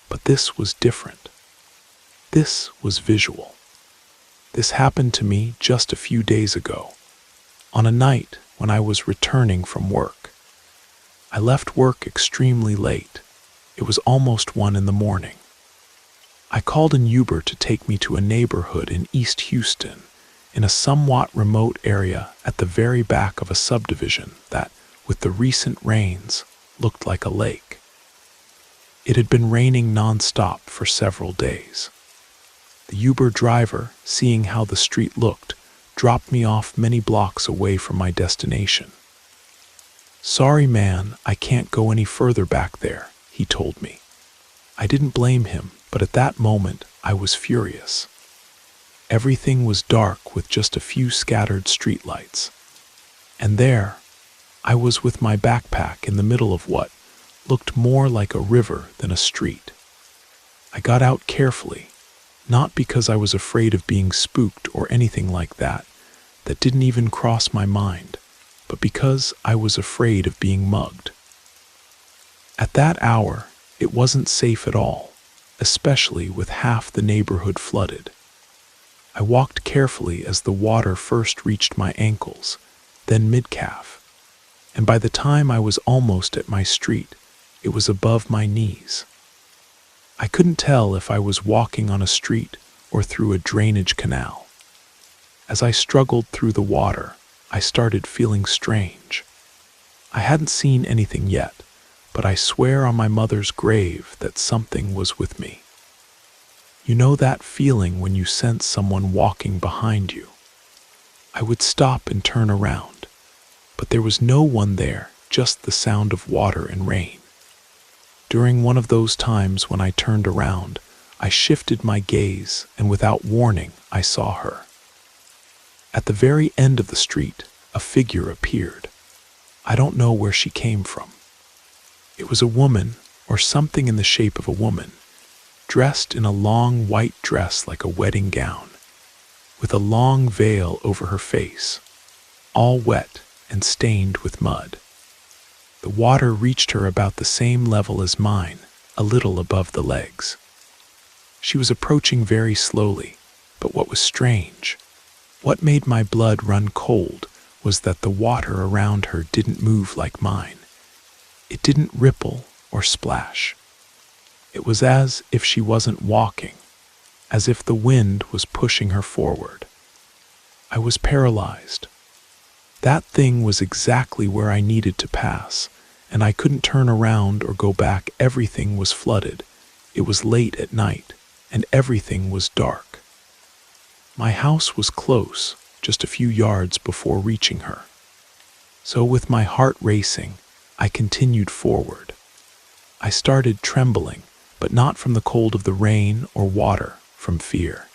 but this was different. This was visual. This happened to me just a few days ago, on a night when I was returning from work. I left work extremely late. It was almost 1 in the morning. I called an Uber to take me to a neighborhood in East Houston, in a somewhat remote area at the very back of a subdivision that, with the recent rains, looked like a lake. It had been raining non-stop for several days. The Uber driver, seeing how the street looked, dropped me off many blocks away from my destination. "Sorry, man, I can't go any further back there," he told me. I didn't blame him, but at that moment I was furious. Everything was dark with just a few scattered streetlights. And there, I was with my backpack in the middle of what looked more like a river than a street. I got out carefully, not because I was afraid of being spooked or anything like that, that didn't even cross my mind, but because I was afraid of being mugged. At that hour, it wasn't safe at all, especially with half the neighborhood flooded. I walked carefully as the water first reached my ankles, then mid-calf, and by the time I was almost at my street, it was above my knees. I couldn't tell if I was walking on a street or through a drainage canal. As I struggled through the water, I started feeling strange. I hadn't seen anything yet, but I swear on my mother's grave that something was with me. You know that feeling when you sense someone walking behind you? I would stop and turn around, but there was no one there, just the sound of water and rain. During one of those times when I turned around, I shifted my gaze, and without warning, I saw her. At the very end of the street, a figure appeared. I don't know where she came from. It was a woman, or something in the shape of a woman, dressed in a long white dress like a wedding gown, with a long veil over her face, all wet and stained with mud. The water reached her about the same level as mine, a little above the legs. She was approaching very slowly, But what was strange, what made my blood run cold, was that the water around her didn't move like mine. It didn't ripple or splash. It was as if she wasn't walking, as if the wind was pushing her forward. I was paralyzed. That thing was exactly where I needed to pass, and I couldn't turn around or go back. Everything was flooded. It was late at night, and everything was dark. My house was close, just a few yards before reaching her. So with my heart racing, I continued forward. I started trembling, but not from the cold of the rain or water, from fear.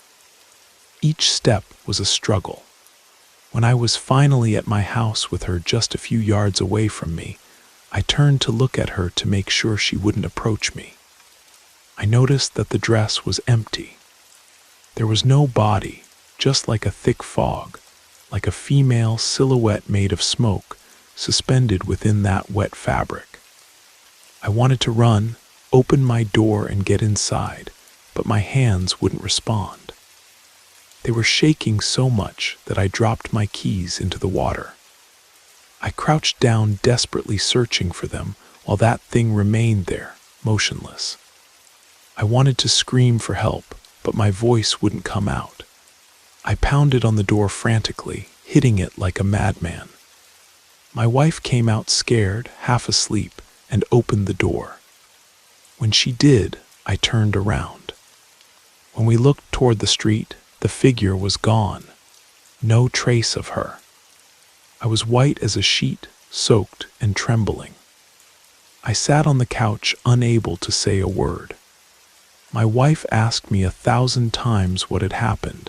Each step was a struggle. When I was finally at my house with her just a few yards away from me, I turned to look at her to make sure she wouldn't approach me. I noticed that the dress was empty. There was no body, just like a thick fog, like a female silhouette made of smoke, suspended within that wet fabric. I wanted to run, open my door and get inside, but my hands wouldn't respond. They were shaking so much that I dropped my keys into the water. I crouched down, desperately searching for them, while that thing remained there, motionless. I wanted to scream for help, but my voice wouldn't come out. I pounded on the door frantically, hitting it like a madman. My wife came out scared, half asleep, and opened the door. When she did, I turned around. When we looked toward the street, the figure was gone. No trace of her. I was white as a sheet, soaked and trembling. I sat on the couch, unable to say a word. My wife asked me 1,000 times what had happened,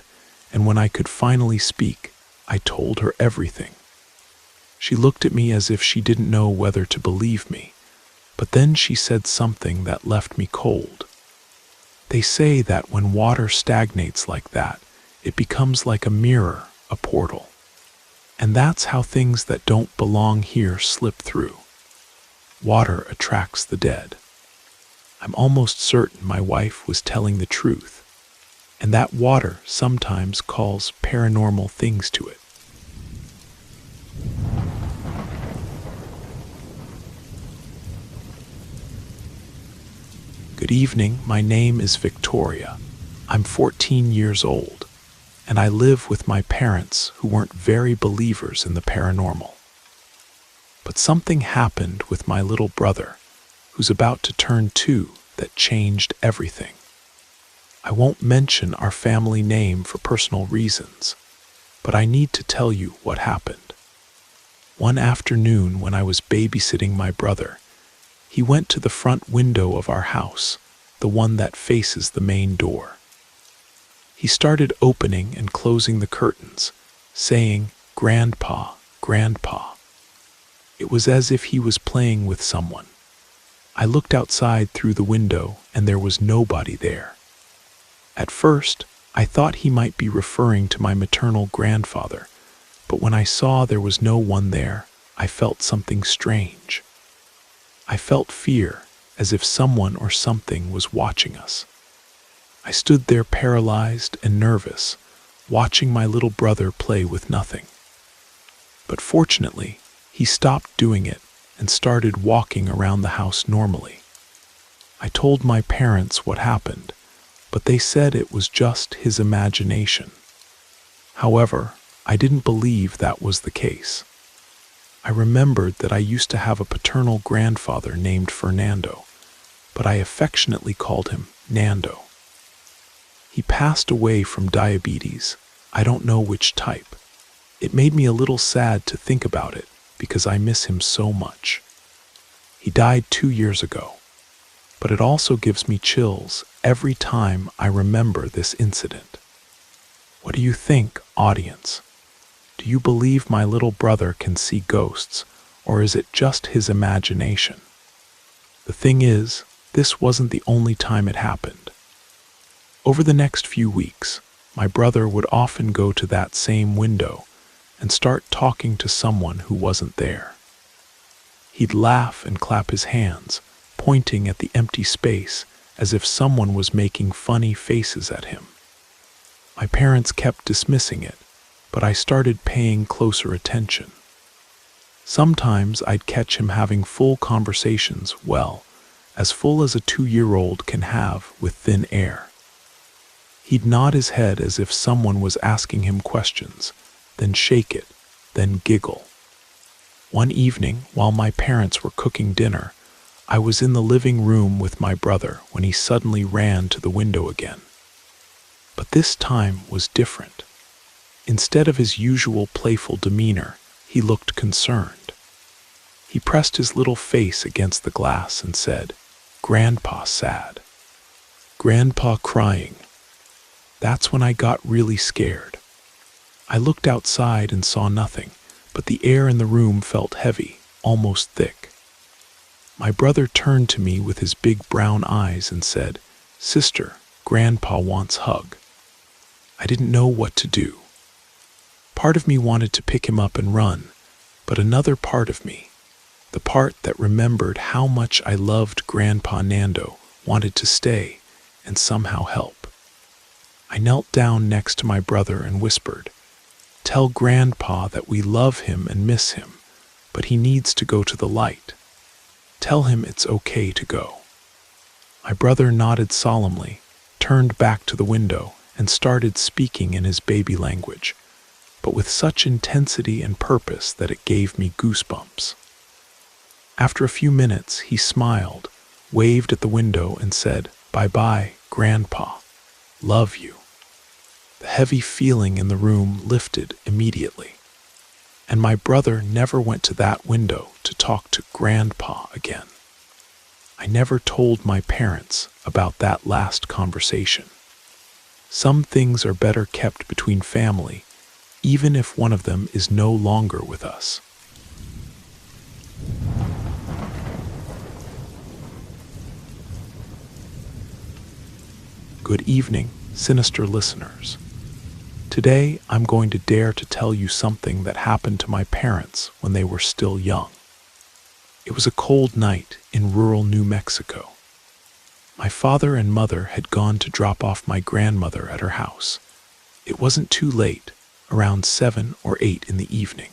and when I could finally speak, I told her everything. She looked at me as if she didn't know whether to believe me, but then she said something that left me cold. They say that when water stagnates like that, it becomes like a mirror, a portal. And that's how things that don't belong here slip through. Water attracts the dead. I'm almost certain my wife was telling the truth, and that water sometimes calls paranormal things to it. Good evening, my name is Victoria. I'm 14 years old, and I live with my parents who weren't very believers in the paranormal. But something happened with my little brother, who's about to turn 2, that changed everything. I won't mention our family name for personal reasons, but I need to tell you what happened. One afternoon when I was babysitting my brother, he went to the front window of our house, the one that faces the main door. He started opening and closing the curtains, saying, "Grandpa, Grandpa." It was as if he was playing with someone. I looked outside through the window, and there was nobody there. At first, I thought he might be referring to my maternal grandfather, but when I saw there was no one there, I felt something strange. I felt fear, as if someone or something was watching us. I stood there paralyzed and nervous, watching my little brother play with nothing. But fortunately, he stopped doing it and started walking around the house normally. I told my parents what happened, but they said it was just his imagination. However, I didn't believe that was the case. I remembered that I used to have a paternal grandfather named Fernando, but I affectionately called him Nando. He passed away from diabetes, I don't know which type. It made me a little sad to think about it because I miss him so much. He died 2 years ago, but it also gives me chills every time I remember this incident. What do you think, audience? Do you believe my little brother can see ghosts, or is it just his imagination? The thing is, this wasn't the only time it happened. Over the next few weeks, my brother would often go to that same window and start talking to someone who wasn't there. He'd laugh and clap his hands, pointing at the empty space as if someone was making funny faces at him. My parents kept dismissing it, but I started paying closer attention. Sometimes I'd catch him having full conversations, well, as full as a 2-year-old can have with thin air. He'd nod his head as if someone was asking him questions, then shake it, then giggle. One evening, while my parents were cooking dinner, I was in the living room with my brother when he suddenly ran to the window again. But this time was different. Instead of his usual playful demeanor, he looked concerned. He pressed his little face against the glass and said, "Grandpa sad. Grandpa crying." That's when I got really scared. I looked outside and saw nothing, but the air in the room felt heavy, almost thick. My brother turned to me with his big brown eyes and said, "Sister, Grandpa wants hug." I didn't know what to do. Part of me wanted to pick him up and run, but another part of me, the part that remembered how much I loved Grandpa Nando, wanted to stay and somehow help. I knelt down next to my brother and whispered, "Tell Grandpa that we love him and miss him, but he needs to go to the light. Tell him it's okay to go." My brother nodded solemnly, turned back to the window, and started speaking in his baby language, but with such intensity and purpose that it gave me goosebumps. After a few minutes, he smiled, waved at the window, and said, "Bye-bye, Grandpa. Love you." The heavy feeling in the room lifted immediately, and my brother never went to that window to talk to Grandpa again. I never told my parents about that last conversation. Some things are better kept between family, even if one of them is no longer with us. Good evening, sinister listeners. Today, I'm going to dare to tell you something that happened to my parents when they were still young. It was a cold night in rural New Mexico. My father and mother had gone to drop off my grandmother at her house. It wasn't too late, around 7 or 8 in the evening.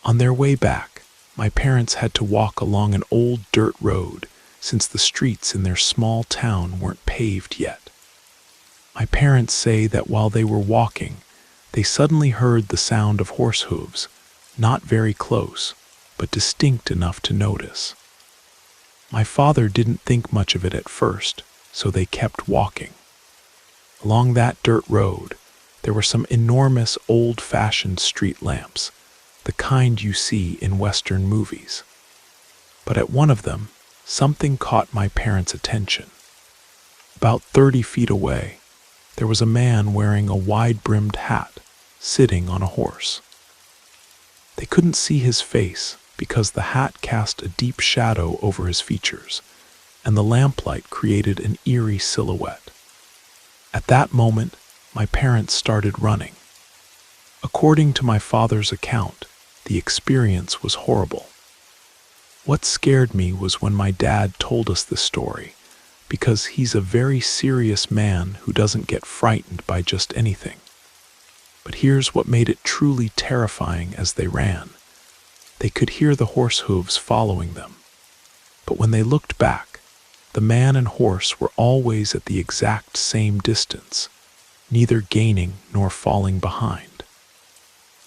On their way back, my parents had to walk along an old dirt road since the streets in their small town weren't paved yet. My parents say that while they were walking, they suddenly heard the sound of horse hooves, not very close, but distinct enough to notice. My father didn't think much of it at first, so they kept walking. Along that dirt road, there were some enormous old-fashioned street lamps, the kind you see in Western movies. But at one of them, something caught my parents' attention. About 30 feet away, there was a man wearing a wide-brimmed hat, sitting on a horse. They couldn't see his face because the hat cast a deep shadow over his features, and the lamplight created an eerie silhouette. At that moment, my parents started running. According to my father's account, the experience was horrible. What scared me was when my dad told us this story, because he's a very serious man who doesn't get frightened by just anything. But here's what made it truly terrifying as they ran. They could hear the horse hooves following them. But when they looked back, the man and horse were always at the exact same distance, neither gaining nor falling behind.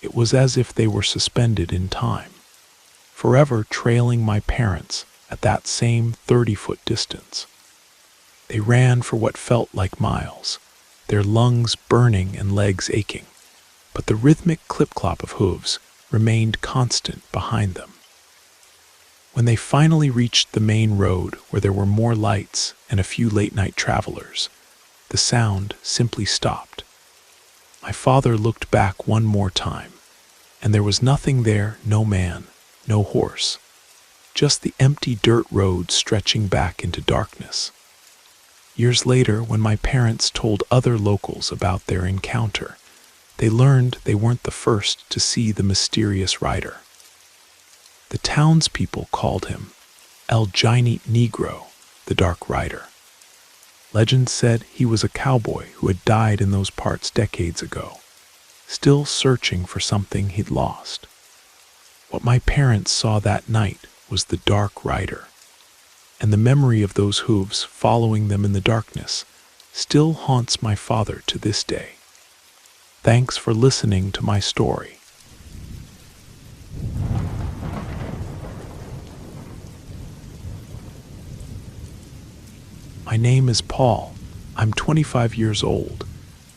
It was as if they were suspended in time, forever trailing my parents at that same 30-foot distance. They ran for what felt like miles, their lungs burning and legs aching, but the rhythmic clip-clop of hooves remained constant behind them. When they finally reached the main road where there were more lights and a few late-night travelers, the sound simply stopped. My father looked back one more time, and there was nothing there, no man, no horse, just the empty dirt road stretching back into darkness. Years later, when my parents told other locals about their encounter, they learned they weren't the first to see the mysterious rider. The townspeople called him El Giant Negro, the Dark Rider. Legend said he was a cowboy who had died in those parts decades ago, still searching for something he'd lost. What my parents saw that night was the Dark Rider, and the memory of those hooves following them in the darkness still haunts my father to this day. Thanks for listening to my story. My name is Paul. I'm 25 years old,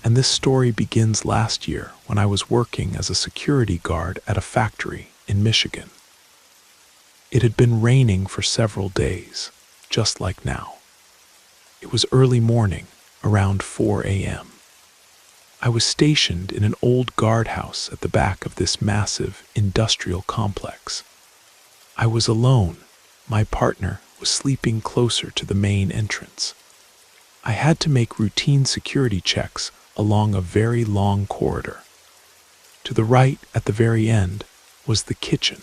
and this story begins last year when I was working as a security guard at a factory in Michigan. It had been raining for several days, just like now. It was early morning, around 4 a.m. I was stationed in an old guardhouse at the back of this massive industrial complex. I was alone. My partner was sleeping closer to the main entrance. I had to make routine security checks along a very long corridor. To the right, at the very end, was the kitchen,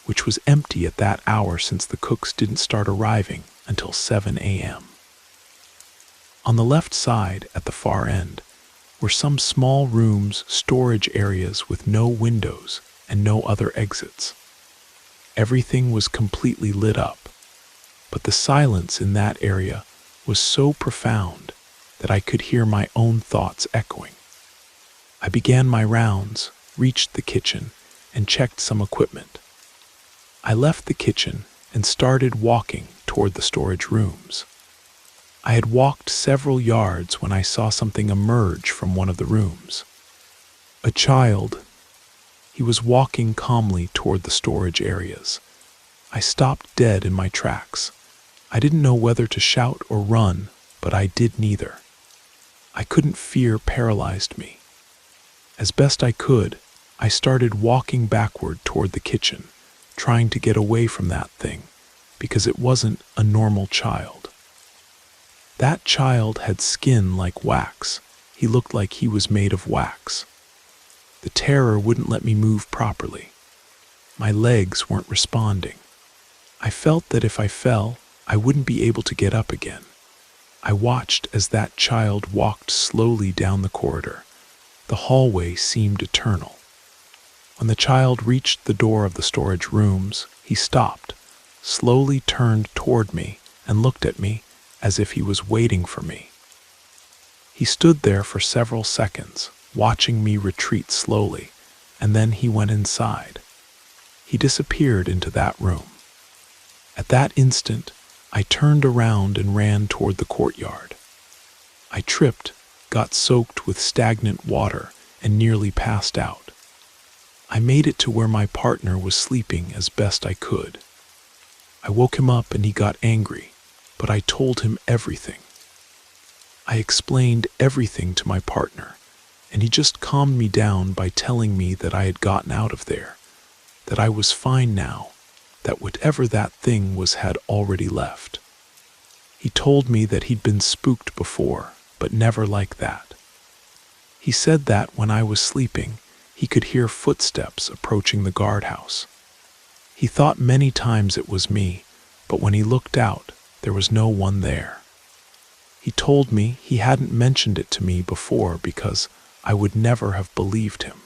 which was empty at that hour since the cooks didn't start arriving until 7 a.m. On the left side, at the far end, were some small rooms, storage areas with no windows and no other exits. Everything was completely lit up, but the silence in that area was so profound that I could hear my own thoughts echoing. I began my rounds, reached the kitchen, and checked some equipment. I left the kitchen and started walking toward the storage rooms. I had walked several yards when I saw something emerge from one of the rooms. A child. He was walking calmly toward the storage areas. I stopped dead in my tracks. I didn't know whether to shout or run, but I did neither. I couldn't. Fear paralyzed me. As best I could, I started walking backward toward the kitchen, trying to get away from that thing, because it wasn't a normal child. That child had skin like wax. He looked like he was made of wax. The terror wouldn't let me move properly. My legs weren't responding. I felt that if I fell, I wouldn't be able to get up again. I watched as that child walked slowly down the corridor. The hallway seemed eternal. When the child reached the door of the storage rooms, he stopped, slowly turned toward me, and looked at me as if he was waiting for me. He stood there for several seconds, watching me retreat slowly, and then he went inside. He disappeared into that room. At that instant, I turned around and ran toward the courtyard. I tripped, got soaked with stagnant water, and nearly passed out. I made it to where my partner was sleeping as best I could. I woke him up and he got angry, but I told him everything. I explained everything to my partner, and he just calmed me down by telling me that I had gotten out of there, that I was fine now, that whatever that thing was had already left. He told me that he'd been spooked before, but never like that. He said that when I was sleeping, he could hear footsteps approaching the guardhouse. He thought many times it was me, but when he looked out, there was no one there. He told me he hadn't mentioned it to me before because I would never have believed him.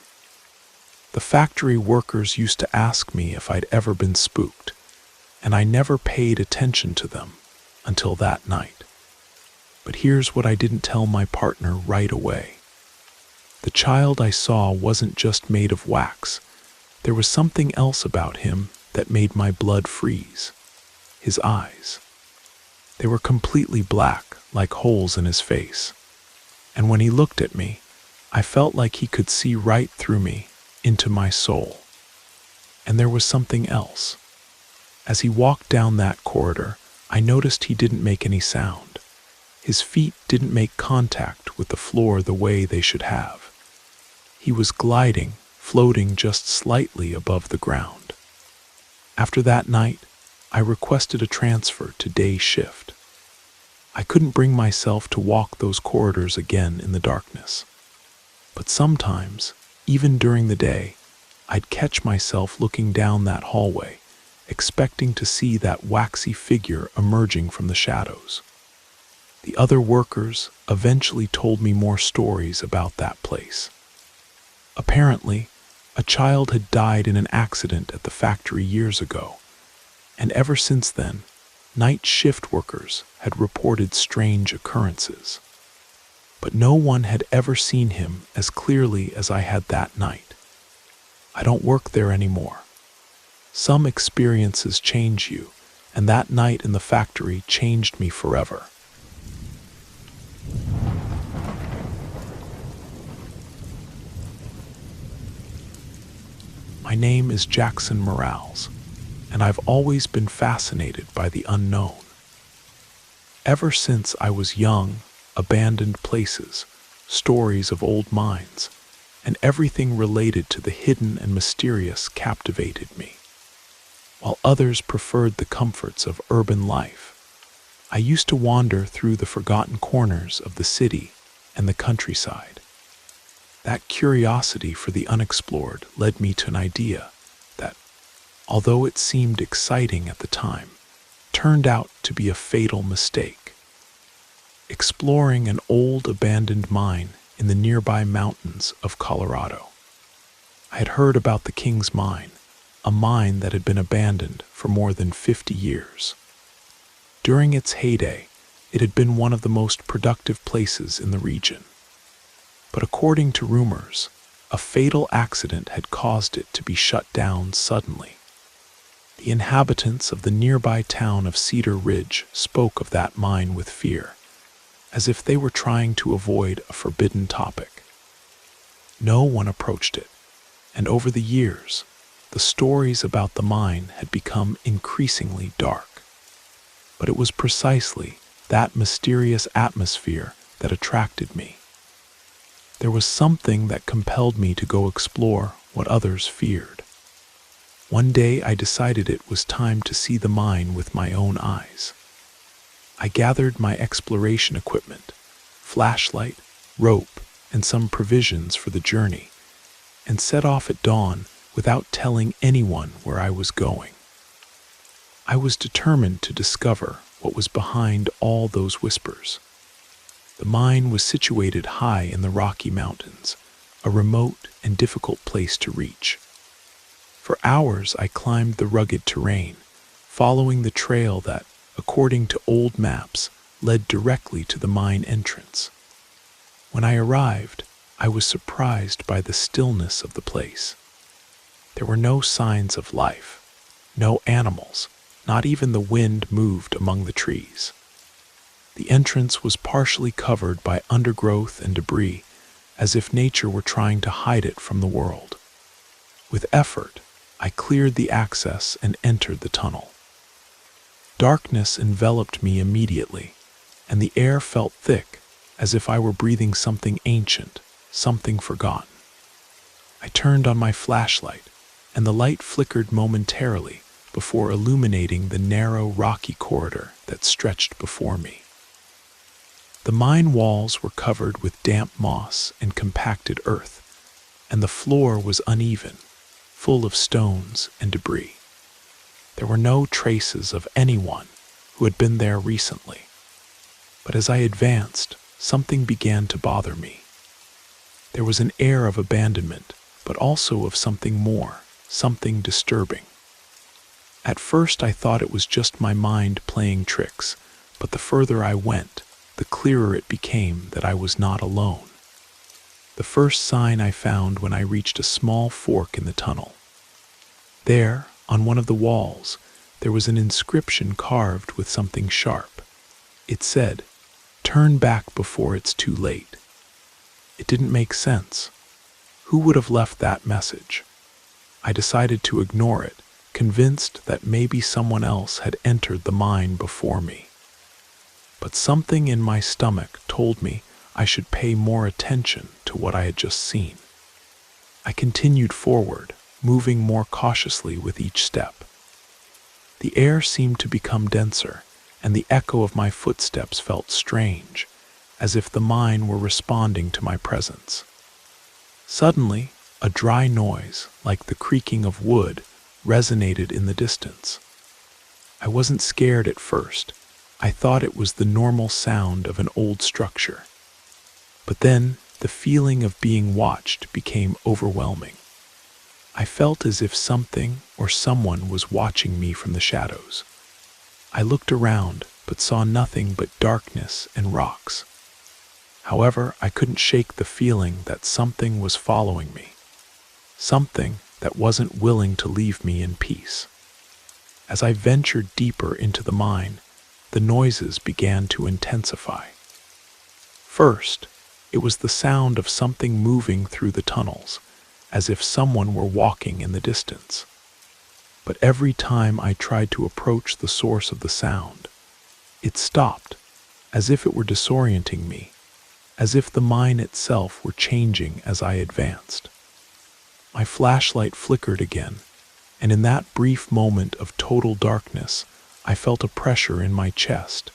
The factory workers used to ask me if I'd ever been spooked, and I never paid attention to them until that night. But here's what I didn't tell my partner right away. The child I saw wasn't just made of wax. There was something else about him that made my blood freeze. His eyes. They were completely black, like holes in his face. And when he looked at me, I felt like he could see right through me, into my soul. And there was something else. As he walked down that corridor, I noticed he didn't make any sound. His feet didn't make contact with the floor the way they should have. He was gliding, floating just slightly above the ground. After that night, I requested a transfer to day shift. I couldn't bring myself to walk those corridors again in the darkness. But sometimes, even during the day, I'd catch myself looking down that hallway, expecting to see that waxy figure emerging from the shadows. The other workers eventually told me more stories about that place. Apparently, a child had died in an accident at the factory years ago, and ever since then, night shift workers had reported strange occurrences. But no one had ever seen him as clearly as I had that night. I don't work there anymore. Some experiences change you, and that night in the factory changed me forever. My name is Jackson Morales, and I've always been fascinated by the unknown. Ever since I was young, abandoned places, stories of old mines, and everything related to the hidden and mysterious captivated me. While others preferred the comforts of urban life, I used to wander through the forgotten corners of the city and the countryside. That curiosity for the unexplored led me to an idea that, although it seemed exciting at the time, turned out to be a fatal mistake. Exploring an old abandoned mine in the nearby mountains of Colorado. I had heard about the King's Mine, a mine that had been abandoned for more than 50 years. During its heyday, it had been one of the most productive places in the region. But according to rumors, a fatal accident had caused it to be shut down suddenly. The inhabitants of the nearby town of Cedar Ridge spoke of that mine with fear, as if they were trying to avoid a forbidden topic. No one approached it, and over the years, the stories about the mine had become increasingly dark. But it was precisely that mysterious atmosphere that attracted me. There was something that compelled me to go explore what others feared. One day I decided it was time to see the mine with my own eyes. I gathered my exploration equipment, flashlight, rope, and some provisions for the journey, and set off at dawn without telling anyone where I was going. I was determined to discover what was behind all those whispers. The mine was situated high in the Rocky Mountains, a remote and difficult place to reach. For hours I climbed the rugged terrain, following the trail that, according to old maps, led directly to the mine entrance. When I arrived, I was surprised by the stillness of the place. There were no signs of life, no animals, not even the wind moved among the trees. The entrance was partially covered by undergrowth and debris, as if nature were trying to hide it from the world. With effort, I cleared the access and entered the tunnel. Darkness enveloped me immediately, and the air felt thick, as if I were breathing something ancient, something forgotten. I turned on my flashlight, and the light flickered momentarily before illuminating the narrow, rocky corridor that stretched before me. The mine walls were covered with damp moss and compacted earth, and the floor was uneven, full of stones and debris. There were no traces of anyone who had been there recently. But as I advanced, something began to bother me. There was an air of abandonment, but also of something more, something disturbing. At first I thought it was just my mind playing tricks, but the further I went, the clearer it became that I was not alone. The first sign I found when I reached a small fork in the tunnel. There, on one of the walls, there was an inscription carved with something sharp. It said, "Turn back before it's too late." It didn't make sense. Who would have left that message? I decided to ignore it, convinced that maybe someone else had entered the mine before me. But something in my stomach told me I should pay more attention to what I had just seen. I continued forward, moving more cautiously with each step. The air seemed to become denser, and the echo of my footsteps felt strange, as if the mine were responding to my presence. Suddenly, a dry noise, like the creaking of wood, resonated in the distance. I wasn't scared at first, I thought it was the normal sound of an old structure. But then, the feeling of being watched became overwhelming. I felt as if something or someone was watching me from the shadows. I looked around, but saw nothing but darkness and rocks. However, I couldn't shake the feeling that something was following me. Something that wasn't willing to leave me in peace. As I ventured deeper into the mine, the noises began to intensify. First, it was the sound of something moving through the tunnels, as if someone were walking in the distance. But every time I tried to approach the source of the sound, it stopped, as if it were disorienting me, as if the mine itself were changing as I advanced. My flashlight flickered again, and in that brief moment of total darkness, I felt a pressure in my chest,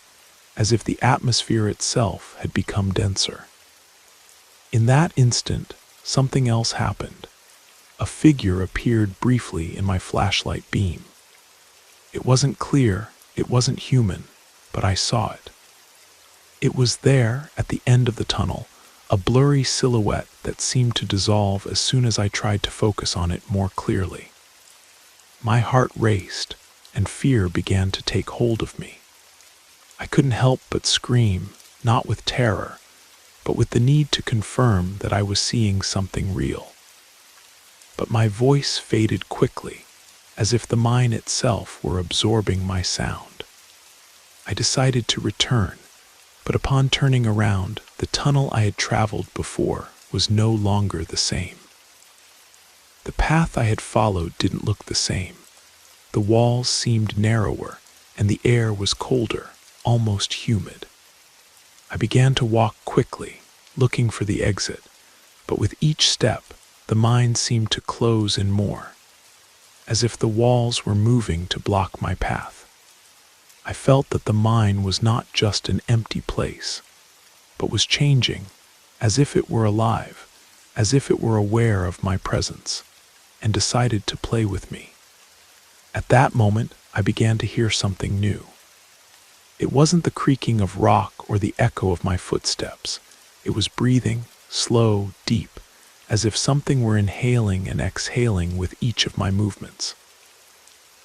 as if the atmosphere itself had become denser. In that instant, something else happened. A figure appeared briefly in my flashlight beam. It wasn't clear, it wasn't human, but I saw it. It was there, at the end of the tunnel, a blurry silhouette that seemed to dissolve as soon as I tried to focus on it more clearly. My heart raced, and fear began to take hold of me. I couldn't help but scream, not with terror, but with the need to confirm that I was seeing something real. But my voice faded quickly, as if the mine itself were absorbing my sound. I decided to return, but upon turning around, the tunnel I had traveled before was no longer the same. The path I had followed didn't look the same. The walls seemed narrower, and the air was colder, almost humid. I began to walk quickly, looking for the exit, but with each step, the mine seemed to close in more, as if the walls were moving to block my path. I felt that the mine was not just an empty place, but was changing, as if it were alive, as if it were aware of my presence, and decided to play with me. At that moment, I began to hear something new. It wasn't the creaking of rock or the echo of my footsteps. It was breathing, slow, deep, as if something were inhaling and exhaling with each of my movements.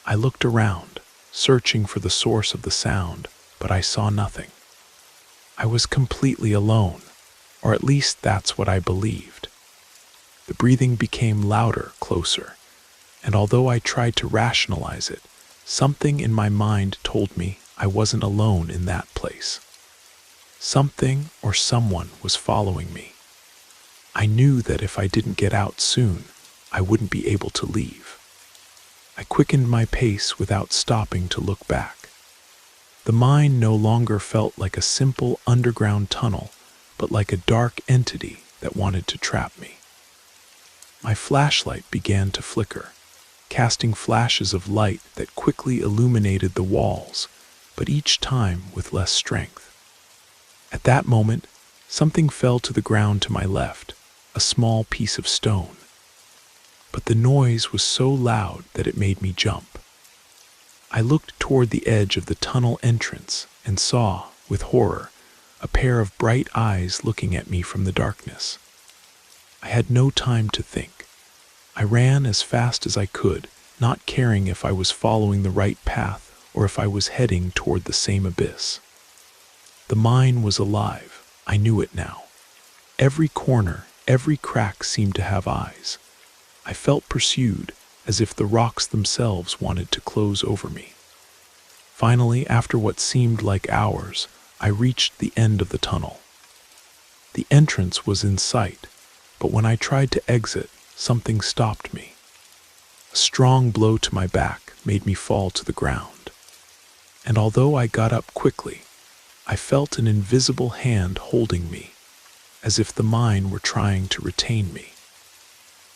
I looked around, searching for the source of the sound, but I saw nothing. I was completely alone, or at least that's what I believed. The breathing became louder, closer, and although I tried to rationalize it, something in my mind told me I wasn't alone in that place. Something or someone was following me. I knew that if I didn't get out soon, I wouldn't be able to leave. I quickened my pace without stopping to look back. The mine no longer felt like a simple underground tunnel, but like a dark entity that wanted to trap me. My flashlight began to flicker, casting flashes of light that quickly illuminated the walls, but each time with less strength. At that moment, something fell to the ground to my left, a small piece of stone. But the noise was so loud that it made me jump. I looked toward the edge of the tunnel entrance and saw, with horror, a pair of bright eyes looking at me from the darkness. I had no time to think. I ran as fast as I could, not caring if I was following the right path or if I was heading toward the same abyss. The mine was alive. I knew it now. Every corner, every crack seemed to have eyes. I felt pursued, as if the rocks themselves wanted to close over me. Finally, after what seemed like hours, I reached the end of the tunnel. The entrance was in sight, but when I tried to exit, something stopped me. A strong blow to my back made me fall to the ground. And although I got up quickly, I felt an invisible hand holding me, as if the mine were trying to retain me.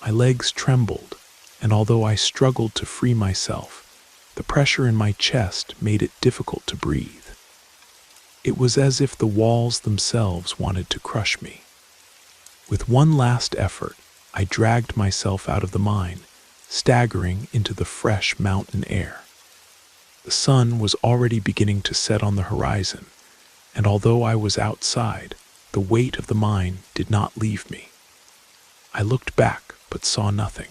My legs trembled, and although I struggled to free myself, the pressure in my chest made it difficult to breathe. It was as if the walls themselves wanted to crush me. With one last effort, I dragged myself out of the mine, staggering into the fresh mountain air. The The sun was already beginning to set on the horizon, and although I was outside, the weight of the mine did not leave me. I looked back, but saw nothing.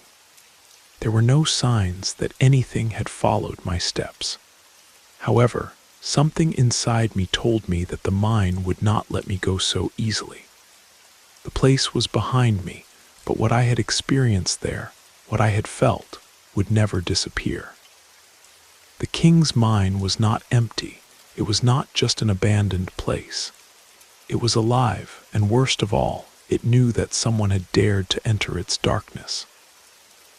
There were no signs that anything had followed my steps. However, something inside me told me that the mine would not let me go so easily. The place was behind me, but what I had experienced there, what I had felt, would never disappear. The king's mine was not empty. It was not just an abandoned place. It was alive, and worst of all, it knew that someone had dared to enter its darkness.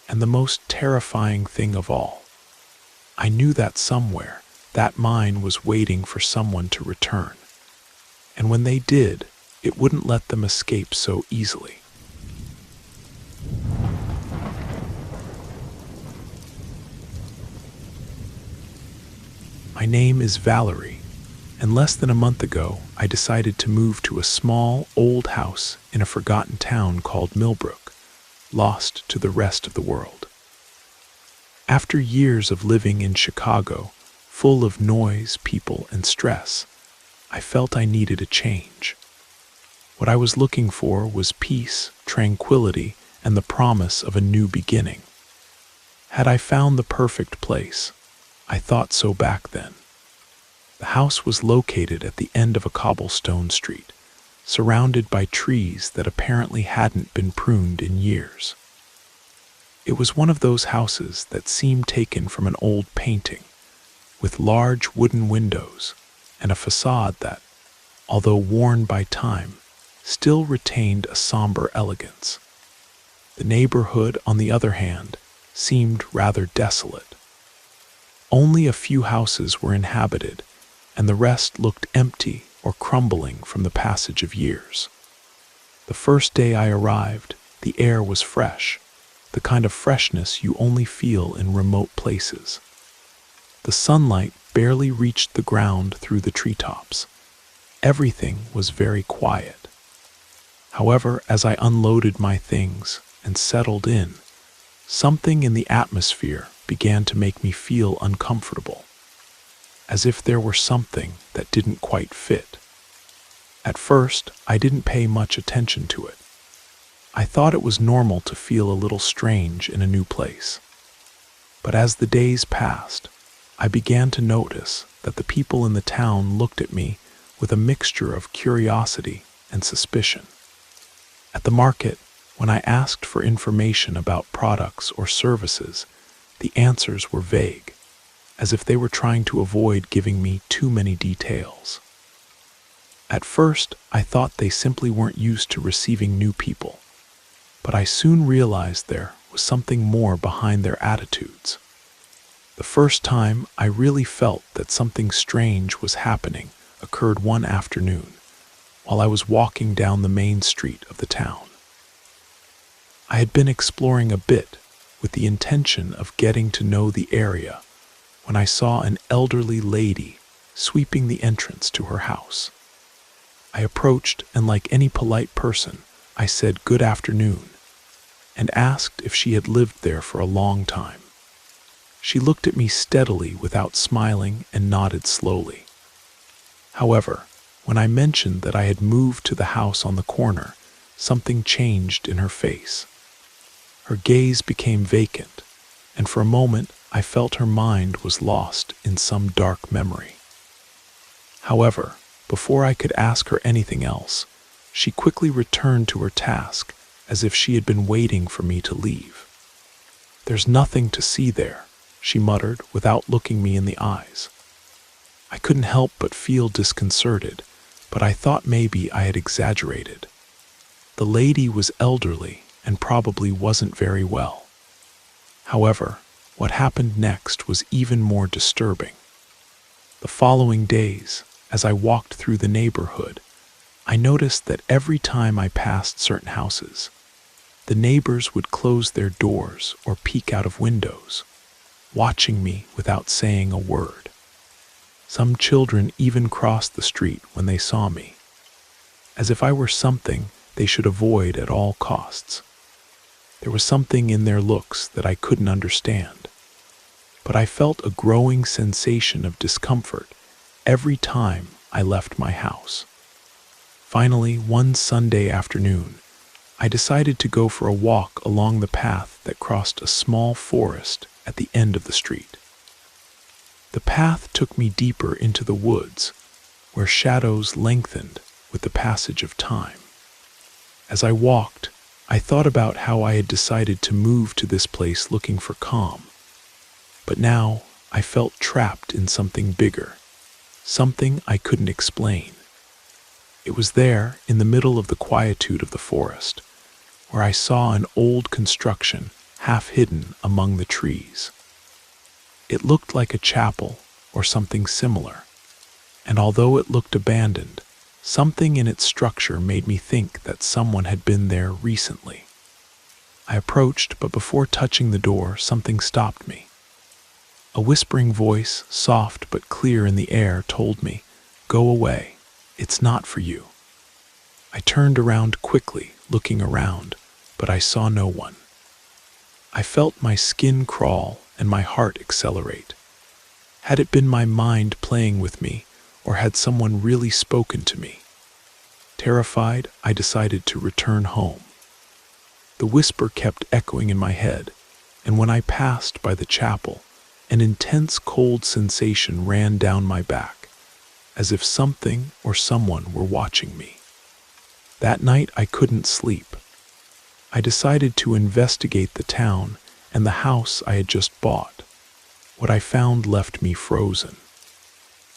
And the most terrifying thing of all, I knew that somewhere, that mine was waiting for someone to return. And when they did, it wouldn't let them escape so easily. My name is Valerie, and less than a month ago, I decided to move to a small, old house in a forgotten town called Millbrook, lost to the rest of the world. After years of living in Chicago, full of noise, people, and stress, I felt I needed a change. What I was looking for was peace, tranquility, and the promise of a new beginning. Had I found the perfect place? I thought so back then. The house was located at the end of a cobblestone street, surrounded by trees that apparently hadn't been pruned in years. It was one of those houses that seemed taken from an old painting, with large wooden windows and a facade that, although worn by time, still retained a somber elegance. The neighborhood, on the other hand, seemed rather desolate. Only a few houses were inhabited, and the rest looked empty or crumbling from the passage of years. The first day I arrived, the air was fresh, the kind of freshness you only feel in remote places. The sunlight barely reached the ground through the treetops. Everything was very quiet. However, as I unloaded my things and settled in, something in the atmosphere began to make me feel uncomfortable, as if there were something that didn't quite fit. At first, I didn't pay much attention to it. I thought it was normal to feel a little strange in a new place. But as the days passed, I began to notice that the people in the town looked at me with a mixture of curiosity and suspicion. At the market, when I asked for information about products or services, the answers were vague, as if they were trying to avoid giving me too many details. At first, I thought they simply weren't used to receiving new people, but I soon realized there was something more behind their attitudes. The first time I really felt that something strange was happening occurred one afternoon, while I was walking down the main street of the town. I had been exploring a bit with the intention of getting to know the area when I saw an elderly lady sweeping the entrance to her house. I approached, and like any polite person, I said good afternoon and asked if she had lived there for a long time. She looked at me steadily without smiling and nodded slowly. However, when I mentioned that I had moved to the house on the corner, something changed in her face. Her gaze became vacant, and for a moment I felt her mind was lost in some dark memory. However, before I could ask her anything else, she quickly returned to her task as if she had been waiting for me to leave. "There's nothing to see there," she muttered without looking me in the eyes. I couldn't help but feel disconcerted, but I thought maybe I had exaggerated. The lady was elderly and probably wasn't very well. However, what happened next was even more disturbing. The following days, as I walked through the neighborhood, I noticed that every time I passed certain houses, the neighbors would close their doors or peek out of windows, watching me without saying a word. Some children even crossed the street when they saw me, as if I were something they should avoid at all costs. There was something in their looks that I couldn't understand. but I felt a growing sensation of discomfort every time I left my house. Finally, one Sunday afternoon, I decided to go for a walk along the path that crossed a small forest at the end of the street. The path took me deeper into the woods, where shadows lengthened with the passage of time. As I walked, I thought about how I had decided to move to this place looking for calm. But now I felt trapped in something bigger, something I couldn't explain. It was there, in the middle of the quietude of the forest, where I saw an old construction half hidden among the trees. It looked like a chapel or something similar, and although it looked abandoned, something in its structure made me think that someone had been there recently. I approached, but before touching the door, something stopped me. A whispering voice, soft but clear in the air, told me, "Go away. It's not for you." I turned around quickly, looking around, but I saw no one. I felt my skin crawl and my heart accelerate. Had it been my mind playing with me, or had someone really spoken to me? Terrified, I decided to return home. The whisper kept echoing in my head, and when I passed by the chapel, an intense cold sensation ran down my back, as if something or someone were watching me. That night I couldn't sleep. I decided to investigate the town and the house I had just bought. What I found left me frozen.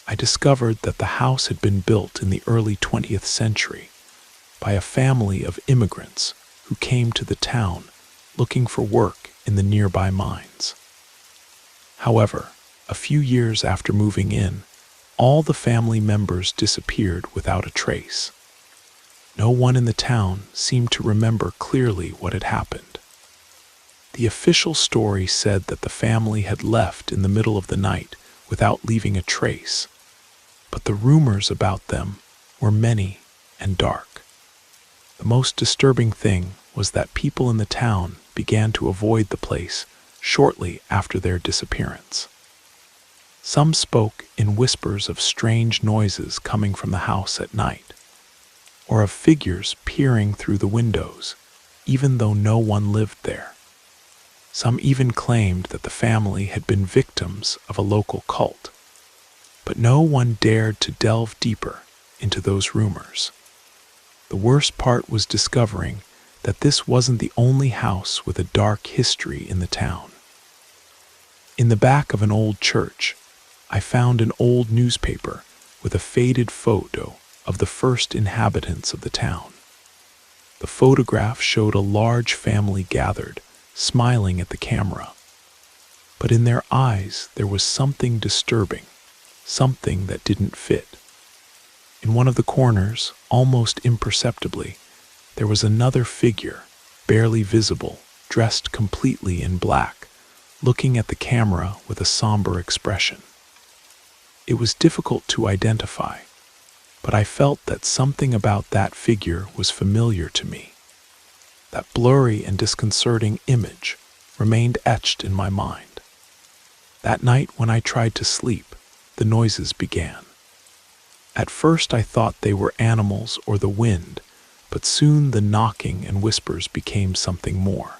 I discovered that the house had been built in the early 20th century by a family of immigrants who came to the town looking for work in the nearby mines. However, a few years after moving in, all the family members disappeared without a trace. No one in the town seemed to remember clearly what had happened. The official story said that the family had left in the middle of the night without leaving a trace, but the rumors about them were many and dark. The most disturbing thing was that people in the town began to avoid the place shortly after their disappearance. Some spoke in whispers of strange noises coming from the house at night, or of figures peering through the windows, even though no one lived there. Some even claimed that the family had been victims of a local cult, but no one dared to delve deeper into those rumors. The worst part was discovering that this wasn't the only house with a dark history in the town. In the back of an old church, I found an old newspaper with a faded photo of the first inhabitants of the town. The photograph showed a large family gathered, smiling at the camera. But in their eyes there was something disturbing, something that didn't fit. In one of the corners, almost imperceptibly, there was another figure, barely visible, dressed completely in black, looking at the camera with a somber expression. It was difficult to identify, but I felt that something about that figure was familiar to me. That blurry and disconcerting image remained etched in my mind. That night when I tried to sleep, the noises began. At first I thought they were animals or the wind, but soon the knocking and whispers became something more.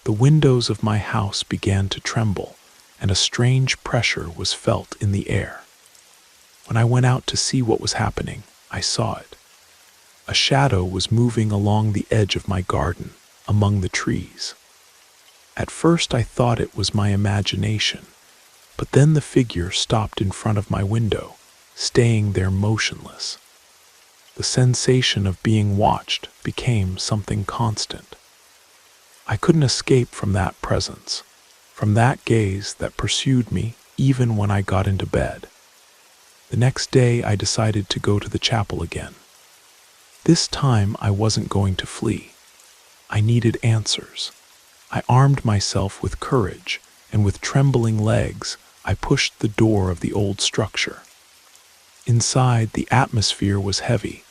The windows of my house began to tremble, and a strange pressure was felt in the air. When I went out to see what was happening, I saw it. A shadow was moving along the edge of my garden, among the trees. At first I thought it was my imagination, but then the figure stopped in front of my window, staying there motionless. The sensation of being watched became something constant. I couldn't escape from that presence, from that gaze that pursued me even when I got into bed. The next day I decided to go to the chapel again. This time I wasn't going to flee. I needed answers. I armed myself with courage, and with trembling legs, I pushed the door of the old structure. Inside, the atmosphere was heavy,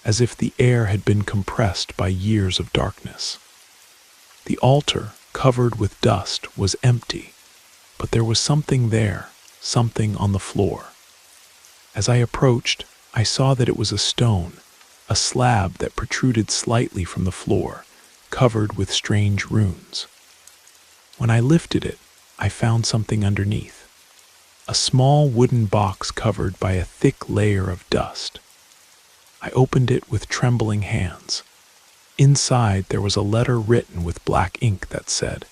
as if the air had been compressed by years of darkness. The altar, covered with dust, was empty, but there was something there, something on the floor. As I approached, I saw that it was a stone, a slab that protruded slightly from the floor, covered with strange runes. When I lifted it, I found something underneath. A small wooden box covered by a thick layer of dust. I opened it with trembling hands. Inside there was a letter written with black ink that said,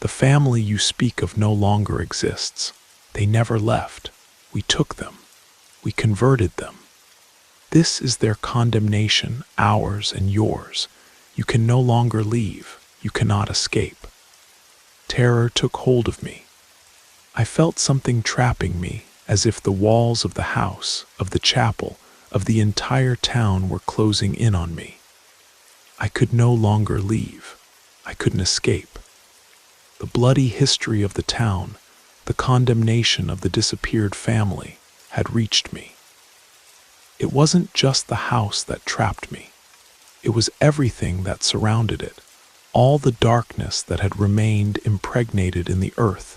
"The family you speak of no longer exists. They never left. We took them. We converted them. This is their condemnation, ours and yours. You can no longer leave. You cannot escape." Terror took hold of me. I felt something trapping me, as if the walls of the house, of the chapel, of the entire town were closing in on me. I could no longer leave. I couldn't escape. The bloody history of the town, the condemnation of the disappeared family, had reached me. It wasn't just the house that trapped me. It was everything that surrounded it, all the darkness that had remained impregnated in the earth,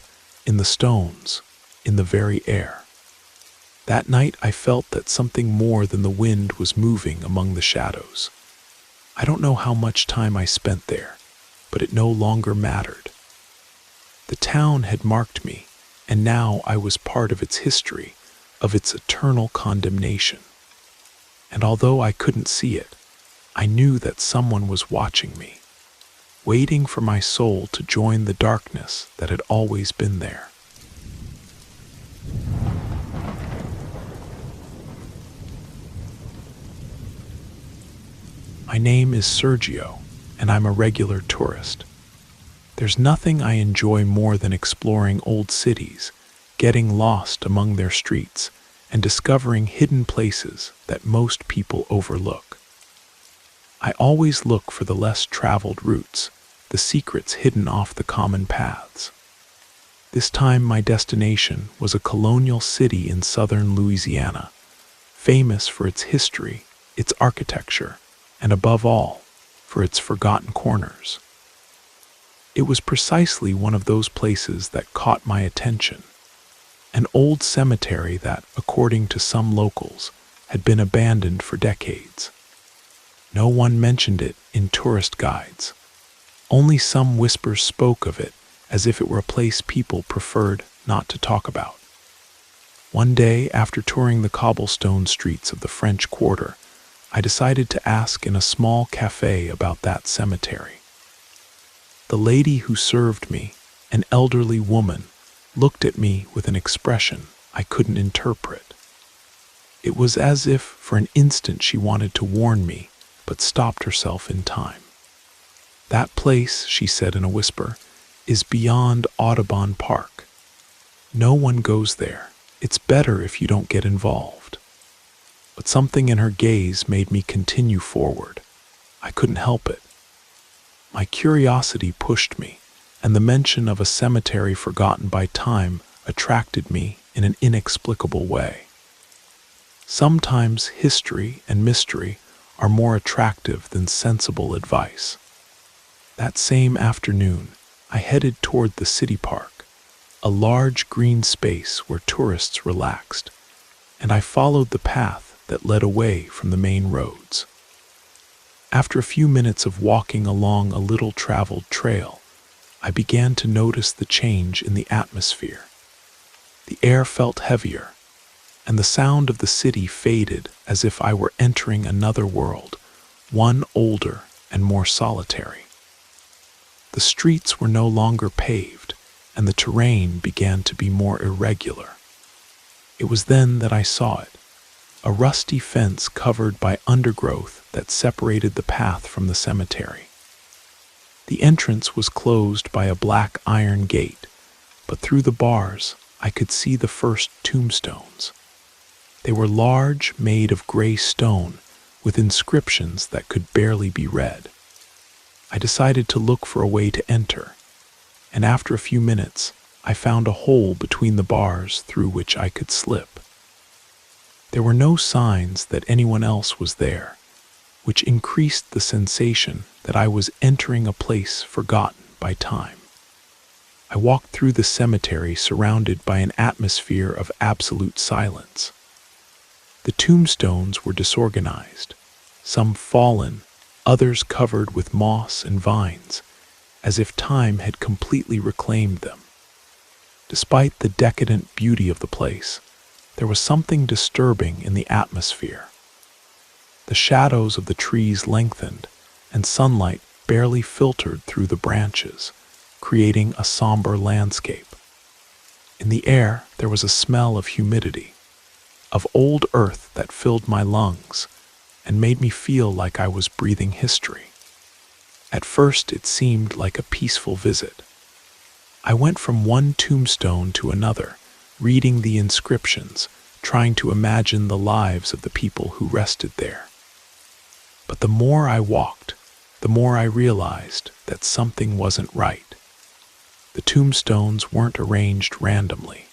in the stones, in the very air. That night I felt that something more than the wind was moving among the shadows. I don't know how much time I spent there, but it no longer mattered. The town had marked me, and now I was part of its history, of its eternal condemnation. And although I couldn't see it, I knew that someone was watching me, waiting for my soul to join the darkness that had always been there. My name is Sergio, and I'm a regular tourist. There's nothing I enjoy more than exploring old cities, getting lost among their streets, and discovering hidden places that most people overlook. I always look for the less traveled routes, the secrets hidden off the common paths. This time my destination was a colonial city in southern Louisiana, famous for its history, its architecture, and above all, for its forgotten corners. It was precisely one of those places that caught my attention. An old cemetery that, according to some locals, had been abandoned for decades. No one mentioned it in tourist guides. Only some whispers spoke of it as if it were a place people preferred not to talk about. One day, after touring the cobblestone streets of the French Quarter, I decided to ask in a small cafe about that cemetery. The lady who served me, an elderly woman, looked at me with an expression I couldn't interpret. It was as if for an instant she wanted to warn me, but stopped herself in time. "That place," she said in a whisper, "is beyond Audubon Park. No one goes there. It's better if you don't get involved." But something in her gaze made me continue forward. I couldn't help it. My curiosity pushed me, and the mention of a cemetery forgotten by time attracted me in an inexplicable way. Sometimes history and mystery are more attractive than sensible advice. That same afternoon, I headed toward the city park, a large green space where tourists relaxed, and I followed the path that led away from the main roads. After a few minutes of walking along a little-traveled trail, I began to notice the change in the atmosphere. The air felt heavier, and the sound of the city faded as if I were entering another world, one older and more solitary. The streets were no longer paved, and the terrain began to be more irregular. It was then that I saw it, a rusty fence covered by undergrowth that separated the path from the cemetery. The entrance was closed by a black iron gate, but through the bars I could see the first tombstones. They were large, made of gray stone, with inscriptions that could barely be read. I decided to look for a way to enter, and after a few minutes, I found a hole between the bars through which I could slip. There were no signs that anyone else was there, which increased the sensation that I was entering a place forgotten by time. I walked through the cemetery surrounded by an atmosphere of absolute silence. The tombstones were disorganized, some fallen, others covered with moss and vines, as if time had completely reclaimed them. Despite the decadent beauty of the place, there was something disturbing in the atmosphere. The shadows of the trees lengthened, and sunlight barely filtered through the branches, creating a somber landscape. In the air, there was a smell of humidity, of old earth that filled my lungs and made me feel like I was breathing history. At first, it seemed like a peaceful visit. I went from one tombstone to another, reading the inscriptions, trying to imagine the lives of the people who rested there. But the more I walked, the more I realized that something wasn't right. The tombstones weren't arranged randomly.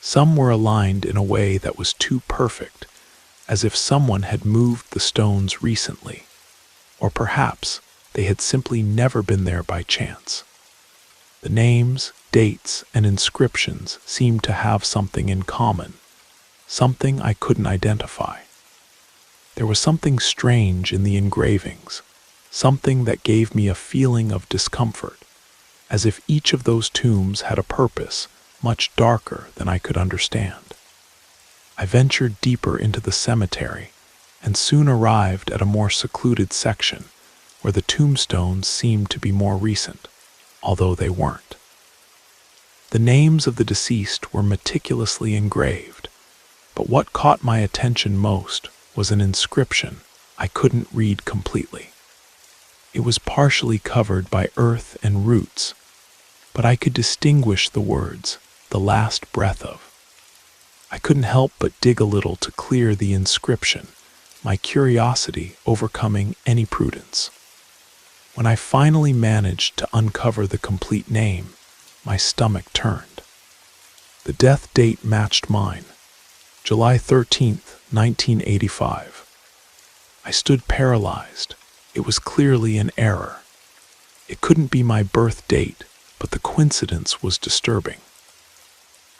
Some were aligned in a way that was too perfect, as if someone had moved the stones recently, or perhaps they had simply never been there by chance. The names, dates, and inscriptions seemed to have something in common, something I couldn't identify. There was something strange in the engravings, something that gave me a feeling of discomfort, as if each of those tombs had a purpose much darker than I could understand. I ventured deeper into the cemetery and soon arrived at a more secluded section where the tombstones seemed to be more recent, although they weren't. The names of the deceased were meticulously engraved, but what caught my attention most was an inscription I couldn't read completely. It was partially covered by earth and roots, but I could distinguish the words, "the last breath of." I couldn't help but dig a little to clear the inscription, my curiosity overcoming any prudence. When I finally managed to uncover the complete name, my stomach turned. The death date matched mine, July 13th, 1985. I stood paralyzed. It was clearly an error. It couldn't be my birth date, but the coincidence was disturbing.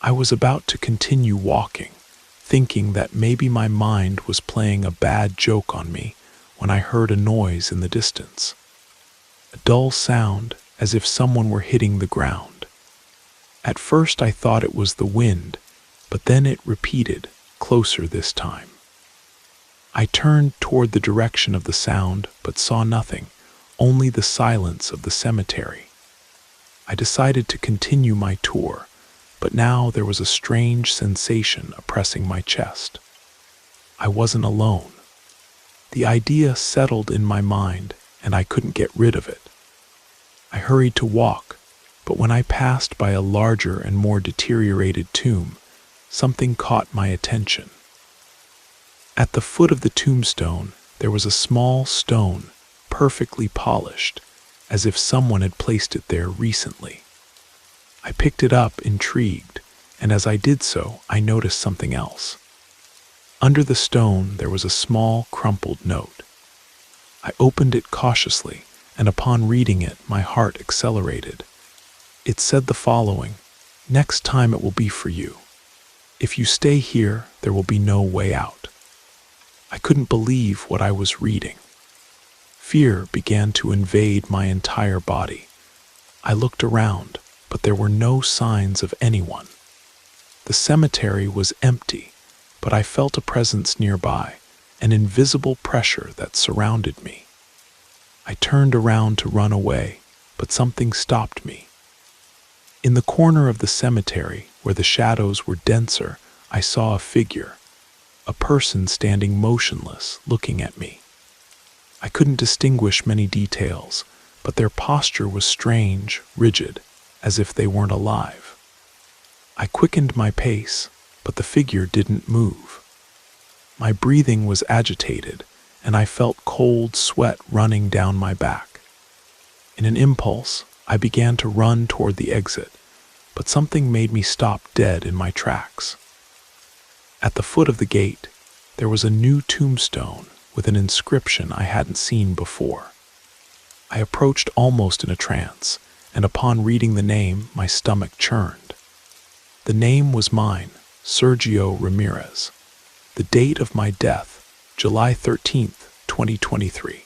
I was about to continue walking, thinking that maybe my mind was playing a bad joke on me, when I heard a noise in the distance. A dull sound, as if someone were hitting the ground. At first I thought it was the wind, but then it repeated, closer this time. I turned toward the direction of the sound, but saw nothing, only the silence of the cemetery. I decided to continue my tour, but now there was a strange sensation oppressing my chest. I wasn't alone. The idea settled in my mind, and I couldn't get rid of it. I hurried to walk, but when I passed by a larger and more deteriorated tomb, something caught my attention. At the foot of the tombstone, there was a small stone, perfectly polished, as if someone had placed it there recently. I picked it up, intrigued, and as I did so, I noticed something else. Under the stone, there was a small, crumpled note. I opened it cautiously, and upon reading it, my heart accelerated. It said the following: "Next time it will be for you. If you stay here, there will be no way out." I couldn't believe what I was reading. Fear began to invade my entire body. I looked around, but there were no signs of anyone. The cemetery was empty, but I felt a presence nearby, an invisible pressure that surrounded me. I turned around to run away, but something stopped me. In the corner of the cemetery, where the shadows were denser, I saw a figure, a person standing motionless, looking at me. I couldn't distinguish many details, but their posture was strange, rigid, as if they weren't alive. I quickened my pace, but the figure didn't move. My breathing was agitated, and I felt cold sweat running down my back. In an impulse, I began to run toward the exit, but something made me stop dead in my tracks. At the foot of the gate, there was a new tombstone with an inscription I hadn't seen before. I approached almost in a trance, and upon reading the name, my stomach churned. The name was mine, Sergio Ramirez. The date of my death, July 13th, 2023.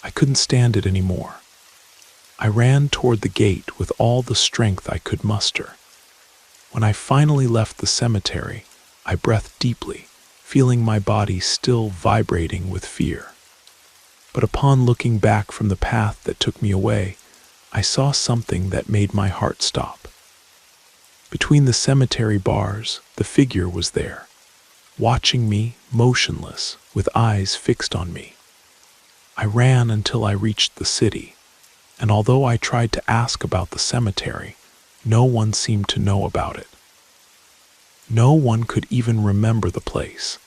I couldn't stand it anymore. I ran toward the gate with all the strength I could muster. When I finally left the cemetery, I breathed deeply, feeling my body still vibrating with fear. But upon looking back from the path that took me away, I saw something that made my heart stop. Between the cemetery bars, the figure was there, watching me, motionless, with eyes fixed on me. I ran until I reached the city, and although I tried to ask about the cemetery, no one seemed to know about it. No one could even remember the place,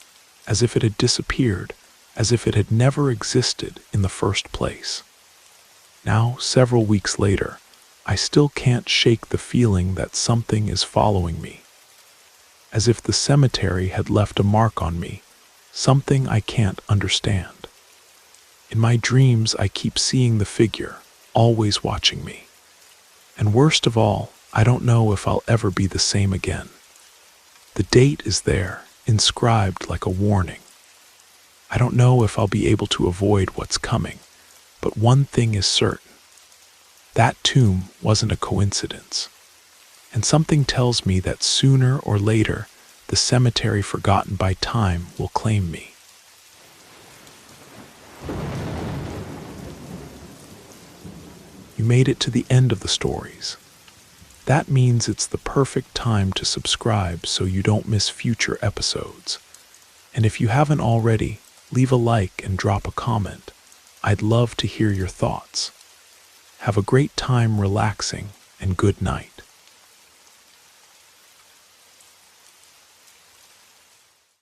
as if it had disappeared, as if it had never existed in the first place. Now, several weeks later, I still can't shake the feeling that something is following me. As if the cemetery had left a mark on me, something I can't understand. In my dreams, I keep seeing the figure, always watching me. And worst of all, I don't know if I'll ever be the same again. The date is there, inscribed like a warning. I don't know if I'll be able to avoid what's coming, but one thing is certain. That tomb wasn't a coincidence. And something tells me that sooner or later, the cemetery forgotten by time will claim me. You made it to the end of the stories. That means it's the perfect time to subscribe so you don't miss future episodes. And if you haven't already, leave a like and drop a comment. I'd love to hear your thoughts. Have a great time relaxing, and good night.